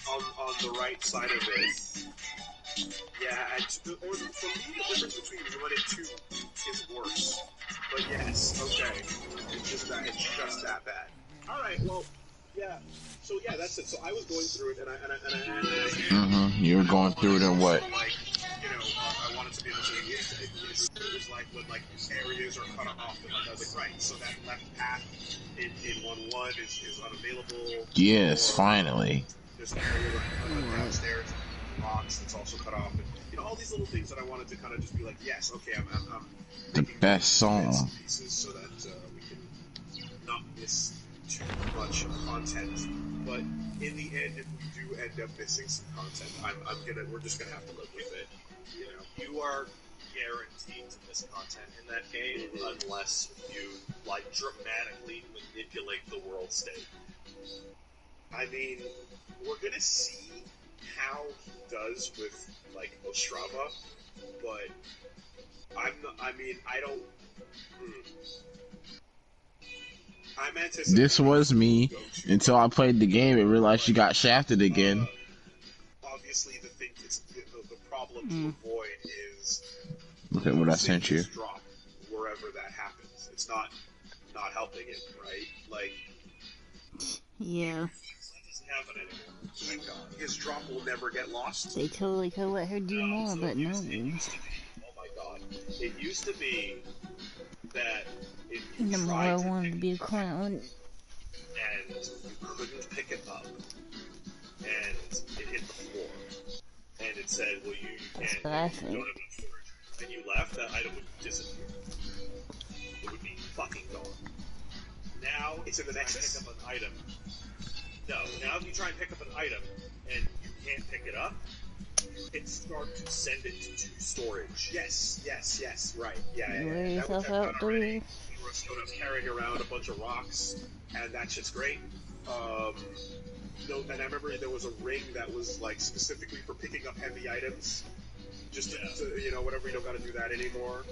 on the right side of it. Yeah, or for me, the difference between 1 and 2 is worse. But yes, okay, it's just that bad. All right, well, yeah. So yeah, that's it. So I was going through it, and I You were going through it, and what? Like, I wanted to be able to. It was like when areas are cut off, and I was like, right. So that left path in 1-1 is unavailable. Yes, finally. There's an area downstairs, rocks. It's also cut off, and all these little things that I wanted to kind of just be like, yes, okay, I'm The best song. pieces so that we can not miss too much content. But in the end, if we do end up missing some content, we're just gonna have to live with it. You are guaranteed to miss content in that game unless you dramatically manipulate the world state. I mean, we're gonna see how he does with Ostrava, but I'm anticipating. This was me until I played the game and realized she got shafted again. obviously the thing, the problem to avoid is Look at what I sent you. drop wherever that happens. It's not helping it, right? Like, Yeah. that doesn't happen anymore. Thank God. His drop will never get lost. They totally could let her do more, but no. Oh my God! It used to be that if you The more I tried to wanted to pick be a clown. and you couldn't pick it up, and it hit the floor, and it said, "Well, you That's can't. what I You don't think. have enough storage," and you left, that item would disappear. It would be fucking gone. Now, it's in the Nexus. Pick up an item. No, now if you try and pick up an item and you can't pick it up, it starts to send it to storage. Yes, right. Yeah. You wear That yourself I've done out, already. dude. We were sort of carrying around a bunch of rocks, and that shit's great. And I remember there was a ring that was like specifically for picking up heavy items. Just to, whatever, you don't got to do that anymore.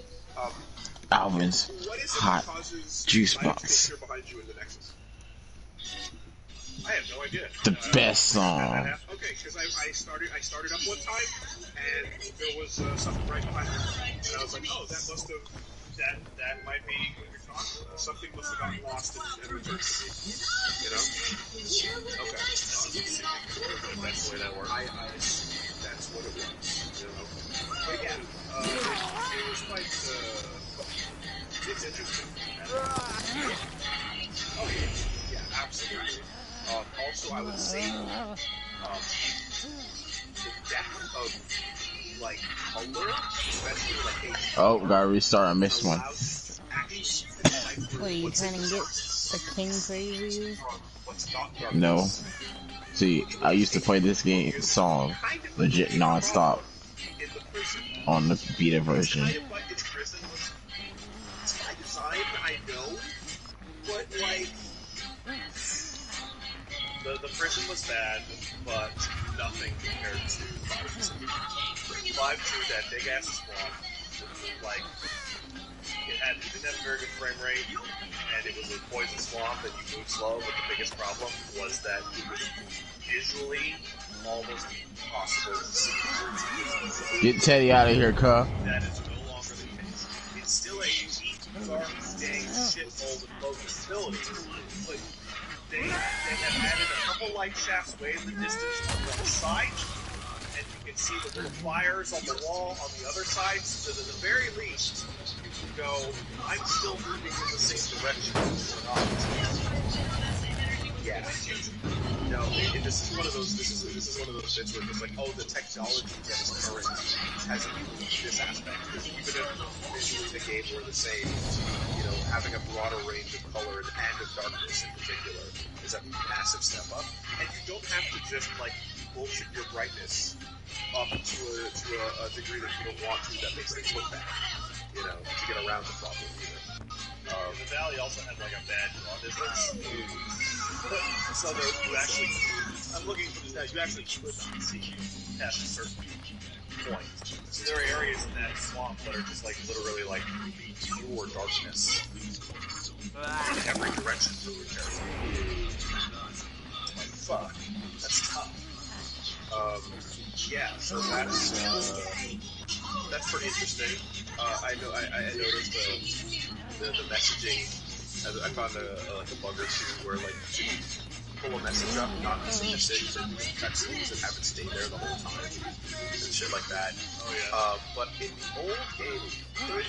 Alvin's What is it hot that causes juice items box. to appear behind you in the Nexus? I have no idea. The best song. Okay, because I started up one time, and there was something right behind me, and I was like, oh, that must have, that might be what you're talking about. Something must have gotten lost and returned to me, Okay. That's the way that works. I assume that's what it was, But again, it was quite, it's interesting. Oh, yeah, absolutely. Also, I would say the depth of like color, especially like Oh, gotta restart. I missed one. What, are you trying to get the king crazy? No. See, I used to play this song legit non-stop on the beta version. It's by design, I know, but like the prison was bad, but nothing compared to 5-2. 5-2, that big ass swamp, like it didn't have a very good frame rate, and it was a poison swamp, and you moved slow. But the biggest problem was that it was visually almost impossible to see. Get Teddy out of here, cuh. That is no longer the case. It's still a deep, dark, dank shithole with low visibility, but they have added a couple light shafts way in the distance on one side, and you can see the little fires on the wall on the other side, so that at the very least, you can go, I'm still moving in the same direction as you're not. Yeah. No, this is one of those bits where it's like, oh, the technology that is current hasn't included this aspect. Because even if visually the game were the same, having a broader range of color and of darkness in particular is a massive step up. And you don't have to just like bullshit your brightness up to a degree that you don't want to, that makes things look bad. To get around the problem either. The Valley also had like a bad draw distance. So there, I'm looking for this now, you actually could not see past a certain point. So there are areas in that swamp that are just like literally like pure darkness. In every direction through the territory. Like, fuck. That's tough. Yeah, so that's pretty interesting. I noticed the messaging. I found a bug or two where like you should pull a message up, not miss a message, and cutscenes and have it stay there the whole time, and shit like that. Oh yeah. But in the old game, you could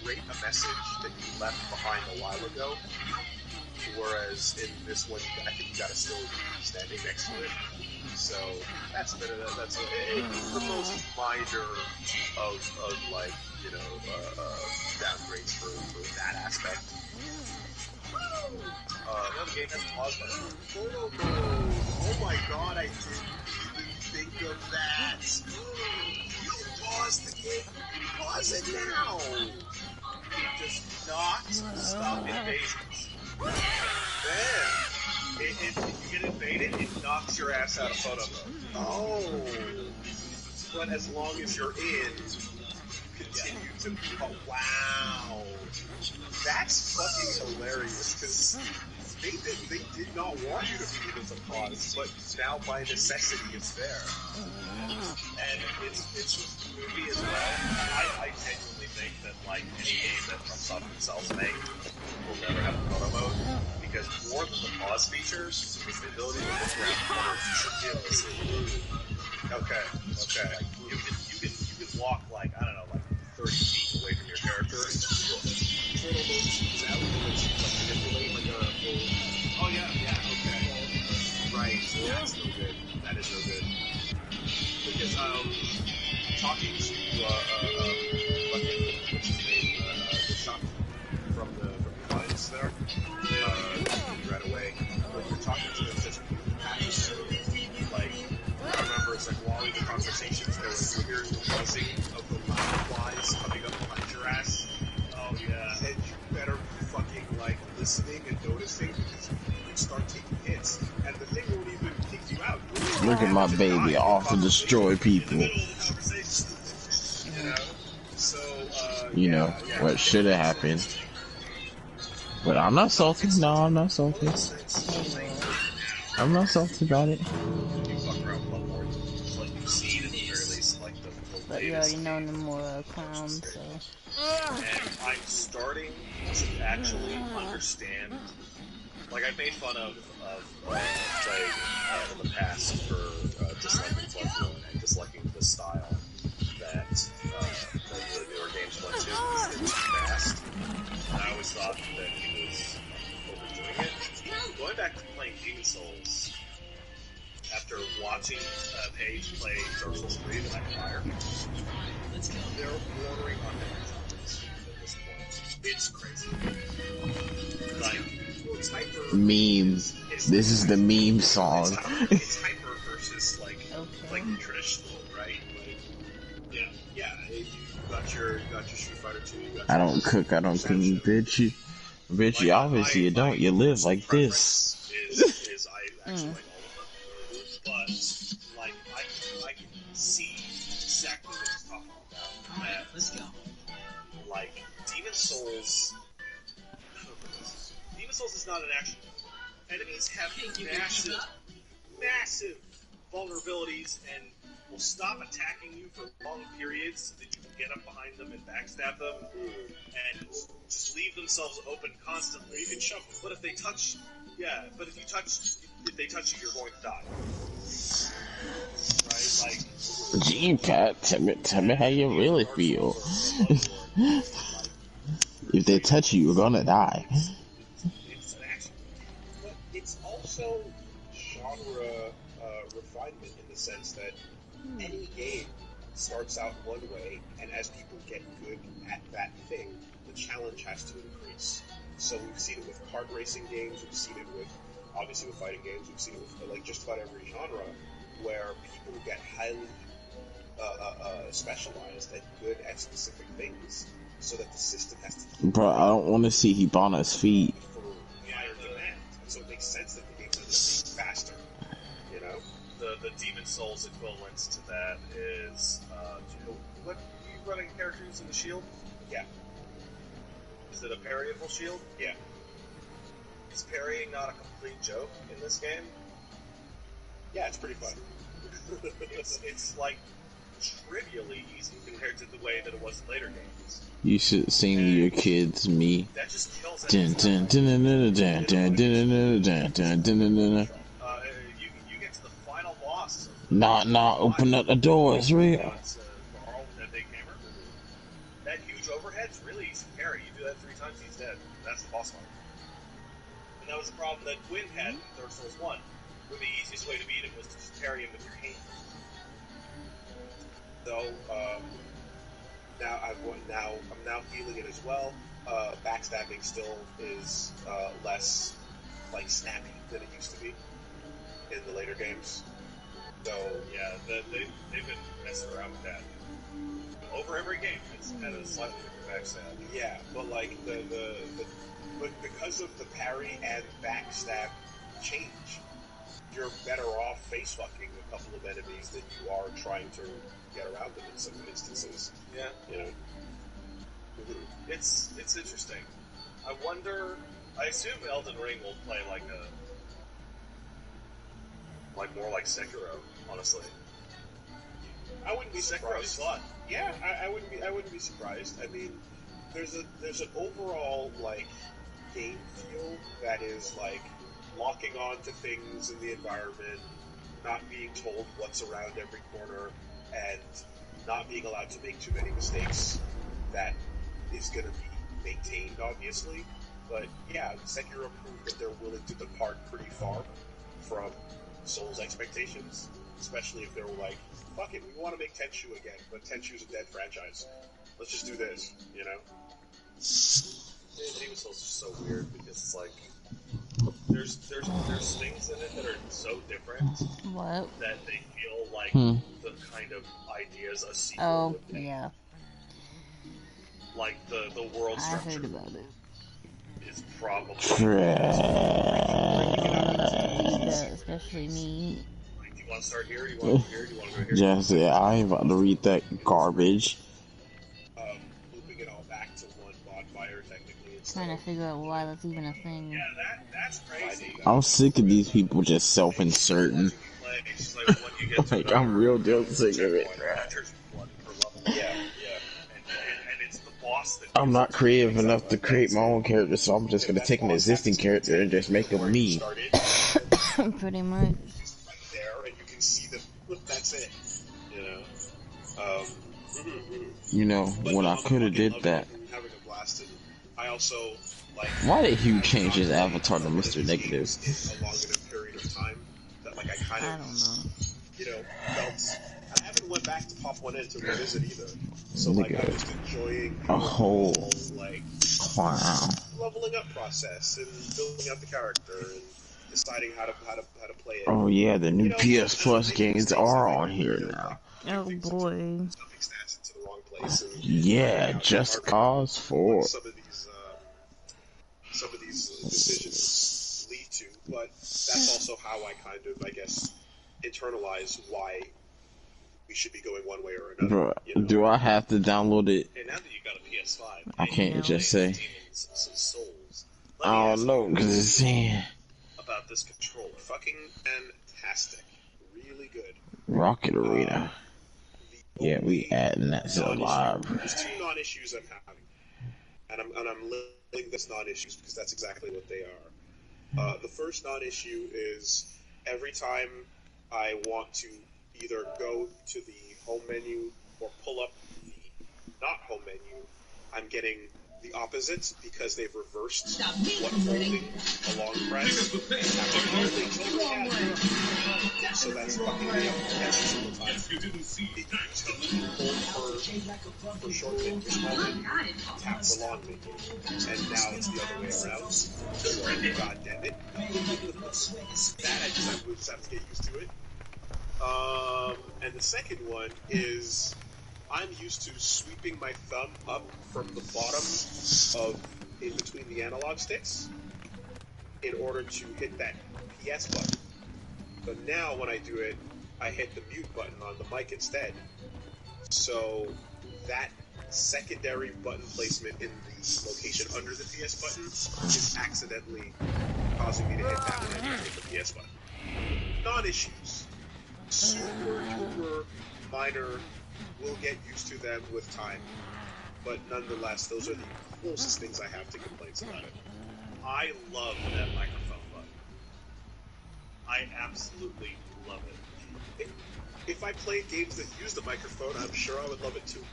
rate a message that you left behind a while ago, whereas in this one, I think you gotta still be standing next to it. So that's a bit of that's the most minor of like downgrades for that aspect. The game has pause button. Photo mode. Oh my god, I didn't even think of that. You pause the game. Pause it now. It does not stop invasions. Then, if you get invaded, it knocks your ass out of photo mode. Oh. But as long as you're in, continue to. Oh, wow. That's fucking hilarious, because they did not want you to be able to pause, but now by necessity it's there. it's with the movie as well. I genuinely think that like any game that FromSoft themselves make will never have a photo mode because more than the pause features is the ability to look around corners. You should be able to see. Okay. Like you can walk like I don't know like 30 feet away from your character and just look. Photo mode zooms out and lets you like manipulate like a full. Oh yeah, okay. Right, that's no good. That is no good. Because talking to fucking what's his name, the shopkeep from your lines there, right away. When you're talking to them, there's really passionate. Like I remember it's like while in the conversations, there was hearing the buzzing of the flies coming up behind your ass. Oh yeah, and you better be fucking like listening and noticing because you could start taking hits, and the thing won't even kick you out. Look at my baby off to destroy people. In the middle of the conversation, you know. So You know what should have happened. But I'm not salty. No, I'm not salty. I'm not salty about it. You fuck around with Bloodborne. Like you've seen at the very least, like the But you already know no more clowns, so. And I'm starting to actually understand. Like I've made fun of Plague in the past for disliking Bloodborne and disliking the style that the newer games went to because they were too fast. And I always thought that he was overdoing it. Going back to playing Demon Souls after watching Paige play Dark Souls 3 the night prior, they're bordering on different genres at this point. It's crazy. Like, it's hyper. Memes. This is the meme song. It's hyper versus like the traditional, right? Like, yeah. You got your Street Fighter 2. I don't cook, bitch. Bitch, you obviously you don't. You live like this. Is I actually like all of them, but like I can see exactly what he's talking about. That, let's go. Like Demon Souls is not an action. Enemies have massive vulnerabilities and will stop attacking you for long periods so that you can get up behind them and backstab them and just leave themselves open constantly and shove them. But if they touch you, you're going to die. Right? Like, Gee, Pat, tell me how you really feel. If they touch you, you're gonna die. It's an action. But it's also genre refinement in the sense that any game starts out one way, and as people get good at that thing, the challenge has to increase. So we've seen it with kart racing games, we've seen it with, obviously with fighting games, we've seen it with like just about every genre, where people get highly specialized and good at specific things, so that the system has to keep Bro, I don't want to see Hibana's feet. for higher demand. And so it makes sense that the games end up being faster, you know? the Demon Souls equivalent to that is what you running characters in the shield? Yeah. Is it a parryable shield? Yeah. Is parrying not a complete joke in this game? Yeah, it's pretty fun. it's like trivially easy compared to the way that it was in later games. You should sing to your kids me. That just kills You you get to the final boss. Nah, open up the doors, real. That big hammer. That huge overhead's really easy to carry. You do that 3 times, he's dead. That's the boss fight. And that was the problem that Gwyn had in Dark Souls 1, where the easiest way to beat him was to just carry him with your hand. So, I'm now feeling it as well. Backstabbing still is less like snappy than it used to be in the later games. So yeah, they've been messing around with that. Over every game, it's kind of a slightly different backstab. Yeah, but like but because of the parry and backstab change, you're better off face fucking a couple of enemies than you are trying to get around them in some instances. Yeah, you know. It's interesting. I wonder. I assume Elden Ring will play like more like Sekiro. Honestly, I I wouldn't be surprised. Yeah, I wouldn't be surprised. I mean, there's an overall like game feel that is like locking on to things in the environment, not being told what's around every corner, and not being allowed to make too many mistakes. That is going to be maintained, obviously. But yeah, Sekiro proved that they're willing to depart pretty far from Souls' expectations, especially if they were like, fuck it, we want to make Tenchu again, but Tenchu's a dead franchise. Let's just do this, you know? Demon Souls is so weird because it's like there's things in it that are so different that they feel like the kind of ideas a sequel would make. Yeah. Like the world structure. I heard about it. Is probably especially me. Like, do you want to start here? Do you want to go here? Do you want to go here? Just I ain't about to read that garbage. Looping it all back to one bonfire, technically. Trying to figure out why that's even a thing. Yeah, that's crazy. I'm sick of these people just self-inserting. Like, I'm real deal sick of it. Yeah. I'm not creative enough to create my own character, so I'm just gonna take an existing character and just make them me. Pretty much. There, and you can see that's it. You know, when I could have did that. Having a blast, and I also like. Why did Hugh change his avatar to Mr. Negative? A long enough period of time that like I kind of, felt. I haven't went back to pop one in to revisit either. So like I'm just enjoying a whole like wow leveling up process and building out the character and deciding how to play it. Oh yeah, the new PS Plus games are on here now. Oh boy. Yeah, Just Cause 4. Some of these decisions lead to, but that's also how I kind of, I guess, internalize why we should be going one way or another. Bruh, do I have to download it? And now that you got a PS5, I can't just say. Some Souls. I don't know, because it's saying about this controller. Fucking fantastic. Really good. Rocket Arena. Yeah, we adding that to the live. There's two non-issues I'm having. And I'm listing this non-issues because that's exactly what they are. The first non-issue is every time I want to either go to the home menu or pull up the not home menu, I'm getting the opposite because they've reversed what holding a long press. So that's fucking me up every single time. It used to be hold for short menu, small menu, tap for long menu, and now it's the other way around. God damn it. That I just have to get used to it. And the second one is I'm used to sweeping my thumb up from the bottom of in between the analog sticks in order to hit that PS button. But now when I do it, I hit the mute button on the mic instead. So that secondary button placement in the location under the PS button is accidentally causing me to hit that when I hit the PS button. Non-issues. Super duper minor. We'll get used to them with time. But nonetheless, those are the closest things I have to complaints about it. I love that microphone button. I absolutely love it. If I played games that use the microphone, I'm sure I would love it too.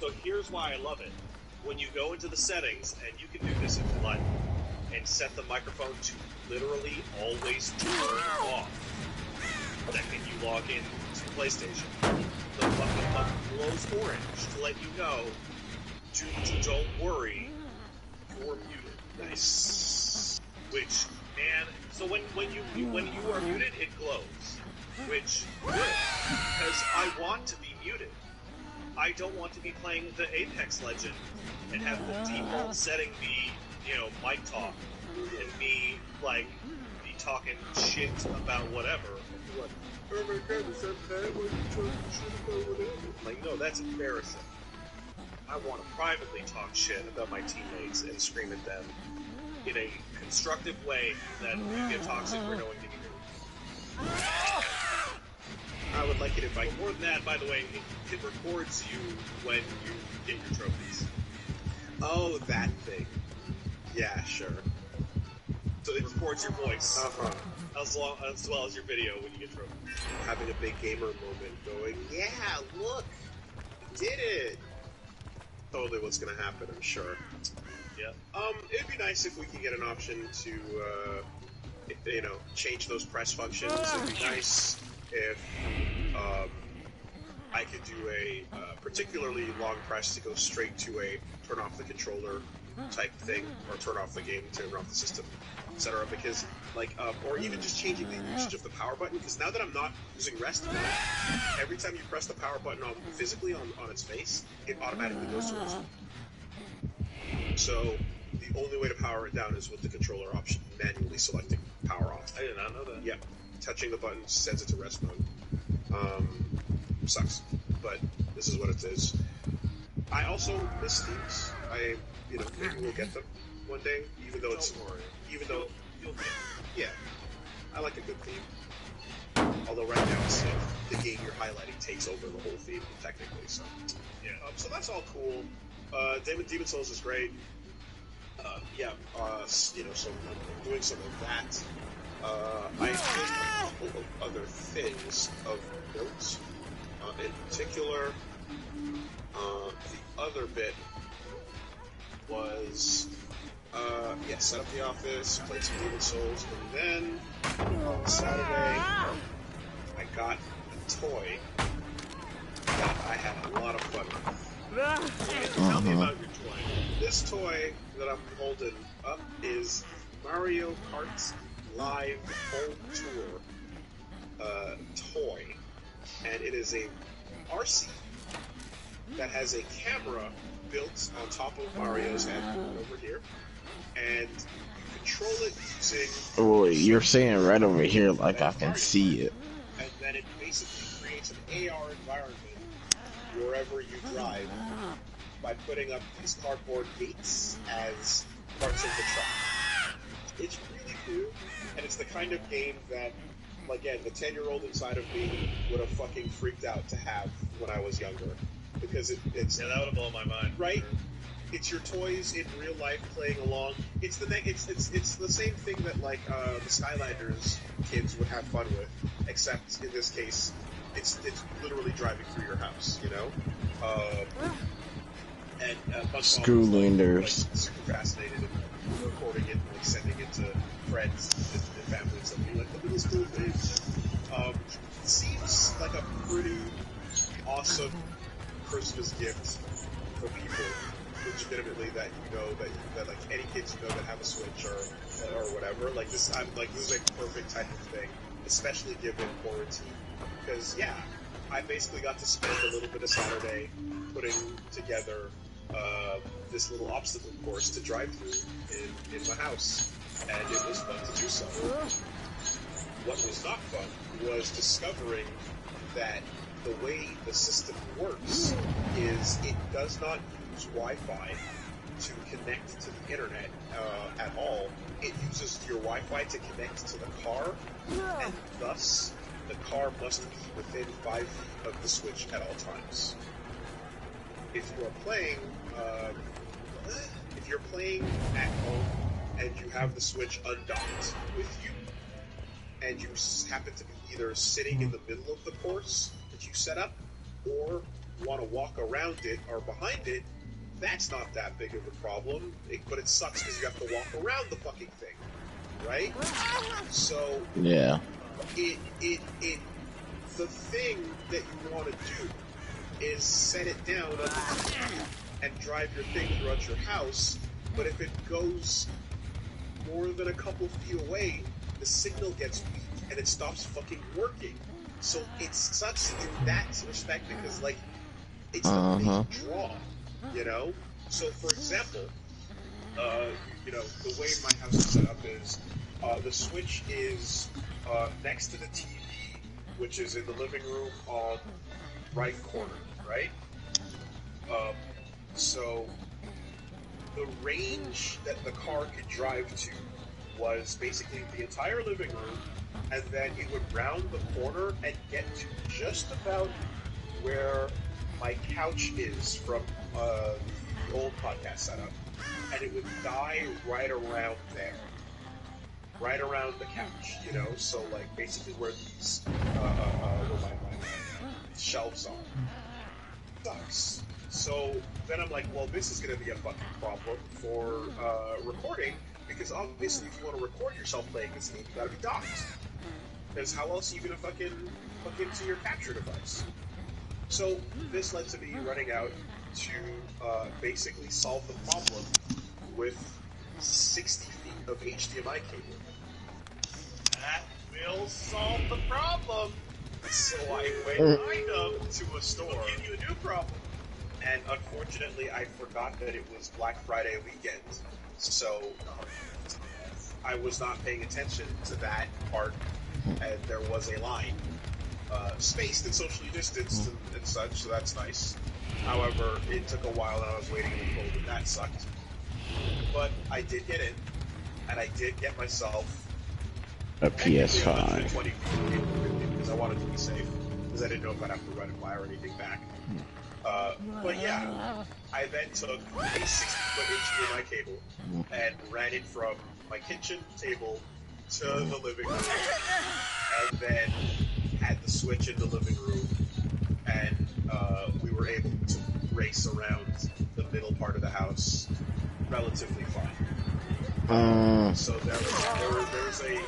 So here's why I love it. When you go into the settings, and you can do this if you like, and set the microphone to literally always turn off. The second you log in to PlayStation, the fucking button glows orange to let you know, don't worry, you're muted. Nice. Which, man, so when you are muted, it glows. Which, good, because I want to be muted. I don't want to be playing the Apex Legend and have the default setting be, mic talk, and me, be talking shit about whatever. Oh my god, is that bad when you talk shit about whatever? No, that's embarrassing. I want to privately talk shit about my teammates and scream at them in a constructive way that we get toxic for no one can hear. I would like it if more than that, by the way, it records you when you get your trophies. Oh, that thing. Yeah, sure. So it records your voice. Uh-huh. As well as your video when you get trophies. Having a big gamer moment going, yeah, look, we did it. Totally what's gonna happen, I'm sure. Yeah. It'd be nice if we could get an option to, change those press functions. It'd be nice if, I could do a particularly long press to go straight to a turn off the controller type thing, or turn off the game, turn off the system, etc. Because, or even just changing the usage of the power button. Because now that I'm not using rest mode, every time you press the power button physically on its face, it automatically goes to rest mode. So the only way to power it down is with the controller option, manually selecting power off. I did not know that. Yeah, touching the button sends it to rest mode. Sucks, but this is what it is. I also miss themes. Maybe we'll get them one day, even though You'll get yeah, I like a good theme. Although right now it's the game you're highlighting takes over the whole theme technically. So yeah. so that's all cool. Demon Souls is great. So I'm doing some of that. I did a couple of other things of note. In particular, the other bit was, set up the office, played some Demon Souls, and then on Saturday, I got a toy that I had a lot of fun with. Tell me about your toy. This toy that I'm holding up is Mario Kart Live Home Tour toy, and it is a RC that has a camera built on top of Mario's head over here, and you control it using... Oh, you're saying right over here like I can see it. And then it basically creates an AR environment wherever you drive by putting up these cardboard gates as parts of the track. It's really cool, and it's the kind of game that, again, the 10-year-old inside of me would have fucking freaked out to have when I was younger. Because it's... Yeah, that would have blown my mind. Right? It's your toys in real life playing along. It's the same thing that, the Skylanders kids would have fun with, except in this case, it's literally driving through your house, you know? And a bunch of Schoollanders. super fascinated and recording it and sending it to friends and family and stuff. Being like, look at this cool thing. It seems like a pretty awesome Christmas gift for people, legitimately, that any kids that have a Switch or whatever. This is a perfect type of thing, especially given quarantine. Because I basically got to spend a little bit of Saturday putting together this little obstacle course to drive through in my house, and it was fun to do so. What was not fun was discovering that the way the system works is it does not use Wi-Fi to connect to the internet at all. It uses your Wi-Fi to connect to the car, and thus the car must be within 5 feet of the Switch at all times. If you are playing at home and you have the Switch undocked with you, and you happen to be either sitting in the middle of the course that you set up, or want to walk around it or behind it, that's not that big of a problem. But it sucks because you have to walk around the fucking thing, right? So Yeah. The thing that you want to do is set it down and drive your thing throughout your house, but if it goes more than a couple feet away, the signal gets weak and it stops fucking working. So it sucks in that respect because, it's a big draw, you know? So, for example, the way my house is set up is the Switch is next to the TV, which is in the living room on right corner, right? So the range that the car could drive to was basically the entire living room and then it would round the corner and get to just about where my couch is from the old podcast setup, and it would die right around there, right around the couch, you know. So like basically where these where my shelves are. Sucks. So then I'm like, well, this is going to be a fucking problem for recording, because obviously if you want to record yourself playing this game, you got to be docked. Because how else are you going to fucking hook into your capture device? So this led to me running out to basically solve the problem with 60 feet of HDMI cable. That will solve the problem. So I went kind of to a store. We'll give you a new problem. And unfortunately, I forgot that it was Black Friday weekend. So I was not paying attention to that part, and there was a line. Spaced and socially distanced and such, so that's nice. However, it took a while and I was waiting in the cold, and that sucked. But I did get in, and I did get myself a PS5. Because I wanted to be safe, because I didn't know if I'd have to run it by or anything back. But yeah, I then took a 60-foot HDMI cable and ran it from my kitchen table to the living room, and then had the switch in the living room, and we were able to race around the middle part of the house relatively fine. So there was a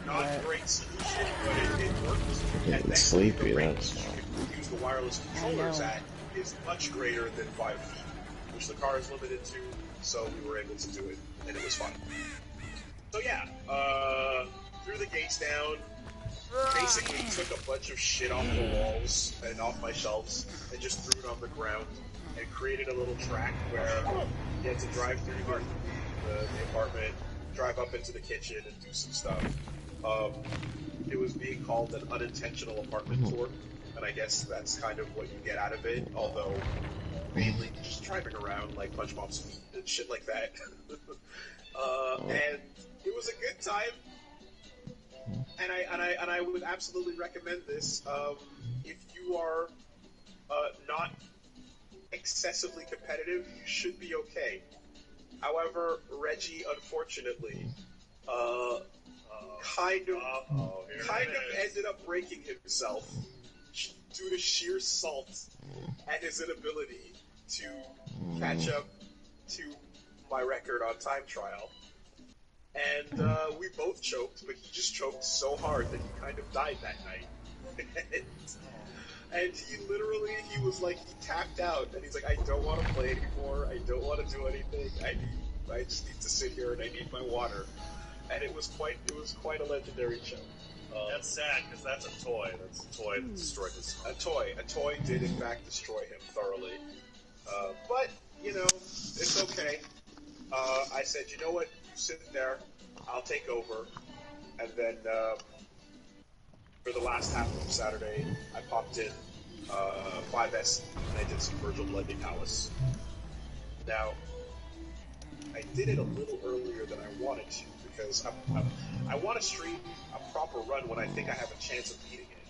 not great solution, but it worked. And then Sleepy, the range that's you can use the wireless controllers at is much greater than 5 feet, which the car is limited to, so we were able to do it, and it was fun. So yeah, threw the gates down, basically took a bunch of shit off the walls and off my shelves, and just threw it on the ground, and created a little track where you had to drive through the apartment, drive up into the kitchen, and do some stuff. It was being called an unintentional apartment tour, and I guess that's kind of what you get out of it, although mainly just driving around like Punchbom's feet and shit like that. And it was a good time, and I would absolutely recommend this if you are not excessively competitive. You should be okay. However, Reggie, unfortunately, kind of ended up breaking himself due to sheer salt and his inability to catch up to my record on time trial. And we both choked, but he just choked so hard that he kind of died that night. And he was like, he tapped out, and he's like, I don't want to play anymore, I don't want to do anything, I just need to sit here and I need my water. And it was quite a legendary show. That's sad, because that's a toy. That's a toy that destroyed his A toy did in fact destroy him thoroughly. But, you know, it's okay. I said, you know what, you sit there, I'll take over. And then, for the last half of Saturday, I popped in 5S and I did some Virgil Bloody Palace. Now, I did it a little earlier than I wanted to, because I want to stream a proper run when I think I have a chance of beating it.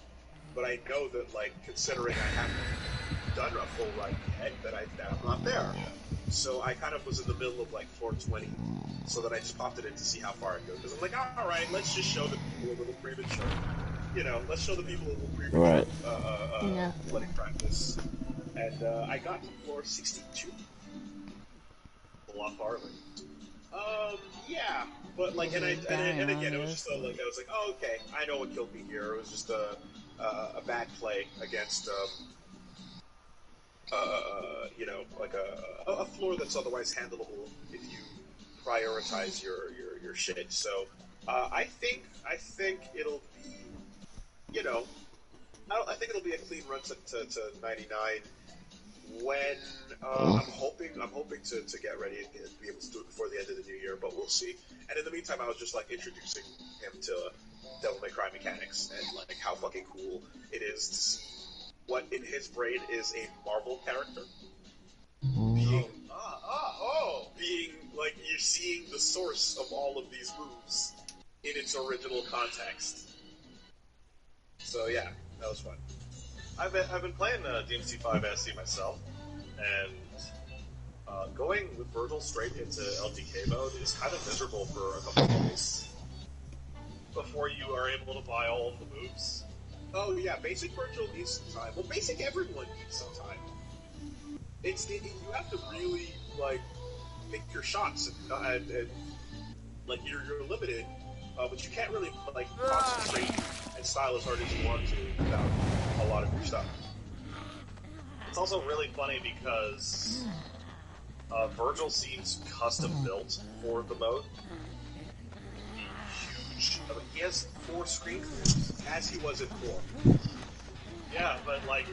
But I know that, like, considering I haven't done a full run yet, that I'm not there. So I kind of was in the middle of, like, floor 20, so then I just popped it in to see how far I go. Because I'm like, alright, let's just show the people a little premature. You know, let's show the people a little premature bloody practice. And I got to floor 62. A lot farther. Yeah, but like, and again, it was just like, I was like, oh, okay, I know what killed me here. It was just a bad play against, you know, like a floor that's otherwise handleable if you prioritize your shit. So, I think it'll be, you know, I think it'll be a clean run to 99. When I'm hoping to get ready and be able to do it before the end of the new year, but we'll see. And in the meantime, I was just like introducing him to Devil May Cry mechanics and like how fucking cool it is to see what in his brain is a Marvel character being like, you're seeing the source of all of these moves in its original context. So yeah, that was fun. I've been playing DMC5 SC myself, and going with Virgil straight into LTK mode is kind of miserable for a couple of days before you are able to buy all of the moves. Oh yeah, basic Virgil needs some time. Well, basic everyone needs some time. You have to really like pick your shots and like you're limited, but you can't really like concentrate and style as hard as you want to without a lot of your stuff. It's also really funny because Virgil seems custom built for the mode. Huge. I mean, he has 4 screen clears, As he was in 4. Yeah, but like,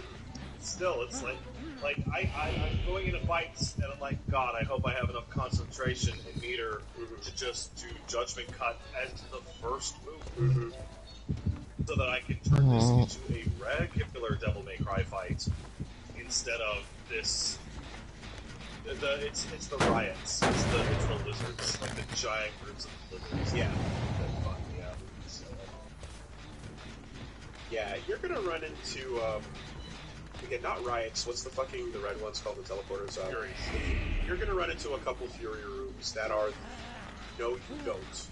still, it's like I'm going into fights and I'm like, God, I hope I have enough concentration and meter to just do Judgment Cut as the first move, so that I can turn this into a regular Devil May Cry fight instead of this. It's the riots, it's the lizards, like the giant groups of lizards. Yeah. That fuck me up. So, Yeah, you're gonna run into again, not riots. What's the red ones called? The teleporters. Furies. You're gonna run into a couple Fury rooms that are no, you don't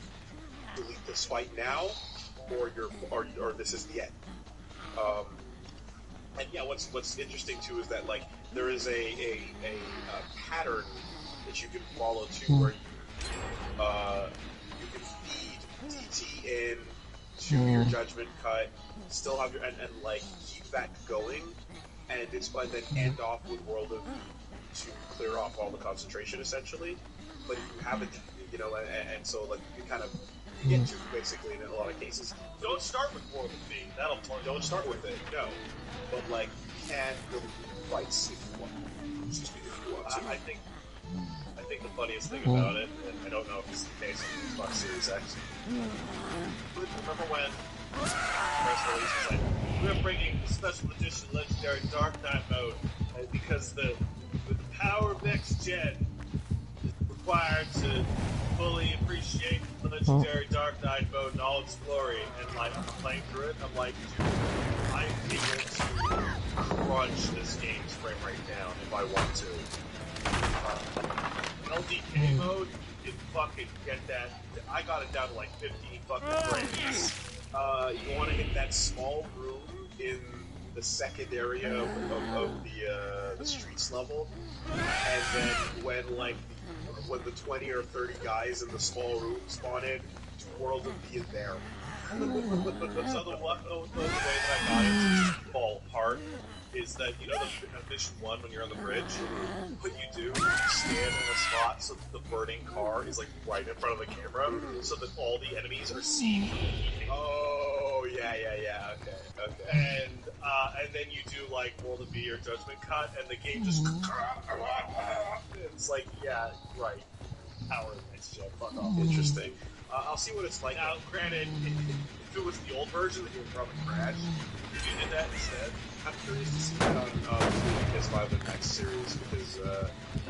delete this fight now, or this is the end. And yeah, what's interesting too is that like there is a pattern that you can follow to where you can feed DT in to your Judgment Cut, still have your and like keep that going, and then end off with World of to clear off all the concentration essentially. But if you haven't, and so like you can kind of get to basically in a lot of cases. don't start with World of V. That'll Don't start with it, no. But like you can really fights if you want. Excuse me, if you want to. I think the funniest thing about it, and I don't know if this is the case on Xbox Series X, but remember when press release was like, we're bringing the special edition Legendary Dark Knight mode because with the power of next gen is required to fully appreciate the Legendary Dark Knight mode in all its glory. And like I'm playing through it, I'm like, dude, I'm able to crunch this game's frame rate down if I want to. LDK mode, you can fucking get that. I got it down to like 15 fucking frames. You want to hit that small room in the second area of the streets level, and then when the 20 or 30 guys in the small room spawn in, World of V is there. So the way that I got it to fall apart is that, the mission 1 when you're on the bridge, what you do is you stand in a spot so that the burning car is like right in front of the camera, so that all the enemies are seen. Oh, yeah, okay. And then you do like World of V or Judgment Cut, and the game just it's like, yeah, right. Power of next gen, fuck off. Interesting. I'll see what it's like. Now, granted, if it was the old version, it would probably crash. If you did that instead, I'm curious to see that on PS5 and X series because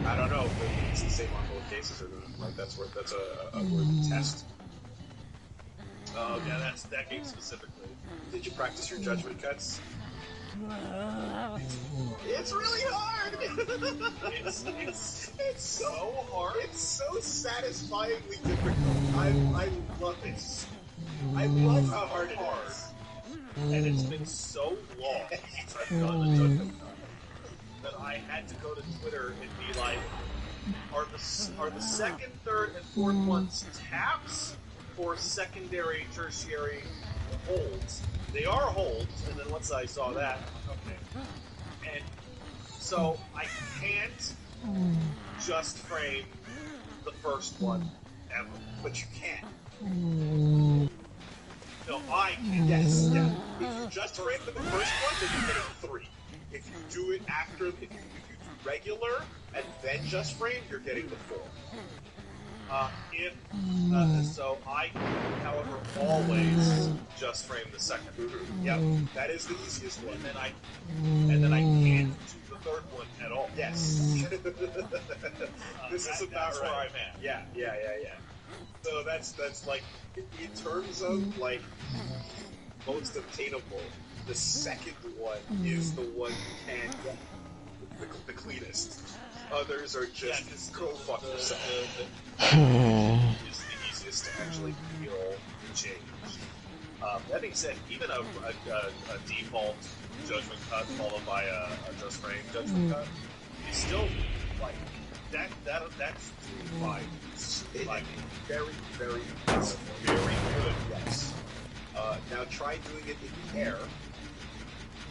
I don't know if it's the same on both cases or not. Like that's a worthy test. Oh yeah, that's that game specifically. Did you practice your Judgment Cuts? It's really hard. it's so hard. It's so satisfyingly difficult. I love it. I love how hard it is. And it's been so long since I've done a Judgment Cut that I had to go to Twitter and be like, are the second, third, and fourth ones taps or secondary, tertiary holds? They are holds, and then once I saw that, okay. And so I can't just frame the first one ever, but you can. No, I can. Yes. Yeah. If you just frame the first one, then you're getting 3. If you do it after, if you do regular and then just frame, you're getting the 4. So I, however, always just frame the second. Yep, that is the easiest one. And then I can't do the third one at all. Yes. This is about where right. I'm at. Yeah. So that's like in terms of like most obtainable. The second one is the one you can get the cleanest. Others are just go fuck yourself. Is the easiest to actually feel changed. That being said, even a default judgment cut followed by a just frame judgment cut is still like that's fine. Like very, very, it's very good. Yes. Now try doing it in the air.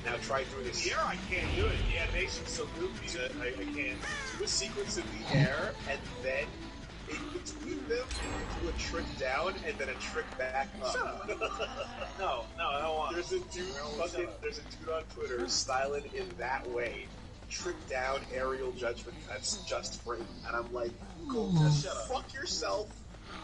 Now try doing it in the air. I can't do it. The animation's so goofy that I can't do a sequence in the air and then in between them do a trick down and then a trick back up. No, I don't want. There's a dude on Twitter styling in that way. Trick down aerial judgment cuts just frame, and I'm like, go fuck yourself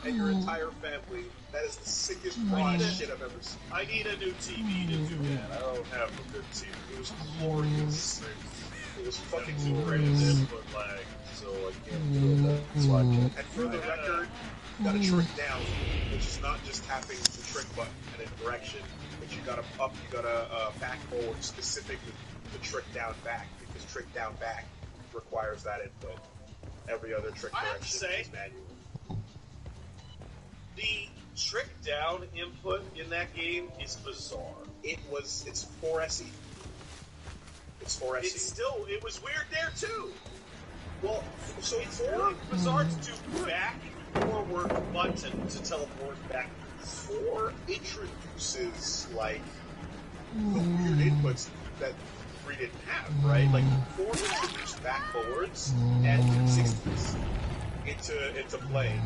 and your entire family. That is the sickest broad shit I've ever seen. I need a new TV to do that. I don't have a good TV. It was glorious. It was fucking glorious. Input lag, so I can't do it. That's why I can't. And for the record, you got a trick down, which is not just tapping the trick button in a direction, but you got to back forward specifically the trick down back, because trick down back requires that input. Every other trick direction is manual. The trick down input in that game is bizarre. It's 4SE. It's 4SE. It was weird there too. Well, so it's really bizarre to do back forward button to teleport back. 4 introduces like the weird inputs that 3 didn't have, right? Like 4 introduced back forwards and 360s into play.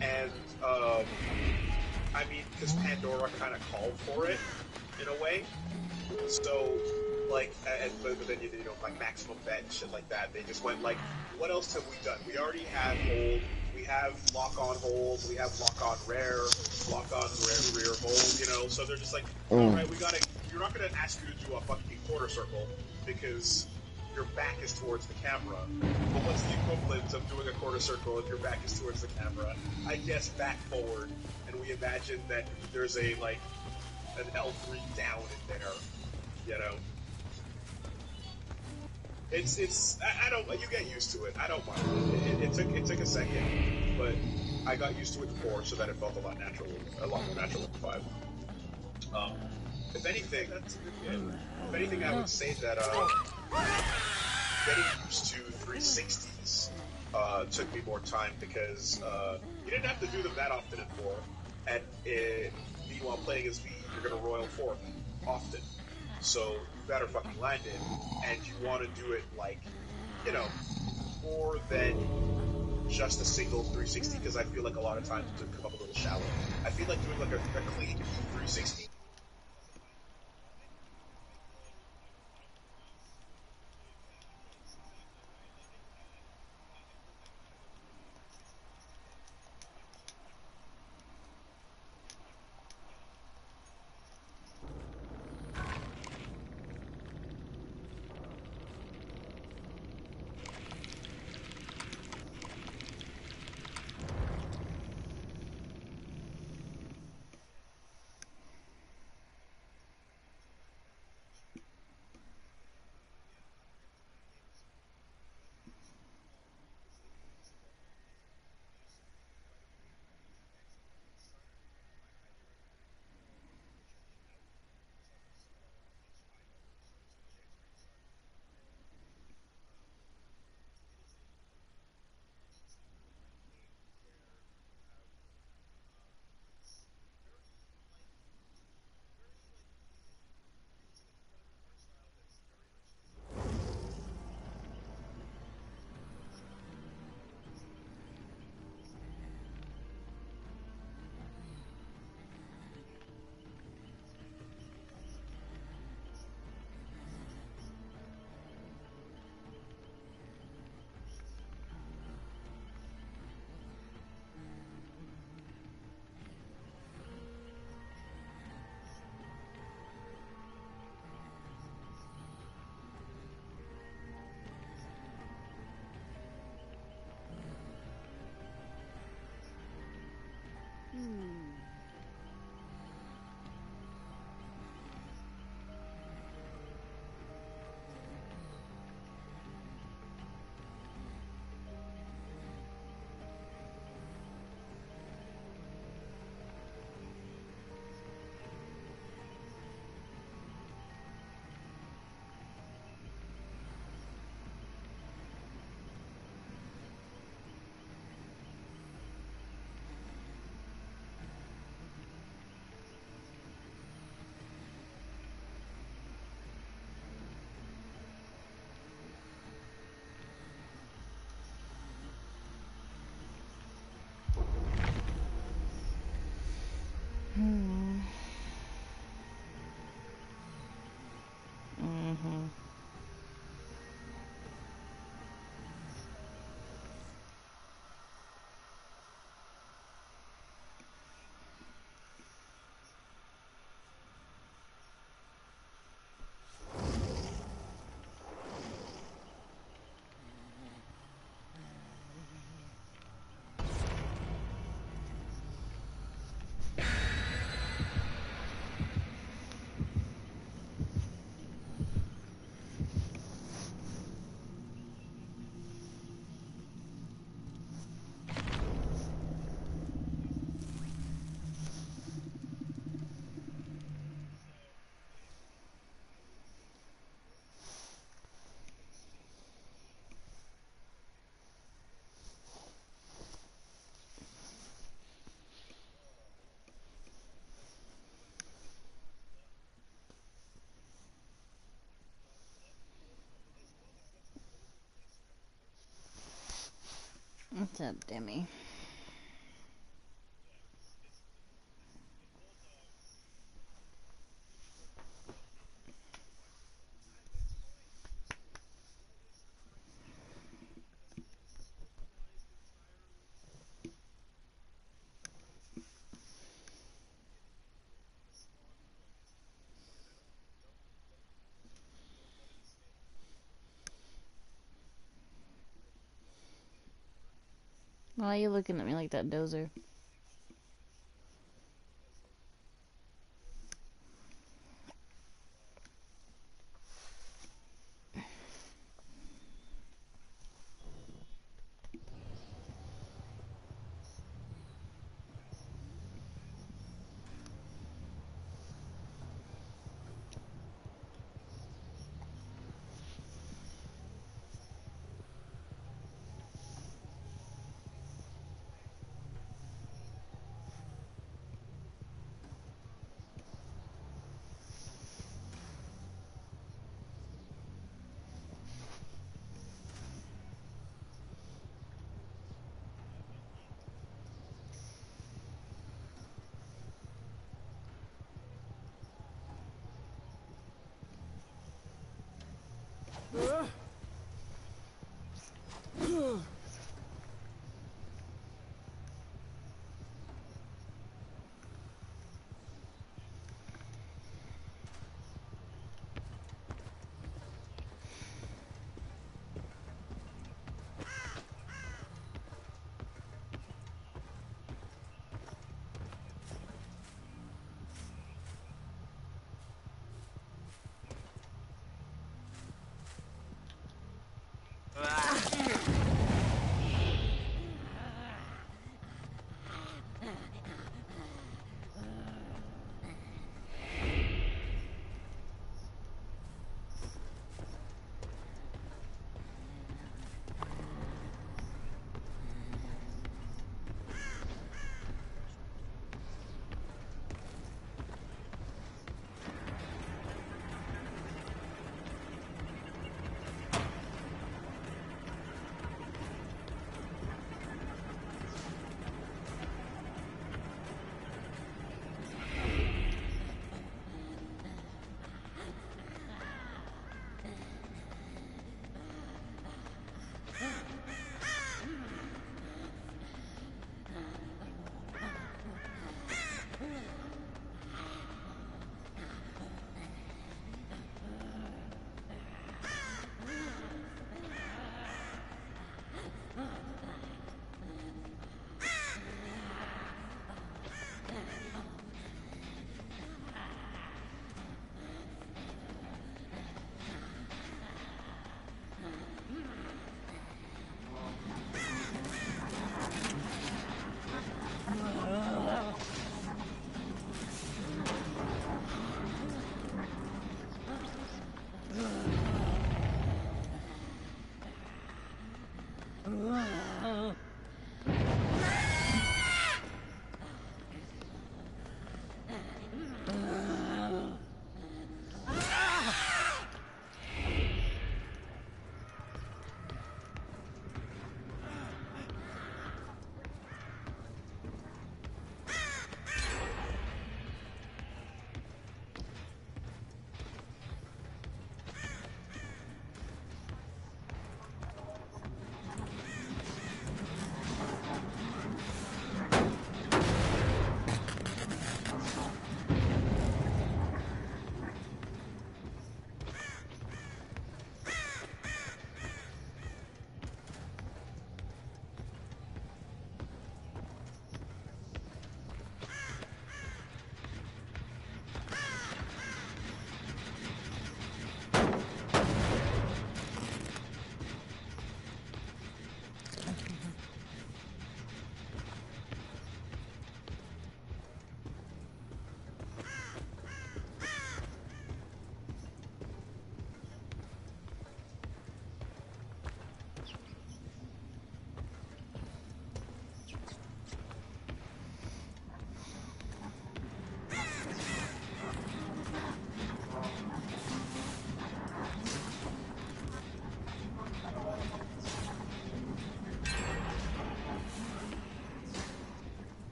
And I mean, because Pandora kind of called for it in a way. So, like, but then you know, like maximum bet and shit like that. They just went like, what else have we done? We already have hold. We have lock on hold. We have lock on rear rear hold. You know, so they're just like, all right, you're not gonna ask you to do a fucking quarter circle because your back is towards the camera. But what's the equivalent of doing a quarter circle if your back is towards the camera? I guess back forward, and we imagine that there's an L3 down in there, you know? I don't, you get used to it. I don't mind it. It took a second, but I got used to it before, so that it felt a lot more natural in 5. If anything, I would say that, getting used to 360s took me more time because you didn't have to do them that often in 4. And meanwhile, playing as V, you're going to Royal 4 often. So you better fucking land it, and you want to do it like, you know, more than just a single 360, because I feel like a lot of times it come up a little shallow. I feel like doing like a clean 360. What's up, Demi? Why are you looking at me like that, Dozer?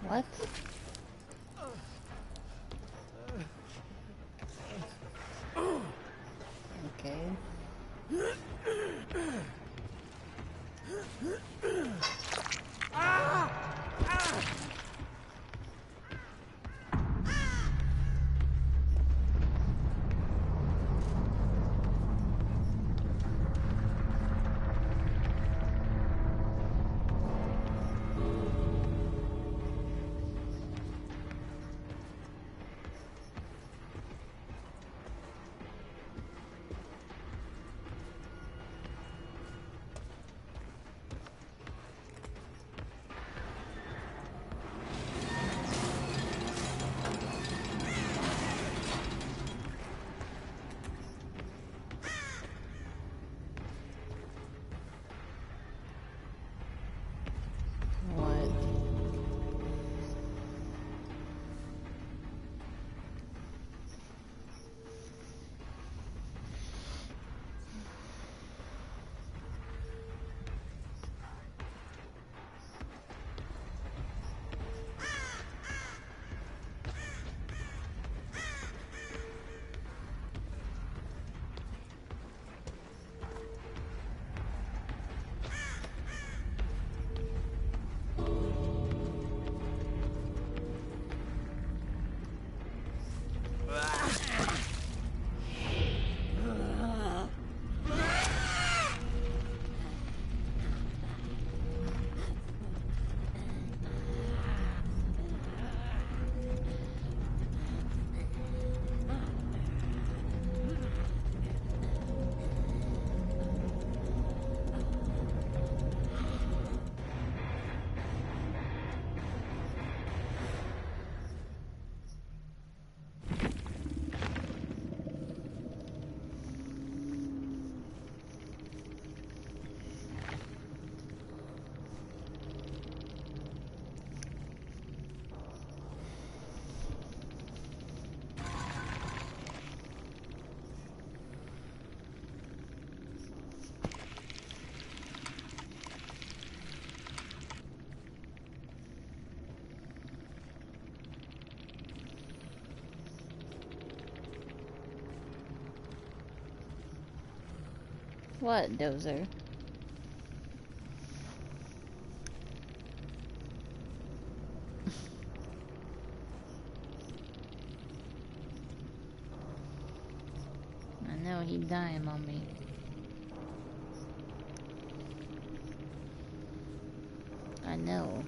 What? Okay. What? What, Dozer? I know he dying on me. I know.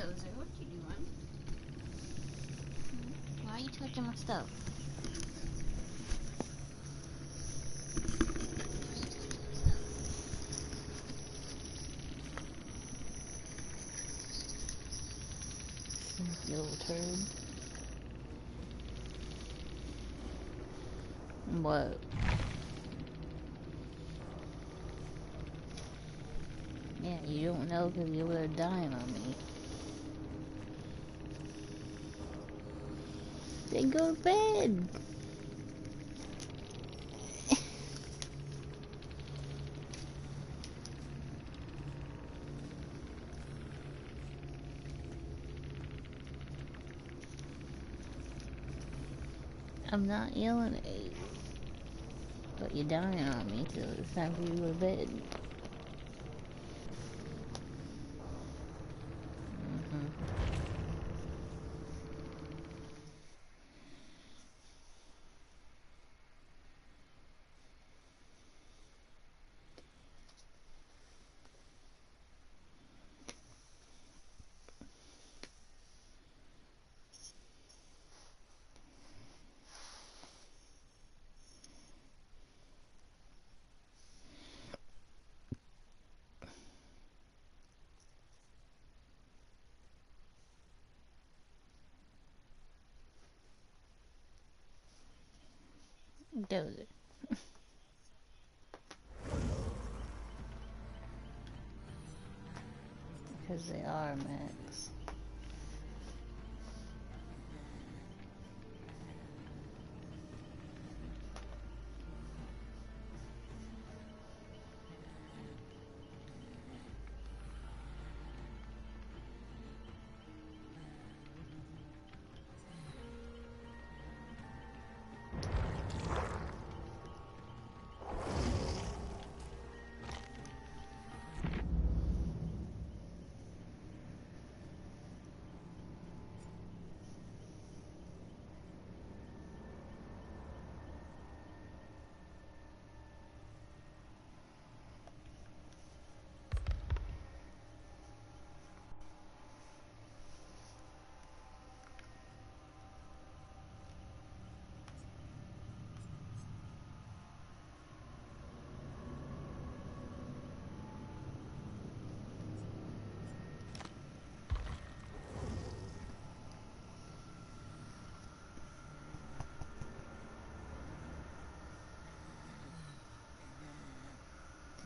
Dozer, what you doing? Why are you touching my stuff? You little turd. What? Yeah, you don't know because you were dying on me. Then go to bed. I'm not yelling at you, but you're dying on me, so it's time for you to go to bed. Dozer. Because they are, Max.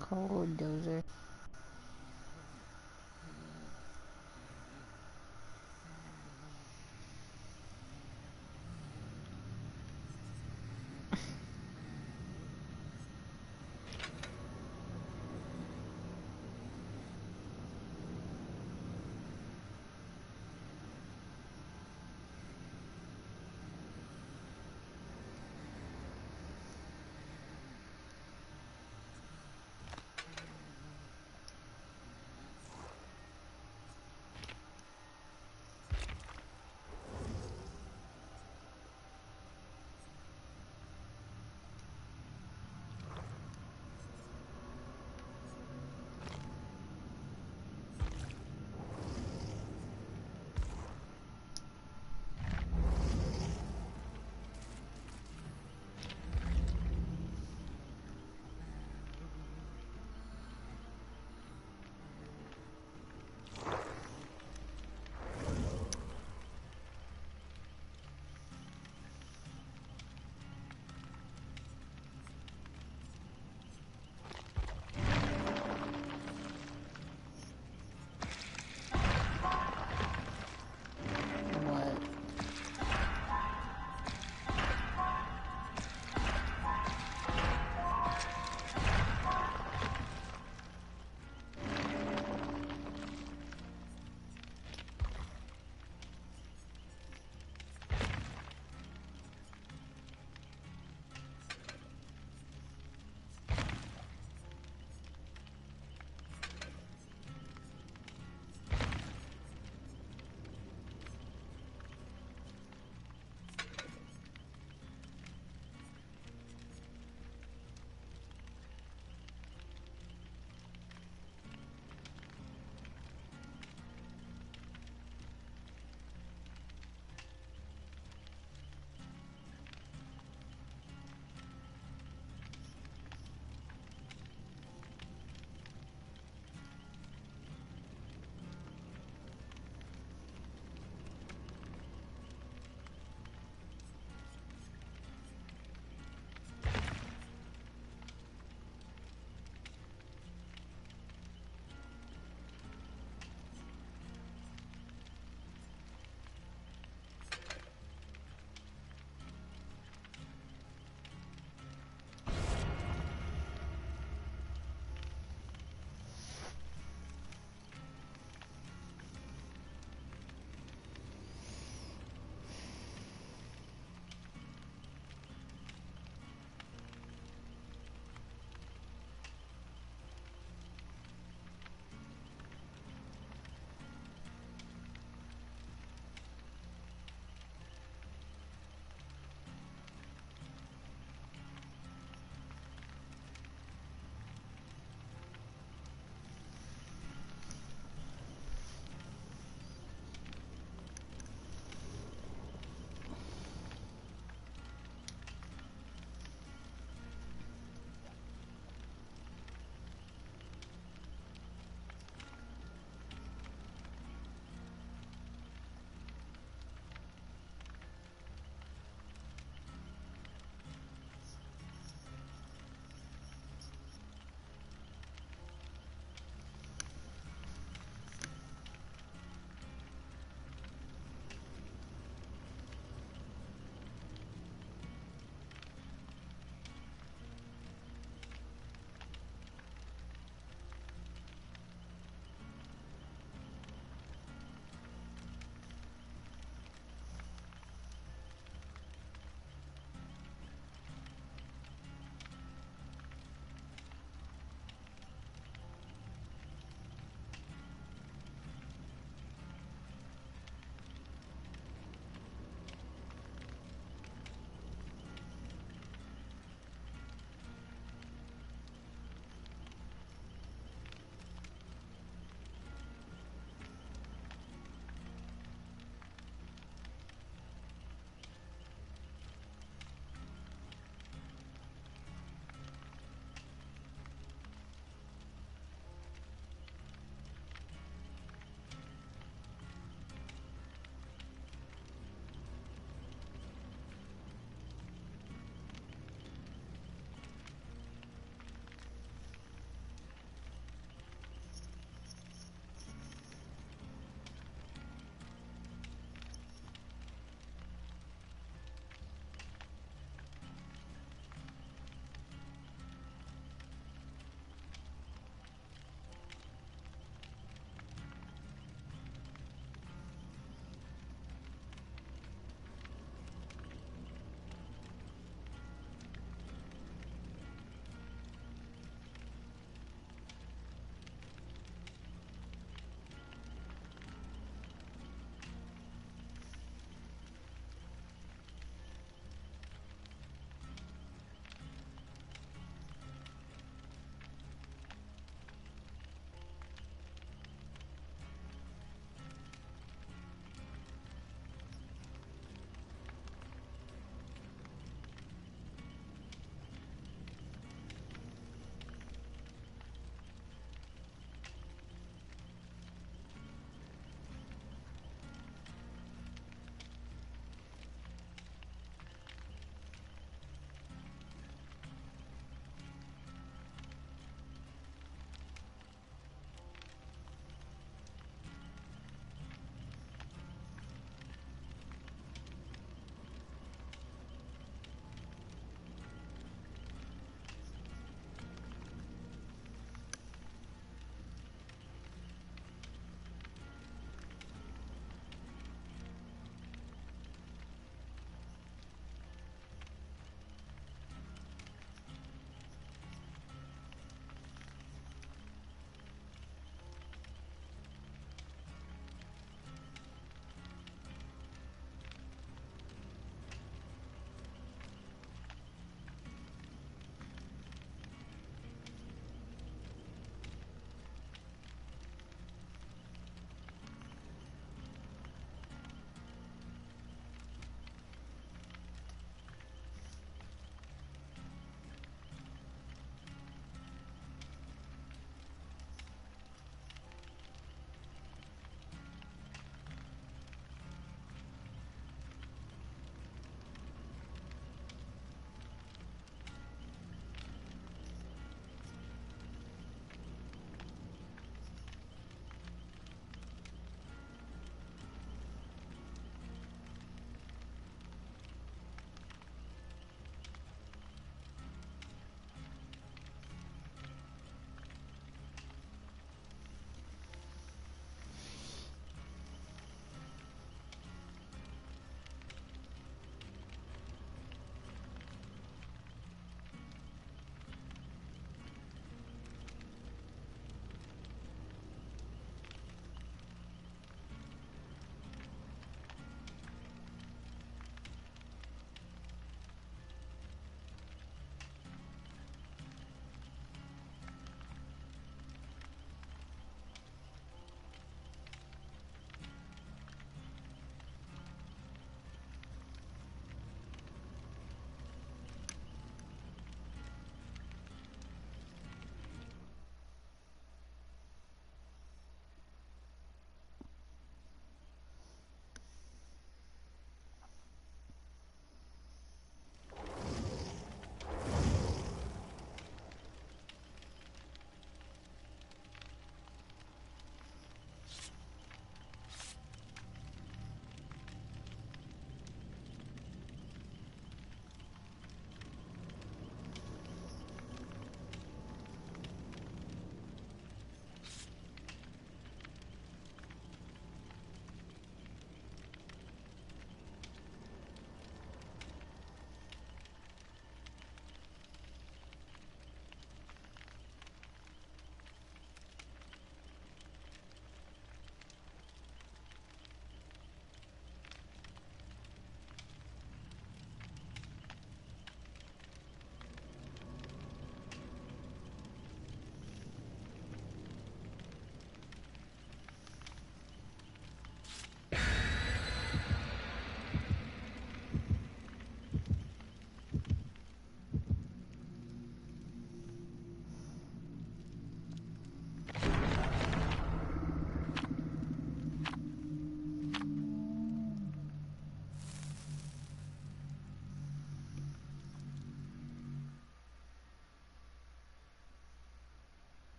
Cold, Dozer.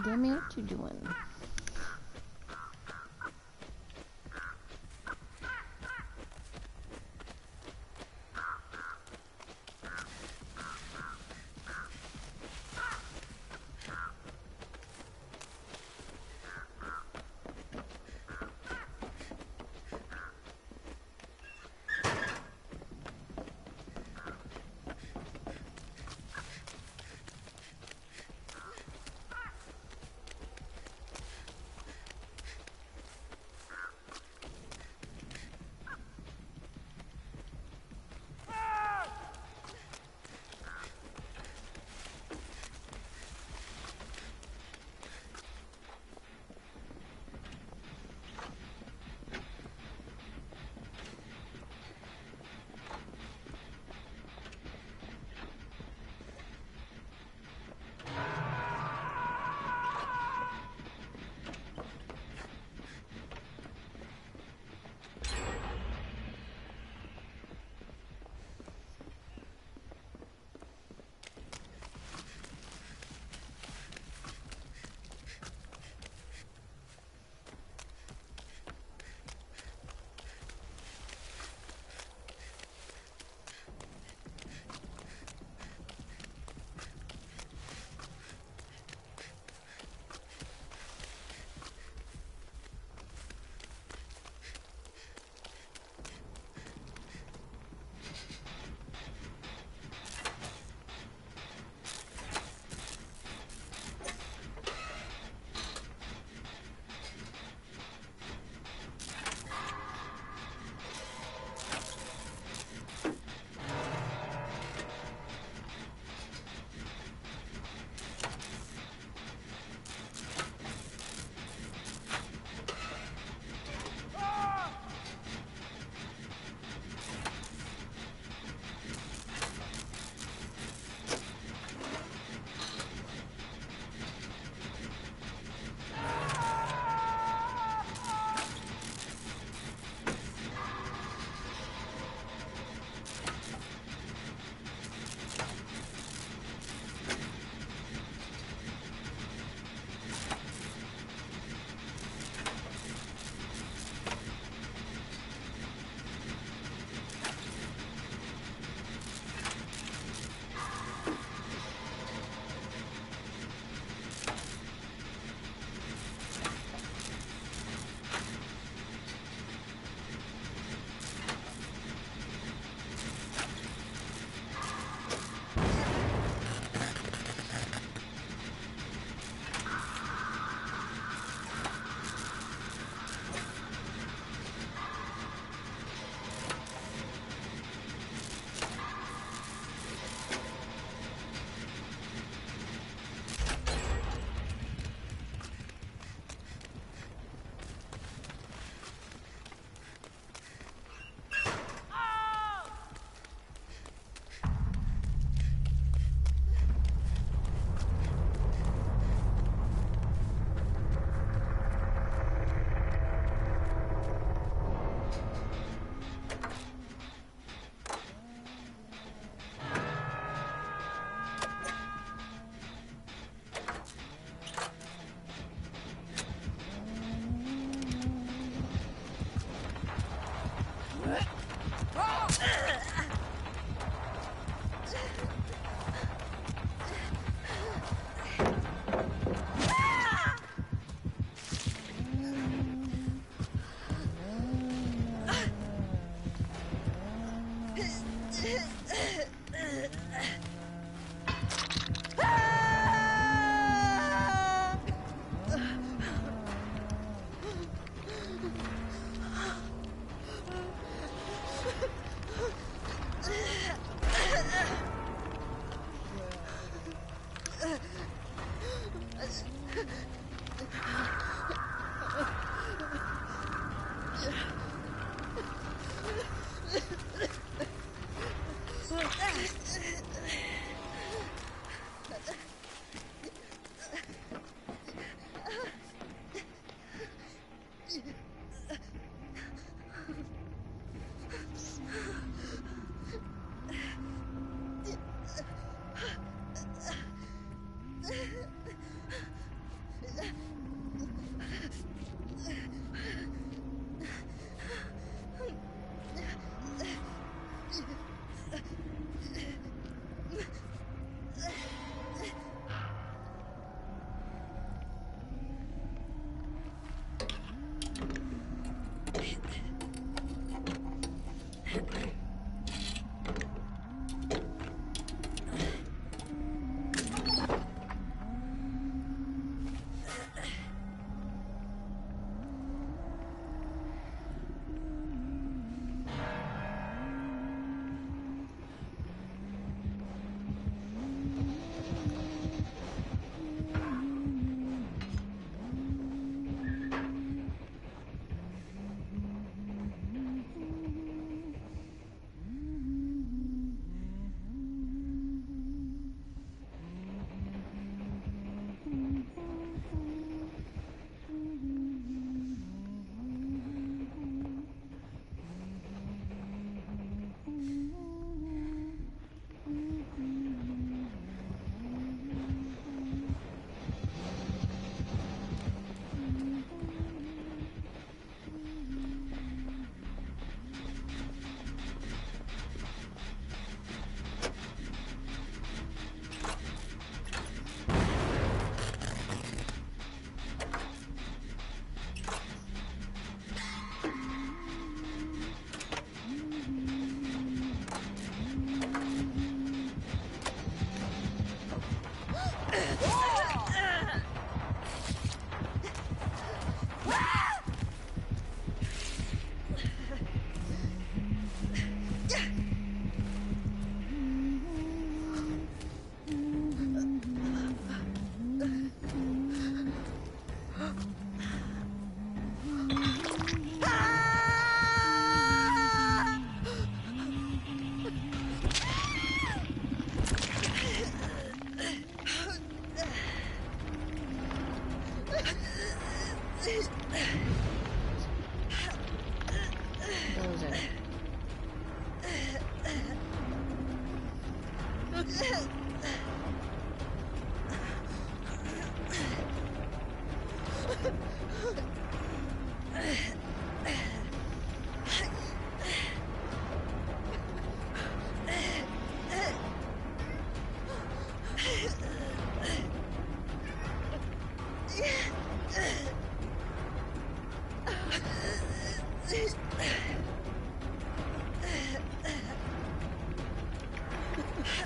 Demi, what you doing?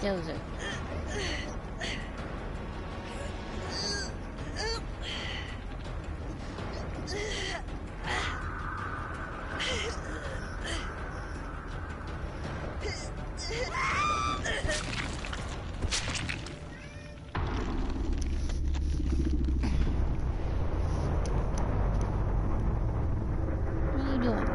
Dozer. What are you doing?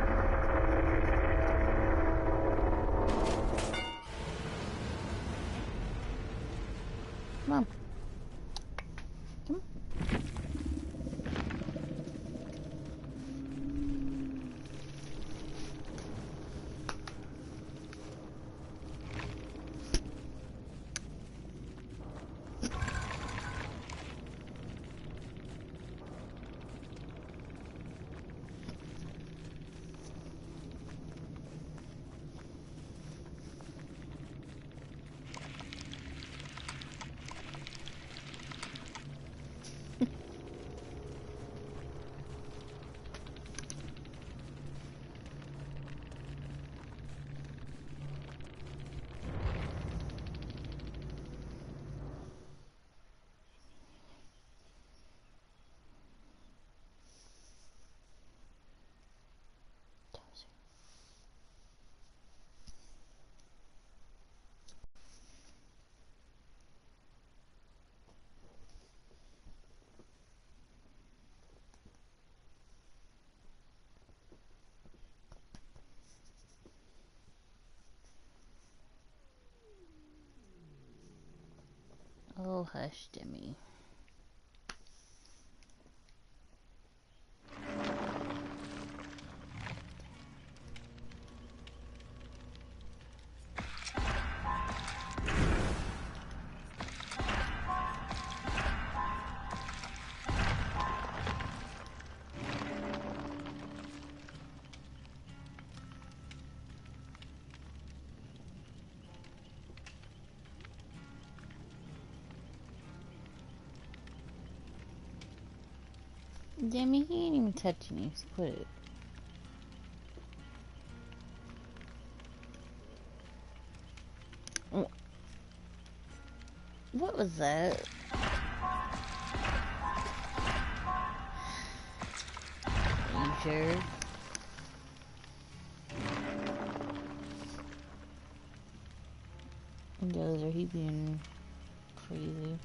Come on. Come on. Oh, hush, Demi. Demi, he ain't even touching you. Just put it. What was that? Are you sure? Dozer, he being crazy.